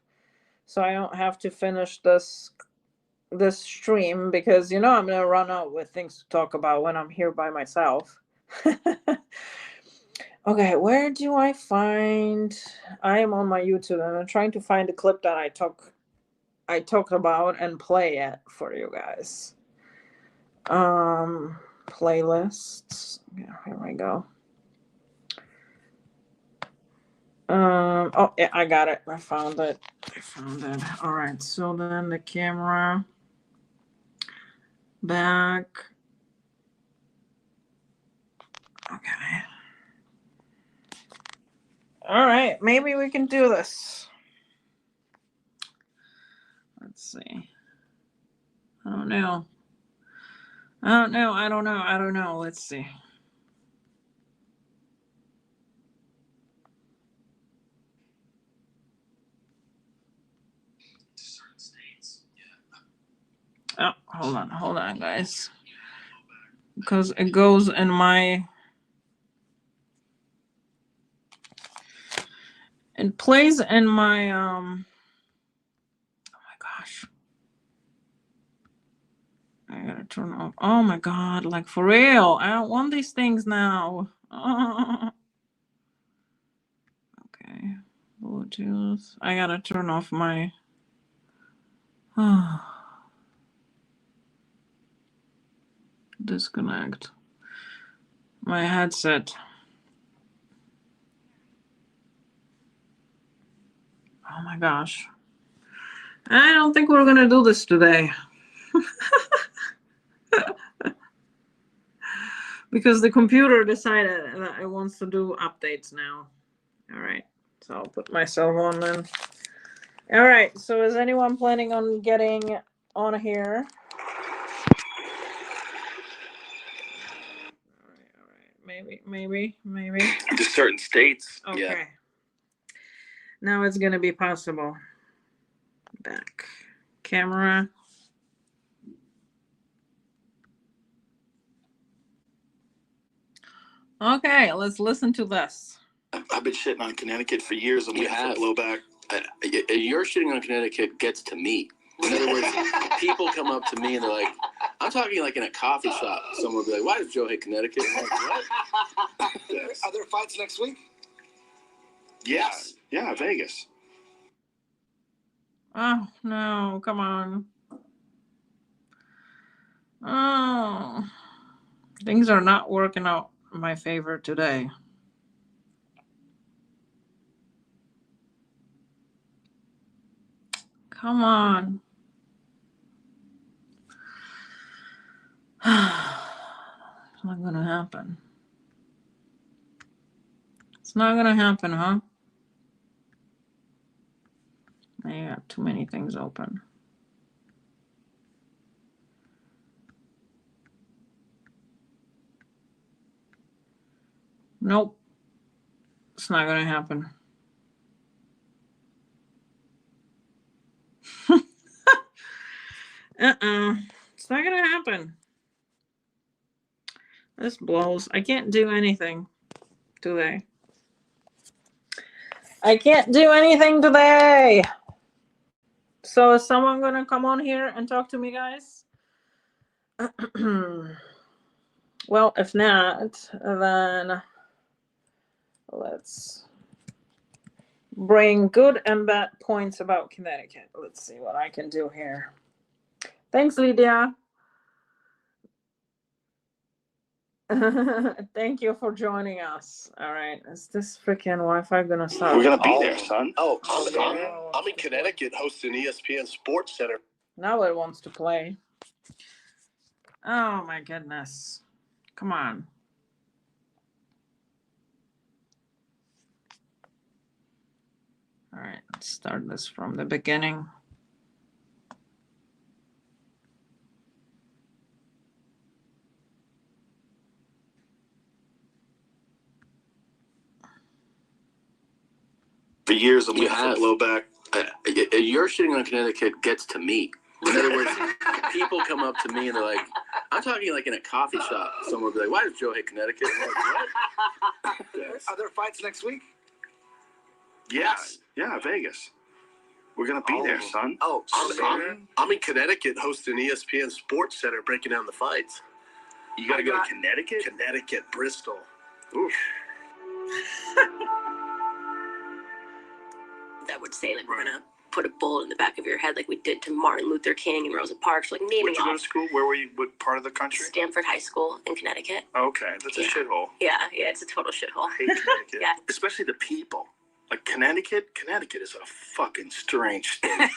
Speaker 4: So I don't have to finish this stream, because I'm gonna run out with things to talk about when I'm here by myself. Okay, where do I find? I am on my YouTube and I'm trying to find the clip that I talked about and play it for you guys. Playlists. Yeah, here we go. Oh yeah, I got it. I found it. All right, so then the camera back. Okay. All right, maybe we can do this. Let's see. I don't know. Let's see. Oh, hold on, guys. Because it goes in my... It plays in my... Oh my gosh. I gotta turn off. Oh my God, like for real. I don't want these things now. Okay. Bluetooth. I gotta turn off my... Disconnect my headset. Oh my gosh. I don't think we're gonna do this today. Because the computer decided that it wants to do updates now. All right, so I'll put myself on then. All right, so is anyone planning on getting on here? All right, maybe.
Speaker 9: To certain states.
Speaker 4: Okay.
Speaker 9: Yeah.
Speaker 4: Now it's gonna be possible. Back. Camera. Okay, let's listen to this.
Speaker 9: I've been shitting on Connecticut for years. I'm waiting for blowback. Your shitting on Connecticut gets to me. In other words, people come up to me and they're like, I'm talking like in a coffee shop. Someone will be like, why does Joe hate Connecticut? I'm like, what?
Speaker 10: Are there fights next week?
Speaker 9: Yes. Yeah, Vegas.
Speaker 4: Oh, no, come on. Oh, things are not working out in my favor today. Come on. It's not gonna happen. It's not gonna happen, huh? I got too many things open. Nope. It's not gonna happen. It's not gonna happen. This blows. I can't do anything today. I can't do anything today. So is someone gonna come on here and talk to me, guys? Well, if not, then let's bring good and bad points about Connecticut. Let's see what I can do here. Thanks, Lydia. Thank you for joining us. All right, is this freaking Wi-Fi gonna start?
Speaker 9: We're gonna be there, son. Oh, I'm in Connecticut hosting ESPN Sports Center.
Speaker 4: Now it wants to play. Oh my goodness. Come on. All right, let's start this from the beginning.
Speaker 9: For years, I'm looking for blowback. Your shitting on Connecticut gets to me. In other words, people come up to me and they're like, I'm talking like in a coffee shop. Someone will be like, why does Joe hate Connecticut? I'm like, what?
Speaker 10: Are there fights next week?
Speaker 9: Yes. Yeah, Vegas. We're going to be there, son.
Speaker 10: Oh,
Speaker 9: I'm in Connecticut hosting ESPN Sports Center breaking down the fights. You got to go to Connecticut? Connecticut, Bristol. Oof.
Speaker 11: That would say, like, we're going to put a bullet in the back of your head like we did to Martin Luther King and Rosa Parks, like naming
Speaker 9: Where'd you go to
Speaker 11: off.
Speaker 9: school? Where were you? What part of the country?
Speaker 11: Stanford High School in Connecticut.
Speaker 9: Okay, that's a shithole.
Speaker 11: Yeah, it's a total shithole.
Speaker 9: I hate Connecticut.
Speaker 11: Yeah.
Speaker 9: Especially the people. Like Connecticut is a fucking strange state.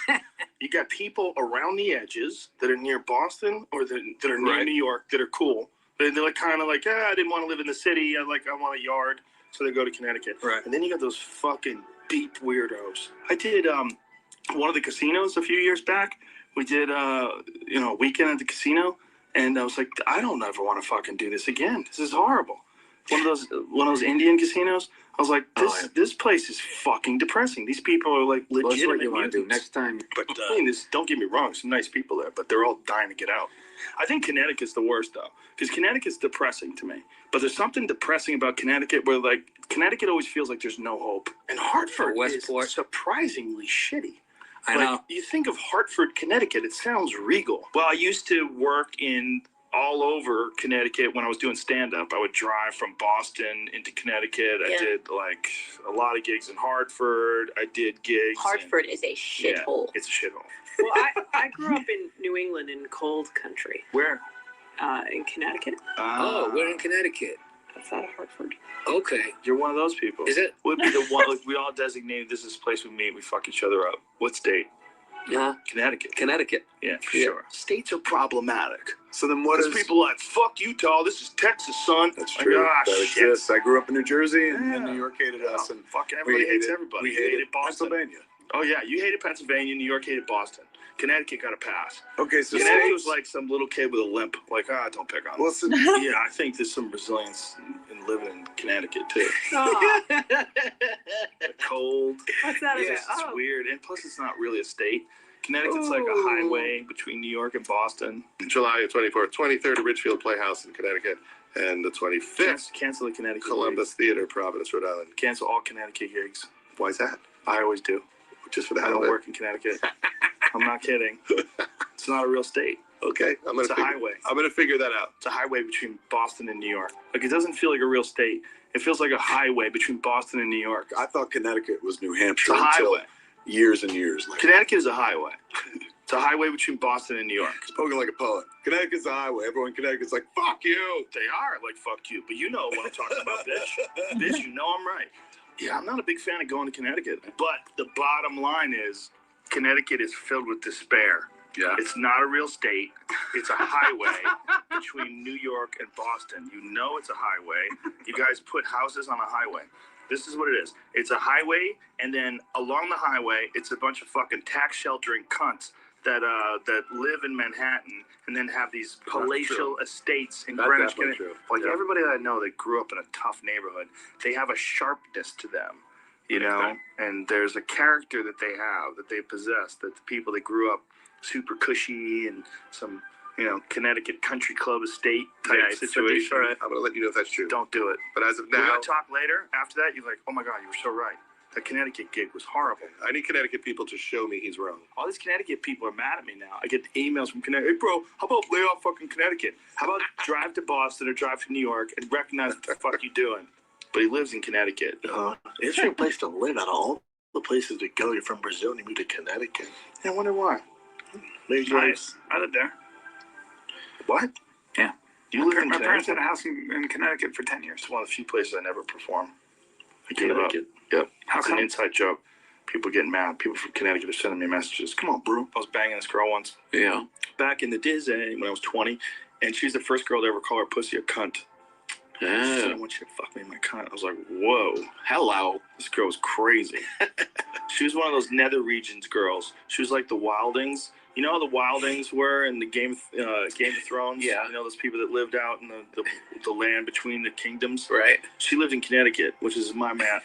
Speaker 9: You got people around the edges that are near Boston or that are near New York that are cool. They're like kind of like, I didn't want to live in the city. I want a yard. So they go to Connecticut. Right. And then you got those fucking beep weirdos. I did one of the casinos a few years back. We did a weekend at the casino, and I was like, I don't ever want to fucking do this again. This is horrible. One of those Indian casinos. I was like, this place is fucking depressing. These people are like legitimate. That's what you want to do next time. But don't get me wrong, some nice people there, but they're all dying to get out. I think Connecticut's the worst though, because Connecticut's depressing to me. But there's something depressing about Connecticut where like Connecticut always feels like there's no hope, and Hartford is surprisingly shitty. I know. You think of Hartford, Connecticut, it sounds regal. Well, I used to work all over Connecticut when I was doing stand-up. I would drive from Boston into Connecticut. I did like a lot of gigs in Hartford. I did gigs.
Speaker 11: Hartford is a shithole.
Speaker 9: It's a shithole.
Speaker 12: Well, I grew up in New England in cold country.
Speaker 9: Where?
Speaker 12: In Connecticut.
Speaker 9: Oh, we're in Connecticut.
Speaker 12: Outside of Hartford.
Speaker 9: Okay. You're one of those people. Is it? Would be the one, like, we all designated this is the place we meet, we fuck each other up. What state? Connecticut. Connecticut. Yeah, for sure. States are problematic. So then what is... people like, fuck Utah, this is Texas, son.
Speaker 13: That's true.
Speaker 9: Like,
Speaker 13: that exists. I grew up in New Jersey, and New York hated us. And
Speaker 9: fuck, everybody hates everybody.
Speaker 13: We hated Boston. Pennsylvania.
Speaker 9: Oh, yeah, you hated Pennsylvania, New York hated Boston. Connecticut got a pass.
Speaker 13: Okay, so
Speaker 9: Connecticut was like some little kid with a limp. Like, don't pick on him. Yeah, I think there's some resilience in living in Connecticut, too. The cold.
Speaker 12: What's that about?
Speaker 9: It's weird. And plus, it's not really a state. Connecticut's like a highway between New York and Boston.
Speaker 13: July 24th, 23rd at Ridgefield Playhouse in Connecticut, and the 25th,
Speaker 9: Cancel the Connecticut
Speaker 13: Columbus Theater, Providence, Rhode Island.
Speaker 9: Cancel all Connecticut gigs.
Speaker 13: Why is that?
Speaker 9: I always do.
Speaker 13: Just for the
Speaker 9: I
Speaker 13: hell
Speaker 9: don't
Speaker 13: of it?
Speaker 9: work in Connecticut. I'm not kidding. It's not a real state.
Speaker 13: Okay,
Speaker 9: It's a highway.
Speaker 13: I'm gonna figure that out.
Speaker 9: It's a highway between Boston and New York. Like, it doesn't feel like a real state. It feels like a highway between Boston and New York.
Speaker 13: I thought Connecticut was New Hampshire
Speaker 9: It's a
Speaker 13: until
Speaker 9: highway.
Speaker 13: years and years later.
Speaker 9: Connecticut is a highway. It's a highway between Boston and New York.
Speaker 13: Spoken like a poet. Connecticut's a highway. Everyone in Connecticut's like, fuck you.
Speaker 9: They are like, fuck you. But you know what I'm talking about, bitch. Bitch, you know I'm right. Yeah, I'm not a big fan of going to Connecticut. But the bottom line is, Connecticut is filled with despair. Yeah. It's not a real state. It's a highway between New York and Boston. You know it's a highway. You guys put houses on a highway. This is what it is. It's a highway, and then along the highway, it's a bunch of fucking tax sheltering cunts that live in Manhattan and then have these palatial estates in Greenwich. Like everybody that I know that grew up in a tough neighborhood, they have a sharpness to them, you know? And there's a character that they have, that they possess, that the people that grew up super cushy and some, you know, Connecticut country club estate type situation.
Speaker 13: Right. I'm going to let you know if that's true.
Speaker 9: Don't do it.
Speaker 13: But as of now,
Speaker 9: we're going to talk later. After that, you're like, oh my God, you were so right. The Connecticut gig was horrible.
Speaker 13: I need Connecticut people to show me he's wrong.
Speaker 9: All these Connecticut people are mad at me now. I get emails from Connecticut. Hey, bro, how about lay off fucking Connecticut? How about drive to Boston or drive to New York and recognize what the fuck you doing? But he lives in Connecticut.
Speaker 14: It's your place to live at all. The places to go. You're from Brazil and you moved to Connecticut.
Speaker 9: Yeah, I wonder why.
Speaker 14: Nice.
Speaker 9: I lived there. What? Yeah. You lived in Connecticut? My parents had a house in Connecticut for 10 years. It's one of the few places I never perform. I gave up. Yep. It's an inside joke. People getting mad. People from Connecticut are sending me messages. Come on, bro. I was banging this girl once. Yeah. Back in the Disney when I was 20, and she's the first girl to ever call her pussy a cunt. Yeah. She said, I want you to fuck me in my cunt. I was like, whoa. Hello. This girl was crazy. She was one of those nether regions girls. She was like the Wildings. You know how the Wildings were in the Game of Thrones? Yeah. You know those people that lived out in the land between the kingdoms? Right. She lived in Connecticut, which is my map.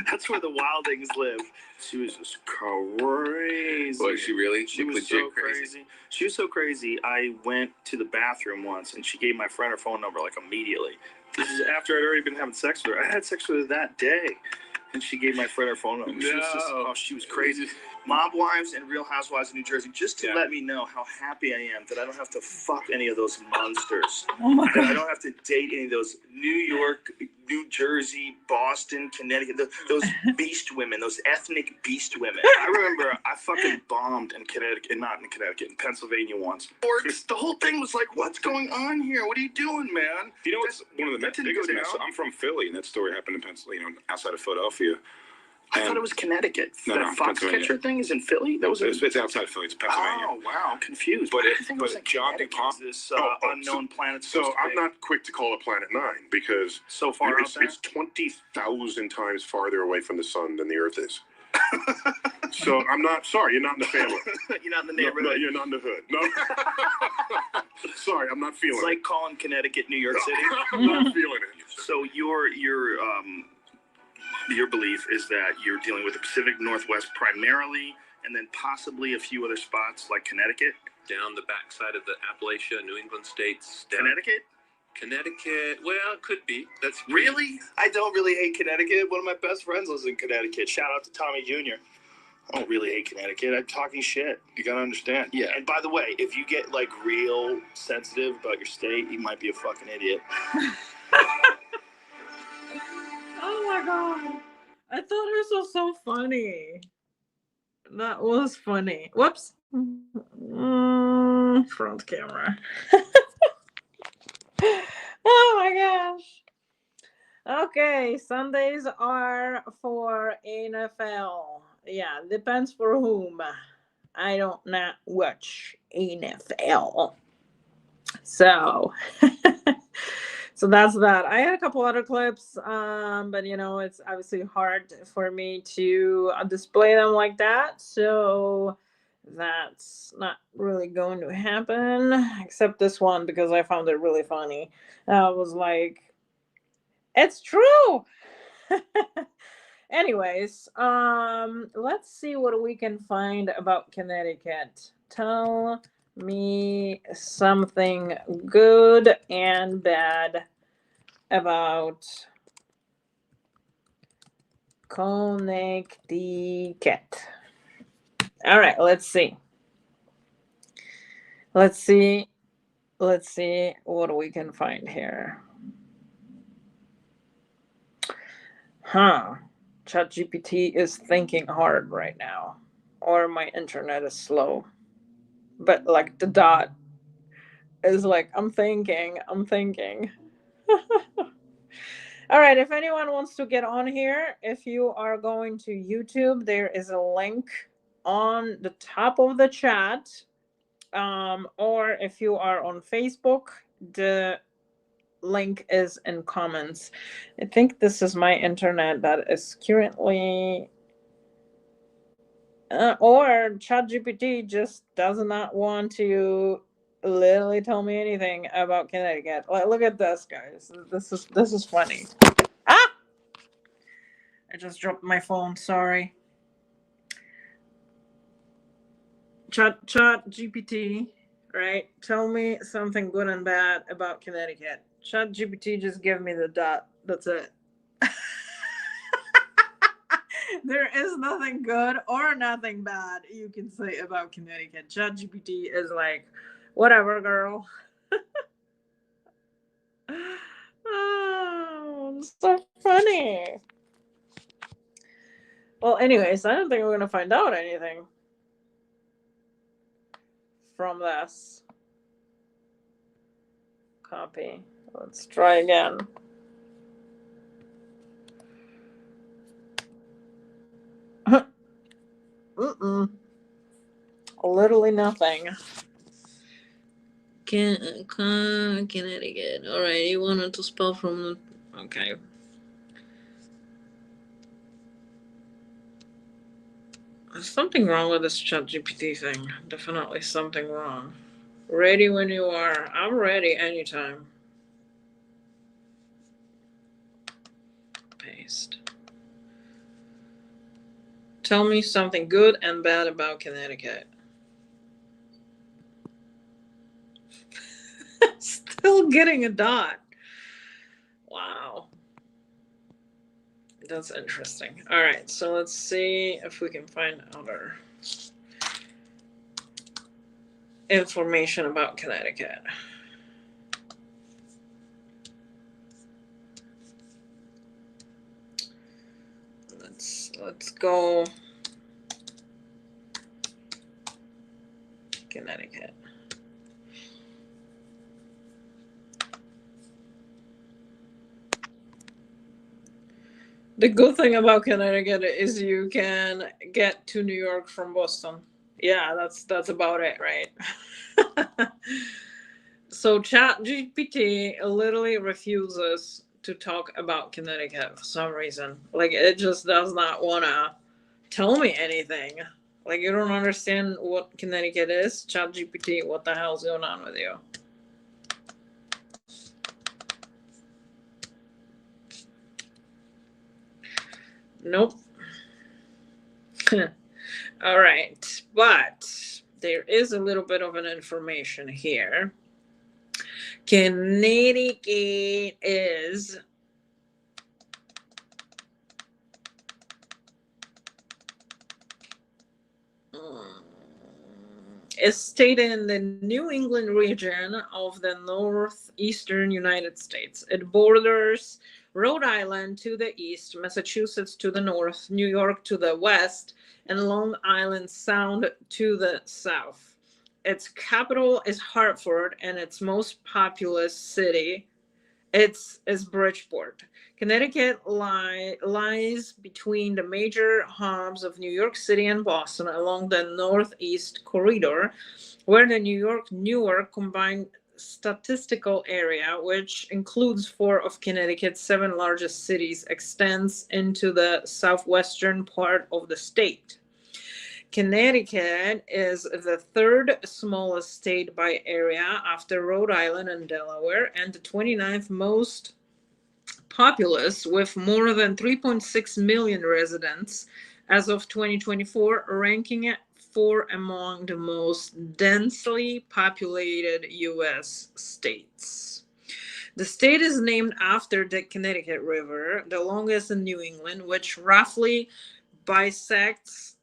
Speaker 9: That's where the Wildings live. She was just crazy.
Speaker 13: Was she really?
Speaker 9: She was so crazy. She was so crazy, I went to the bathroom once, and she gave my friend her phone number, like, immediately. This is after I'd already been having sex with her. I had sex with her that day. And she gave my friend her phone number. No. She was crazy. Mob Wives and Real Housewives of New Jersey, just to let me know how happy I am that I don't have to fuck any of those monsters. Oh my God. That I don't have to date any of those New York, New Jersey, Boston, Connecticut, those beast women, those ethnic beast women. I remember I fucking bombed in Connecticut, not in Connecticut, in Pennsylvania once. The whole thing was like, what's going on here? What are you doing, man?
Speaker 15: You know what's one of the biggest mess? I'm from Philly, and that story happened in Pennsylvania, outside of Philadelphia.
Speaker 9: I thought it was Connecticut. That Foxcatcher thing is in Philly?
Speaker 15: It's outside of Philly. It's Pennsylvania.
Speaker 9: Oh, wow. I'm confused.
Speaker 15: But
Speaker 9: John DuPont, this unknown planet.
Speaker 13: So I'm not quick to call it Planet 9 because
Speaker 9: so far
Speaker 13: it's 20,000 times farther away from the sun than the Earth is. So I'm not sorry. You're not in the family.
Speaker 9: You're not in the neighborhood.
Speaker 13: No, you're not in the hood. No. Sorry, I'm not feeling it.
Speaker 9: It's like calling Connecticut New York City.
Speaker 13: I'm not feeling it.
Speaker 9: So your belief is that you're dealing with the Pacific Northwest primarily, and then possibly a few other spots like Connecticut?
Speaker 16: Down the backside of the Appalachia, New England states.
Speaker 9: Connecticut?
Speaker 16: Well, it could be. That's
Speaker 9: really? I don't really hate Connecticut. One of my best friends lives in Connecticut. Shout out to Tommy Jr. I don't really hate Connecticut. I'm talking shit. You gotta understand. Yeah. And by the way, if you get like real sensitive about your state, you might be a fucking idiot.
Speaker 4: Oh my God. I thought this was so funny. That was funny. Whoops. Front camera. Oh my gosh. Okay, Sundays are for NFL. Yeah, depends for whom. I don't not watch NFL. So so that's that. I had a couple other clips, but you know, it's obviously hard for me to display them like that. So that's not really going to happen, except this one because I found it really funny. I was like, it's true. Anyways, let's see what we can find about Connecticut. Tell me something good and bad about Connecticut. All right, let's see. Let's see what we can find here. ChatGPT is thinking hard right now. or my internet is slow. But like the dot is like, I'm thinking. All right, if anyone wants to get on here, if you are going to YouTube, there is a link on the top of the chat. Or if you are on Facebook, the link is in comments. I think this is my internet that is currently or ChatGPT just does not want to literally tell me anything about Connecticut. Like, look at this, guys. This is funny. Ah! I just dropped my phone. Sorry. ChatGPT, right? Tell me something good and bad about Connecticut. ChatGPT just give me the dot. That's it. There is nothing good or nothing bad you can say about Connecticut. ChatGPT is like, whatever, girl. Oh, so funny. Well, anyways, I don't think we're going to find out anything from this. Copy. Let's try again. Literally nothing. Connecticut. All right, you wanted to spell from the... Okay. There's something wrong with this ChatGPT thing. Definitely something wrong. Ready when you are. I'm ready anytime. Paste. Tell me something good and bad about Connecticut. Still getting a dot. Wow. That's interesting. All right, so let's see if we can find other information about Connecticut. Let's go Connecticut. The good thing about Connecticut is you can get to New York from Boston. Yeah, that's about it, right? So ChatGPT literally refuses to talk about Connecticut for some reason. Like, it just does not want to tell me anything. Like, you don't understand what Connecticut is? ChatGPT, what the hell's going on with you? Nope. All right, but there is a little bit of an information here. Connecticut is a state in the New England region of the northeastern United States. It borders Rhode Island to the east, Massachusetts to the north, New York to the west, and Long Island Sound to the south. Its capital is Hartford, and its most populous city is Bridgeport. Connecticut lies between the major hubs of New York City and Boston along the Northeast Corridor, where the New York-Newark combined statistical area, which includes 4 of Connecticut's 7 largest cities, extends into the southwestern part of the state. Connecticut is the 3rd smallest state by area after Rhode Island and Delaware, and the 29th most populous, with more than 3.6 million residents as of 2024, ranking it 4 among the most densely populated U.S. states. The state is named after the Connecticut River, the longest in New England, which roughly bisects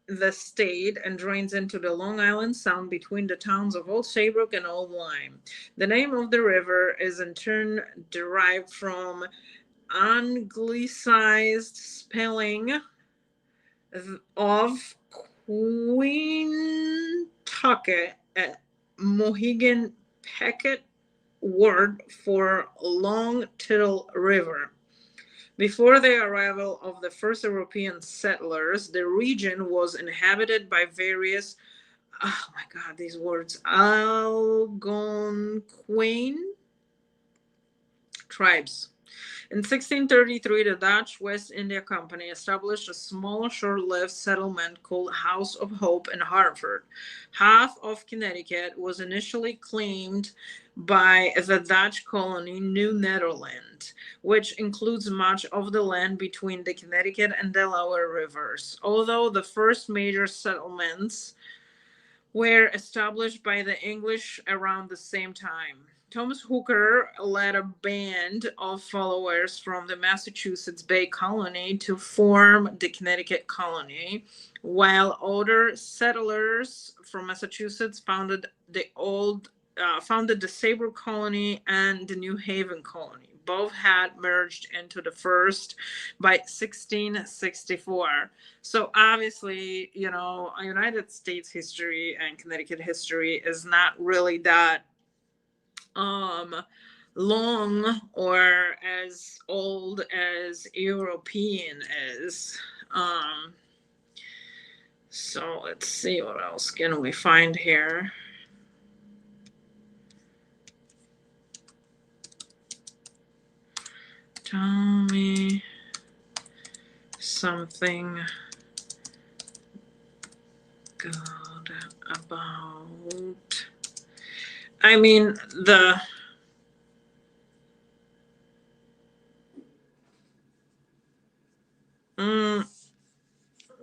Speaker 4: the state and drains into the Long Island Sound between the towns of Old Saybrook and Old Lyme. The name of the river is in turn derived from anglicized spelling of Wintucket, Mohegan Peckett word for Long Tittle River. Before the arrival of the first European settlers, the region was inhabited by various, oh my God, these words, Algonquin tribes. In 1633, the Dutch West India Company established a small, short-lived settlement called House of Hope in Hartford. Half of Connecticut was initially claimed by the Dutch colony New Netherland, which includes much of the land between the Connecticut and Delaware rivers. Although the first major settlements were established by the English around the same time. Thomas Hooker led a band of followers from the Massachusetts Bay Colony to form the Connecticut colony, while other settlers from Massachusetts founded the Sabre colony and the New Haven colony. Both had merged into the first by 1664. So obviously, you know, United States history and Connecticut history is not really that long or as old as European is. So let's see, what else can we find here? Tell me something good about, I mean,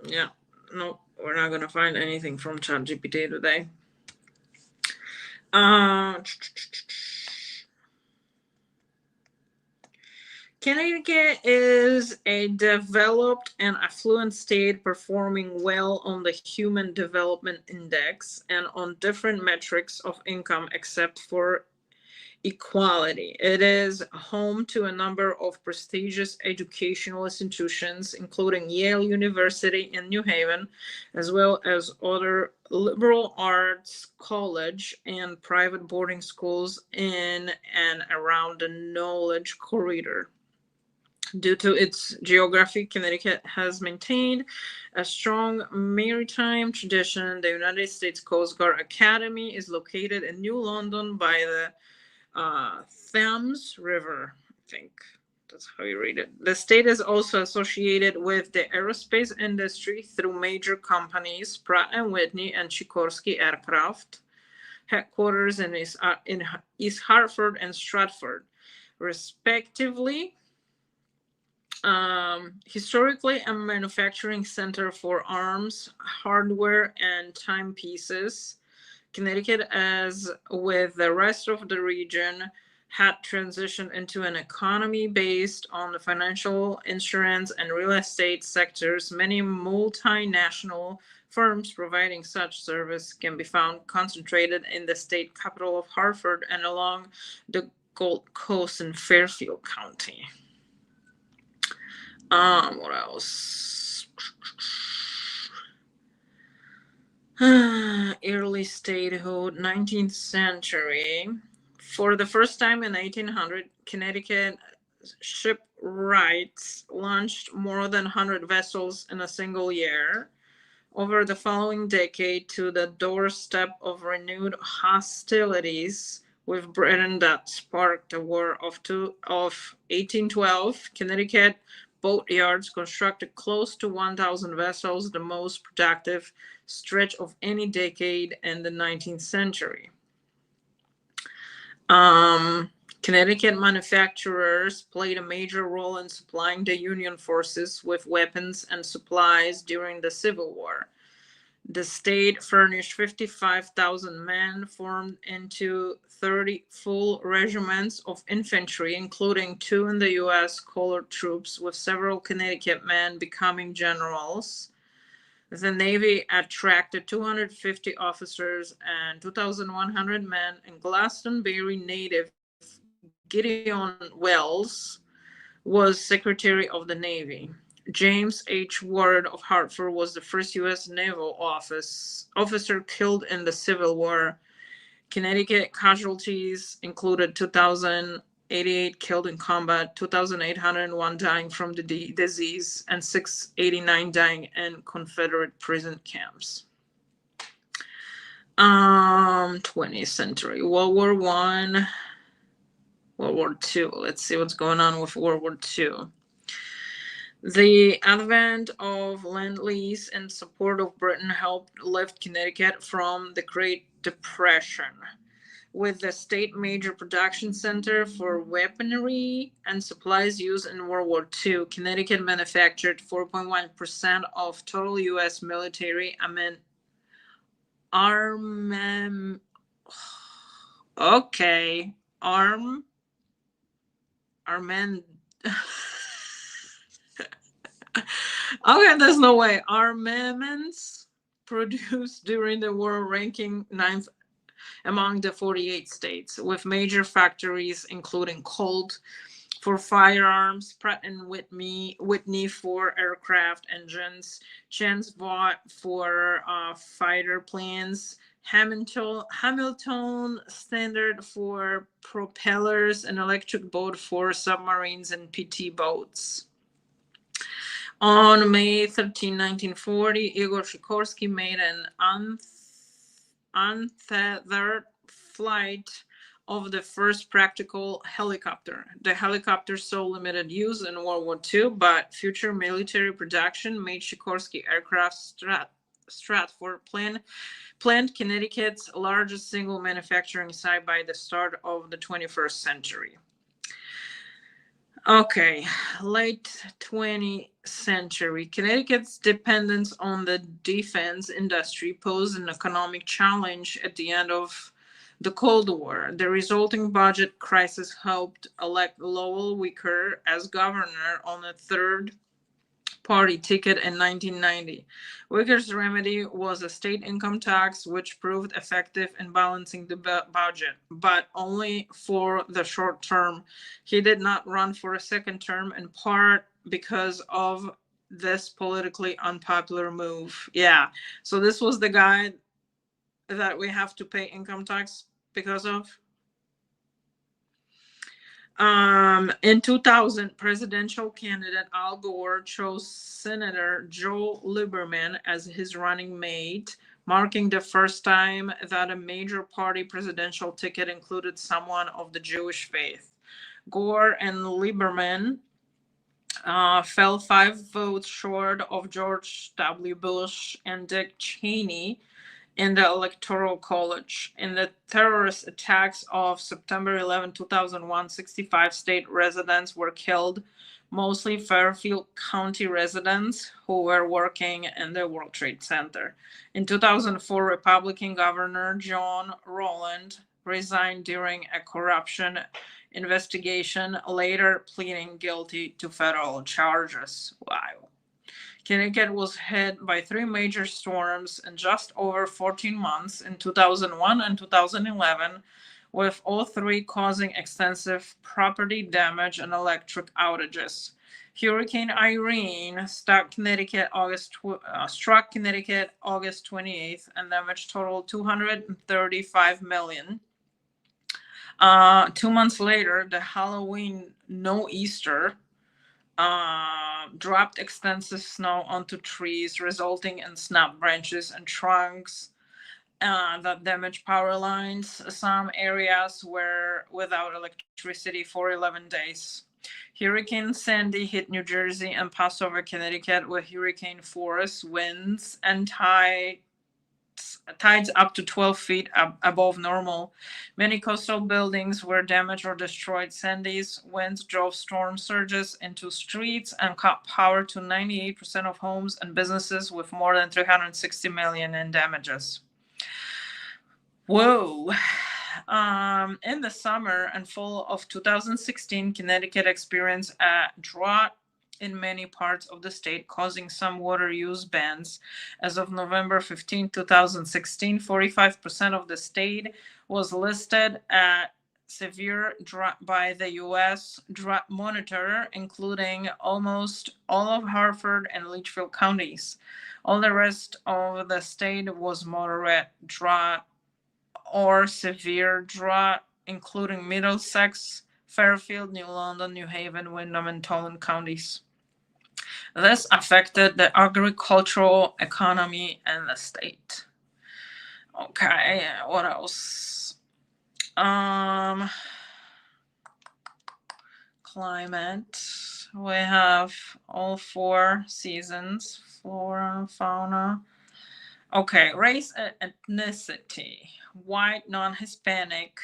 Speaker 4: yeah, no, we're not gonna find anything from ChatGPT today. Connecticut is a developed and affluent state performing well on the Human Development Index and on different metrics of income except for equality. It is home to a number of prestigious educational institutions, including Yale University in New Haven, as well as other liberal arts college and private boarding schools in and around the Knowledge Corridor. Due to its geography, Connecticut has maintained a strong maritime tradition. The United States Coast Guard Academy is located in New London by the Thames River, I think that's how you read it. The state is also associated with the aerospace industry through major companies Pratt & Whitney and Sikorsky Aircraft, headquarters in East Hartford and Stratford, respectively. Historically a manufacturing center for arms, hardware, and timepieces, Connecticut, as with the rest of the region, had transitioned into an economy based on the financial, insurance, and real estate sectors. Many multinational firms providing such service can be found concentrated in the state capital of Hartford and along the Gold Coast in Fairfield County. What else? Early statehood, 19th century. For the first time in 1800, Connecticut shipwrights launched more than 100 vessels in a single year. Over the following decade, to the doorstep of renewed hostilities with Britain that sparked the War of 1812, Connecticut boat yards constructed close to 1,000 vessels, the most productive stretch of any decade in the 19th century. Connecticut manufacturers played a major role in supplying the Union forces with weapons and supplies during the Civil War. The state furnished 55,000 men, formed into 30 full regiments of infantry, including 2 in the U.S. colored troops, with several Connecticut men becoming generals. The Navy attracted 250 officers and 2,100 men, and Glastonbury native Gideon Wells was Secretary of the Navy. James H. Ward of Hartford was the first U.S. naval officer killed in the Civil War. Connecticut casualties included 2,088 killed in combat, 2,801 dying from the disease, and 689 dying in Confederate prison camps. 20th century, World War I, World War II. Let's see what's going on with World War II. The advent of Lend-Lease in support of Britain helped lift Connecticut from the Great Depression. With the state major production center for weaponry and supplies used in World War II, Connecticut manufactured 4.1% of total U.S. military armament. Okay, there's no way. Armaments produced during the war, ranking 9th among the 48 states, with major factories including Colt for firearms, Pratt & Whitney for aircraft engines, Chance Vought for fighter planes, Hamilton Standard for propellers, and Electric Boat for submarines and PT boats. On May 13, 1940, Igor Sikorsky made an untethered flight of the first practical helicopter. The helicopter saw limited use in World War II, but future military production made Sikorsky aircraft Stratford planned Connecticut's largest single manufacturing site by the start of the 21st century. Okay, late 20th century. Connecticut's dependence on the defense industry posed an economic challenge at the end of the Cold War. The resulting budget crisis helped elect Lowell Weicker as governor on a third-party ticket in 1990. Weicker's remedy was a state income tax, which proved effective in balancing the budget, but only for the short term. He did not run for a second term, in part because of this politically unpopular move. Yeah, so this was the guy that we have to pay income tax because of. In 2000, presidential candidate Al Gore chose Senator Joe Lieberman as his running mate, marking the first time that a major party presidential ticket included someone of the Jewish faith. Gore and Lieberman fell 5 votes short of George W. Bush and Dick Cheney in the Electoral College. In the terrorist attacks of September 11, 2001, 65 state residents were killed, mostly Fairfield County residents who were working in the World Trade Center. In 2004, Republican Governor John Rowland resigned during a corruption investigation, later pleading guilty to federal charges. Wow. Connecticut was hit by 3 major storms in just over 14 months in 2001 and 2011, with all 3 causing extensive property damage and electric outages. Hurricane Irene struck Connecticut August 28th, and damage totaled $235 million. 2 months later, the Halloween no-Easter dropped extensive snow onto trees, resulting in snapped branches and trunks that damaged power lines. Some areas were without electricity for 11 days. Hurricane Sandy hit New Jersey and passed over Connecticut with hurricane force winds and tides up to 12 feet above normal. Many coastal buildings were damaged or destroyed. Sandy's winds drove storm surges into streets and cut power to 98% of homes and businesses, with more than $360 million in damages. Whoa. In the summer and fall of 2016, Connecticut experienced a drought in many parts of the state, causing some water use bans. As of November 15, 2016, 45% of the state was listed at severe drought by the U.S. Drought Monitor, including almost all of Harford and Litchfield counties. All the rest of the state was moderate drought or severe drought, including Middlesex, Fairfield, New London, New Haven, Windham, and Tolan counties. This affected the agricultural economy in the state. Okay, what else? Climate. We have all 4 seasons, flora, fauna. Okay, race and ethnicity. White, non-Hispanic,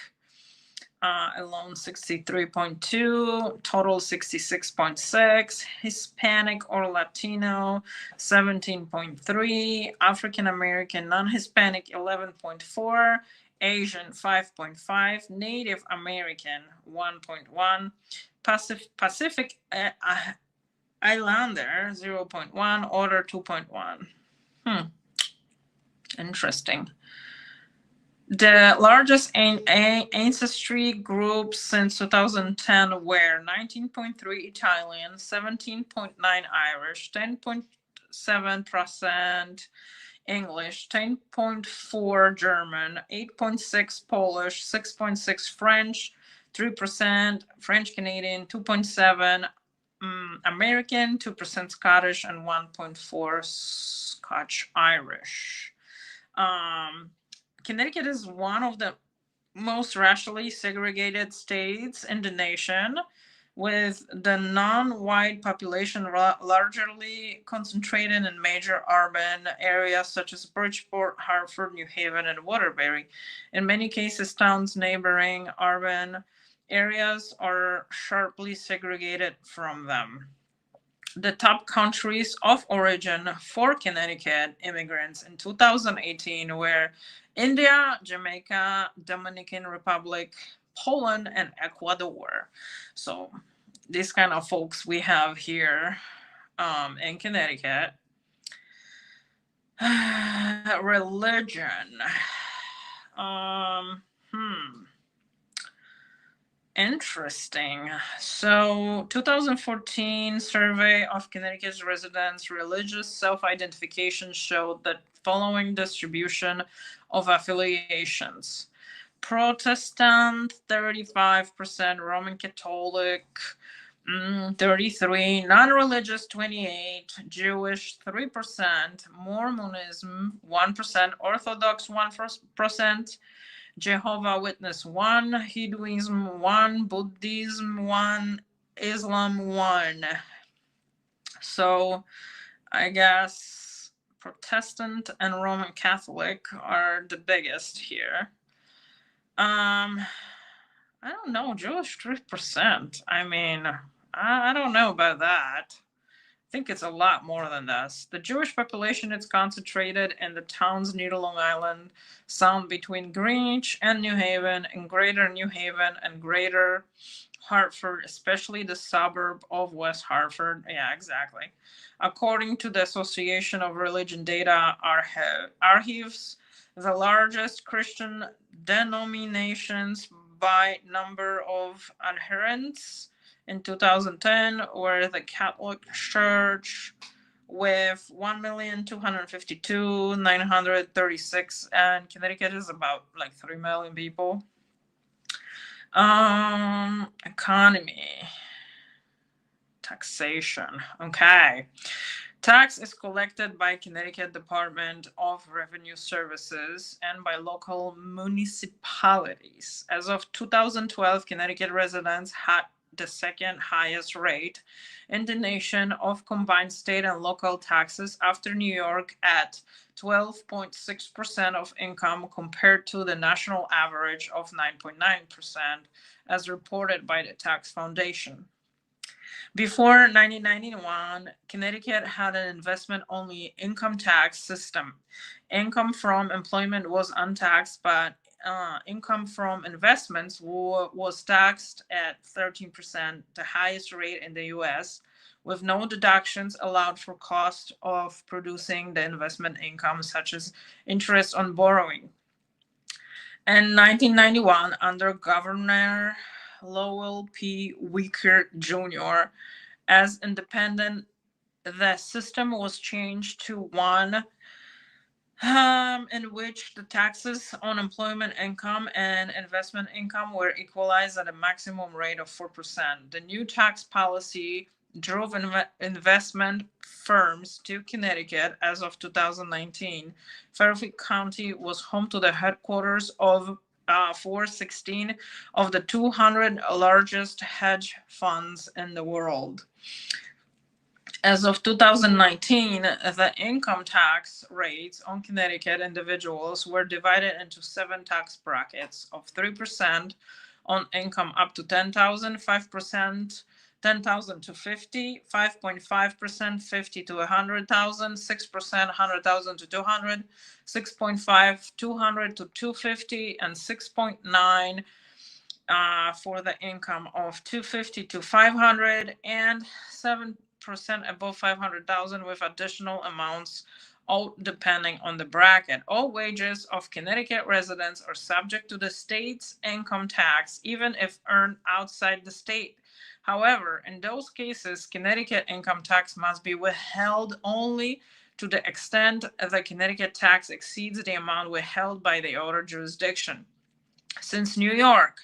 Speaker 4: alone 63.2, total 66.6, Hispanic or Latino 17.3, African American non-Hispanic 11.4, Asian 5.5, Native American 1.1, Pacific Islander 0.1, Order 2.1. Interesting. The largest ancestry groups since 2010 were 19.3 Italian, 17.9 Irish, 10.7% English, 10.4 German, 8.6 Polish, 6.6 French, 3% French Canadian, 2.7 American, 2% Scottish, and 1.4 Scotch Irish. Connecticut is one of the most racially segregated states in the nation, with the non-white population largely concentrated in major urban areas such as Bridgeport, Hartford, New Haven, and Waterbury. In many cases, towns neighboring urban areas are sharply segregated from them. The top countries of origin for Connecticut immigrants in 2018 were India, Jamaica, Dominican Republic, Poland, and Ecuador. So these kind of folks we have here in Connecticut. Religion. Interesting. So 2014 survey of Connecticut's residents' religious self-identification showed that following distribution of affiliations: Protestant 35%, Roman Catholic 33%, non-religious 28%, Jewish 3%, Mormonism 1%, Orthodox 1%, Jehovah's Witness 1, Hinduism 1, Buddhism 1, Islam 1. So I guess Protestant and Roman Catholic are the biggest here. I don't know, Jewish 3%. I mean, I don't know about that. I think it's a lot more than this. The Jewish population is concentrated in the towns near Long Island Sound between Greenwich and New Haven, and Greater New Haven and Greater Hartford, especially the suburb of West Hartford. Yeah, exactly. According to the Association of Religion Data Archives, the largest Christian denominations by number of adherents in 2010 were the Catholic Church with 1,252,936, and Connecticut is about like 3 million people. Economy. Taxation. Okay. Tax is collected by Connecticut Department of Revenue Services and by local municipalities. As of 2012, Connecticut residents had the second highest rate in the nation of combined state and local taxes after New York at 12.6% of income compared to the national average of 9.9%, as reported by the Tax Foundation. Before 1991, Connecticut had an investment-only income tax system. Income from employment was untaxed, but income from investments was taxed at 13%, the highest rate in the U.S., with no deductions allowed for cost of producing the investment income, such as interest on borrowing. In 1991, under Governor Lowell P. Weaker Jr., as independent, the system was changed to one in which the taxes on employment income and investment income were equalized at a maximum rate of 4%. The new tax policy drove investment firms to Connecticut. As of 2019, Fairfield County was home to the headquarters of 416 of the 200 largest hedge funds in the world. As of 2019, the income tax rates on Connecticut individuals were divided into 7 tax brackets of 3% on income up to 10,000, 5%, 10,000 to 50, 5.5%, 50 to 100,000, 6%, 100,000 to 200, 6.5, 200 to 250, and 6.9 for the income of 250 to 500, and 7% above 500,000, with additional amounts all depending on the bracket. All wages of Connecticut residents are subject to the state's income tax, even if earned outside the state. However, in those cases, Connecticut income tax must be withheld only to the extent the Connecticut tax exceeds the amount withheld by the other jurisdiction. Since New York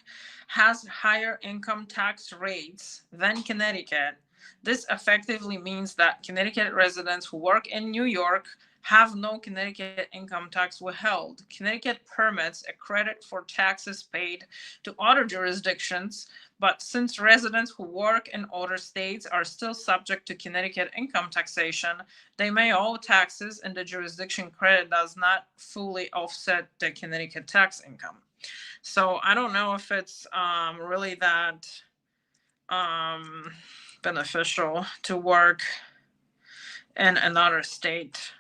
Speaker 4: has higher income tax rates than Connecticut, this effectively means that Connecticut residents who work in New York have no Connecticut income tax withheld. Connecticut permits a credit for taxes paid to other jurisdictions, but since residents who work in other states are still subject to Connecticut income taxation, they may owe taxes, and the jurisdiction credit does not fully offset the Connecticut tax income. So I don't know if it's really that beneficial to work in another state,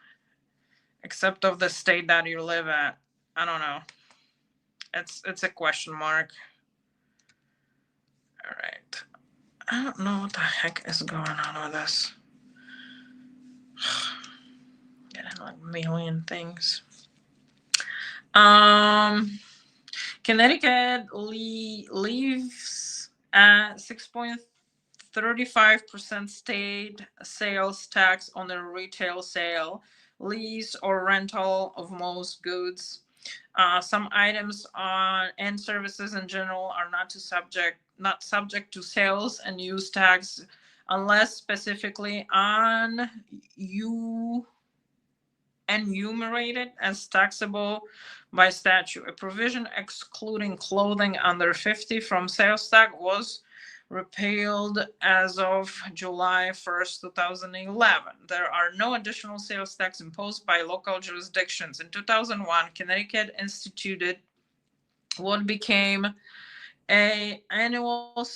Speaker 4: except of the state that you live at. I don't know. It's a question mark. All right. I don't know what the heck is going on with this. Getting like a million things. Connecticut leaves at 6.35% state sales tax on the retail sale, lease, or rental of most goods. Some items and services in general are not subject to sales and use tax unless specifically enumerated as taxable by statute. A provision excluding clothing under 50 from sales tax was repealed as of July 1st, 2011. There are no additional sales tax imposed by local jurisdictions. In 2001, Connecticut instituted what became an annual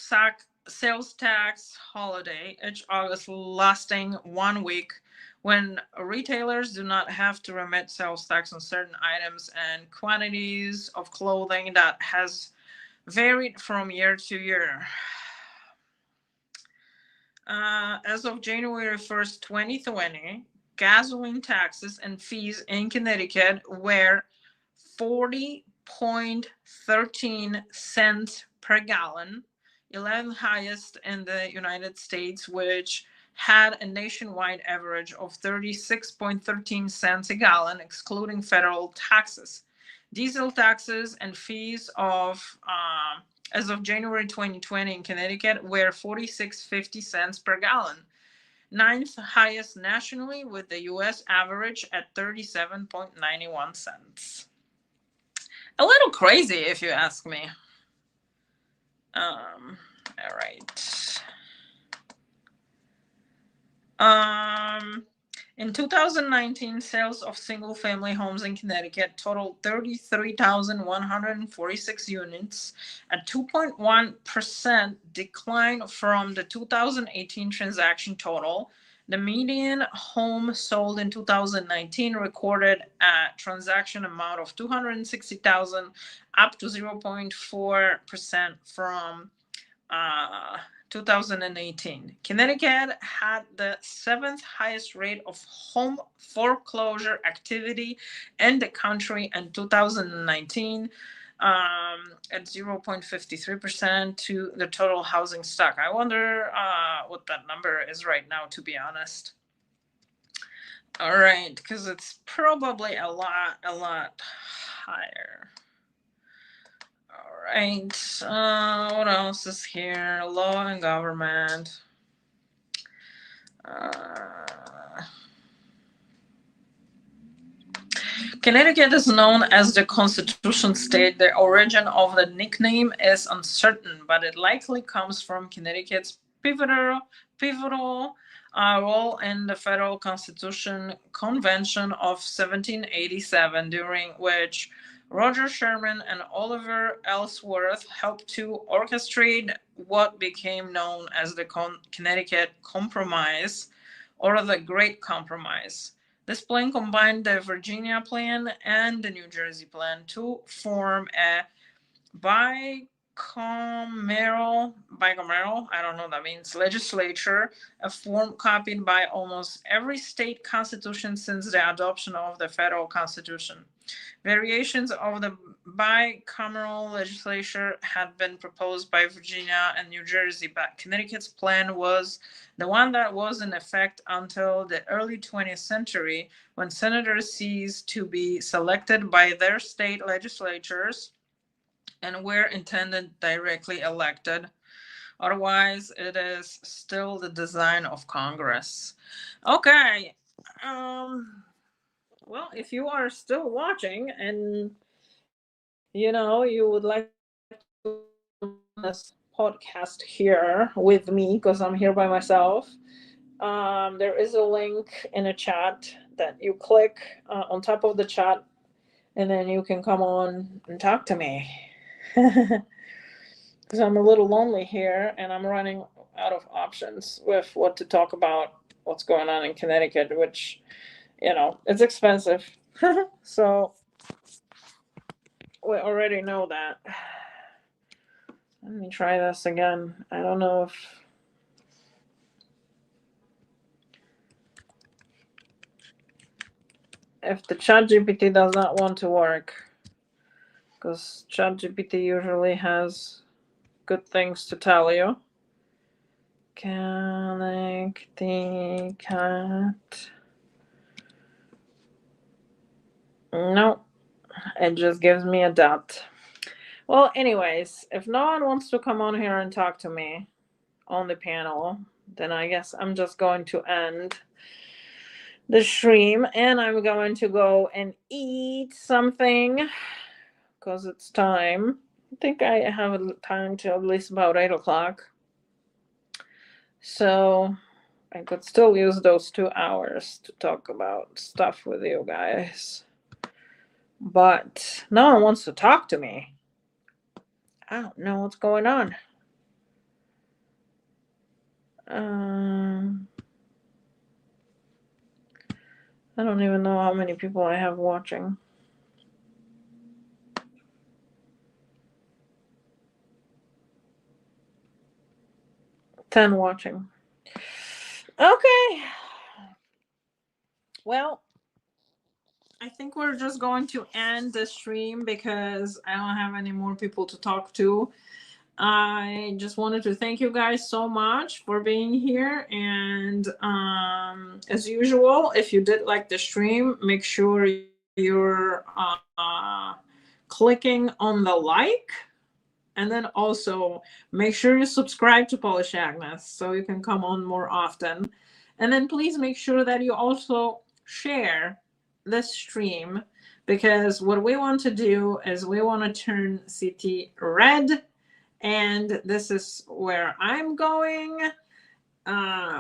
Speaker 4: sales tax holiday each August, lasting 1 week, when retailers do not have to remit sales tax on certain items and quantities of clothing that has varied from year to year. As of January 1st, 2020, gasoline taxes and fees in Connecticut were 40.13 cents per gallon, 11th highest in the United States, which had a nationwide average of 36.13 cents a gallon, excluding federal taxes. Diesel taxes and fees as of January 2020 in Connecticut were 46.50 cents per gallon, 9th highest nationally, with the U.S. average at 37.91 cents. A little crazy, if you ask me. All right. In 2019, sales of single-family homes in Connecticut totaled 33,146 units, a 2.1% decline from the 2018 transaction total. The median home sold in 2019 recorded a transaction amount of 260,000, up to 0.4% from 2018. Connecticut had the 7th highest rate of home foreclosure activity in the country in 2019. at 0.53% to the total housing stock. I wonder what that number is right now, to be honest. All right, because it's probably a lot higher. All right, what else is here? Law and government. Connecticut is known as the Constitution state. The origin of the nickname is uncertain, but it likely comes from Connecticut's pivotal role in the Federal Constitution Convention of 1787, during which Roger Sherman and Oliver Ellsworth helped to orchestrate what became known as the Connecticut Compromise, or the Great Compromise. This plan combined the Virginia Plan and the New Jersey Plan to form a bicameral, I don't know what that means, legislature, a form copied by almost every state constitution since the adoption of the federal constitution. Variations of the bicameral legislature had been proposed by Virginia and New Jersey, but Connecticut's plan was the one that was in effect until the early 20th century, when senators ceased to be selected by their state legislatures and were intended directly elected. Otherwise, it is still the design of Congress. Okay. Well, if you are still watching and you would like to this podcast here with me, because I'm here by myself, there is a link in a chat that you click on top of the chat, and then you can come on and talk to me. Because I'm a little lonely here and I'm running out of options with what to talk about, what's going on in Connecticut, which, it's expensive. So we already know that. Let me try this again. I don't know if the ChatGPT does not want to work, because ChatGPT usually has good things to tell you. Connecticut. No, it just gives me a dot. Well, anyways, if no one wants to come on here and talk to me on the panel, then I guess I'm just going to end the stream, and I'm going to go and eat something because it's time. I think I have time till at least about 8 o'clock. So I could still use those 2 hours to talk about stuff with you guys. But no one wants to talk to me. I don't know what's going on. I don't even know how many people I have watching. 10 watching. Okay. Well, I think we're just going to end the stream because I don't have any more people to talk to. I just wanted to thank you guys so much for being here. And as usual, if you did like the stream, make sure you're clicking on the like. And then also make sure you subscribe to Polish Agnes so you can come on more often. And then please make sure that you also share this stream, because what we want to do is we want to turn city red. And this is where I'm going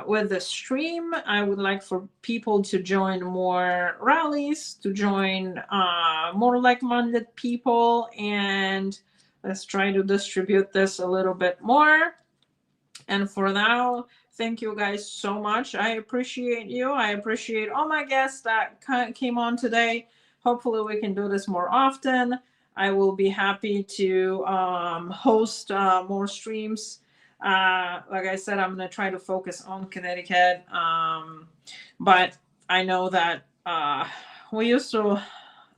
Speaker 4: with the stream. I would like for people to join more rallies, to join more like-minded people, and let's try to distribute this a little bit more. And for now, thank you guys so much. I appreciate you. I appreciate all my guests that came on today. Hopefully we can do this more often. I will be happy to host more streams. Like I said, I'm going to try to focus on Connecticut. But I know that we used to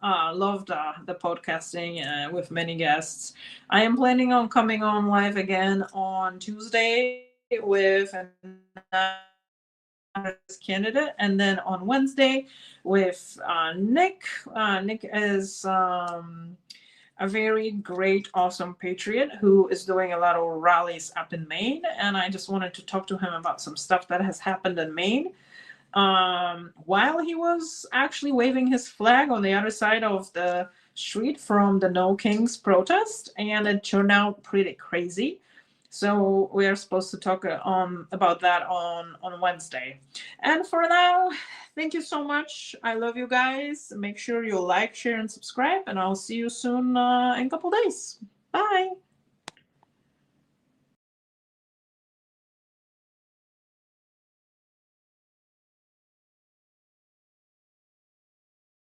Speaker 4: loved the podcasting with many guests. I am planning on coming on live again on Tuesday with another candidate, and then on Wednesday with Nick. Nick is a very great, awesome patriot who is doing a lot of rallies up in Maine, and I just wanted to talk to him about some stuff that has happened in Maine while he was actually waving his flag on the other side of the street from the No Kings protest, and it turned out pretty crazy. So we are supposed to talk about that on Wednesday. And for now, thank you so much. I love you guys. Make sure you like, share, and subscribe, and I'll see you soon in a couple days. Bye.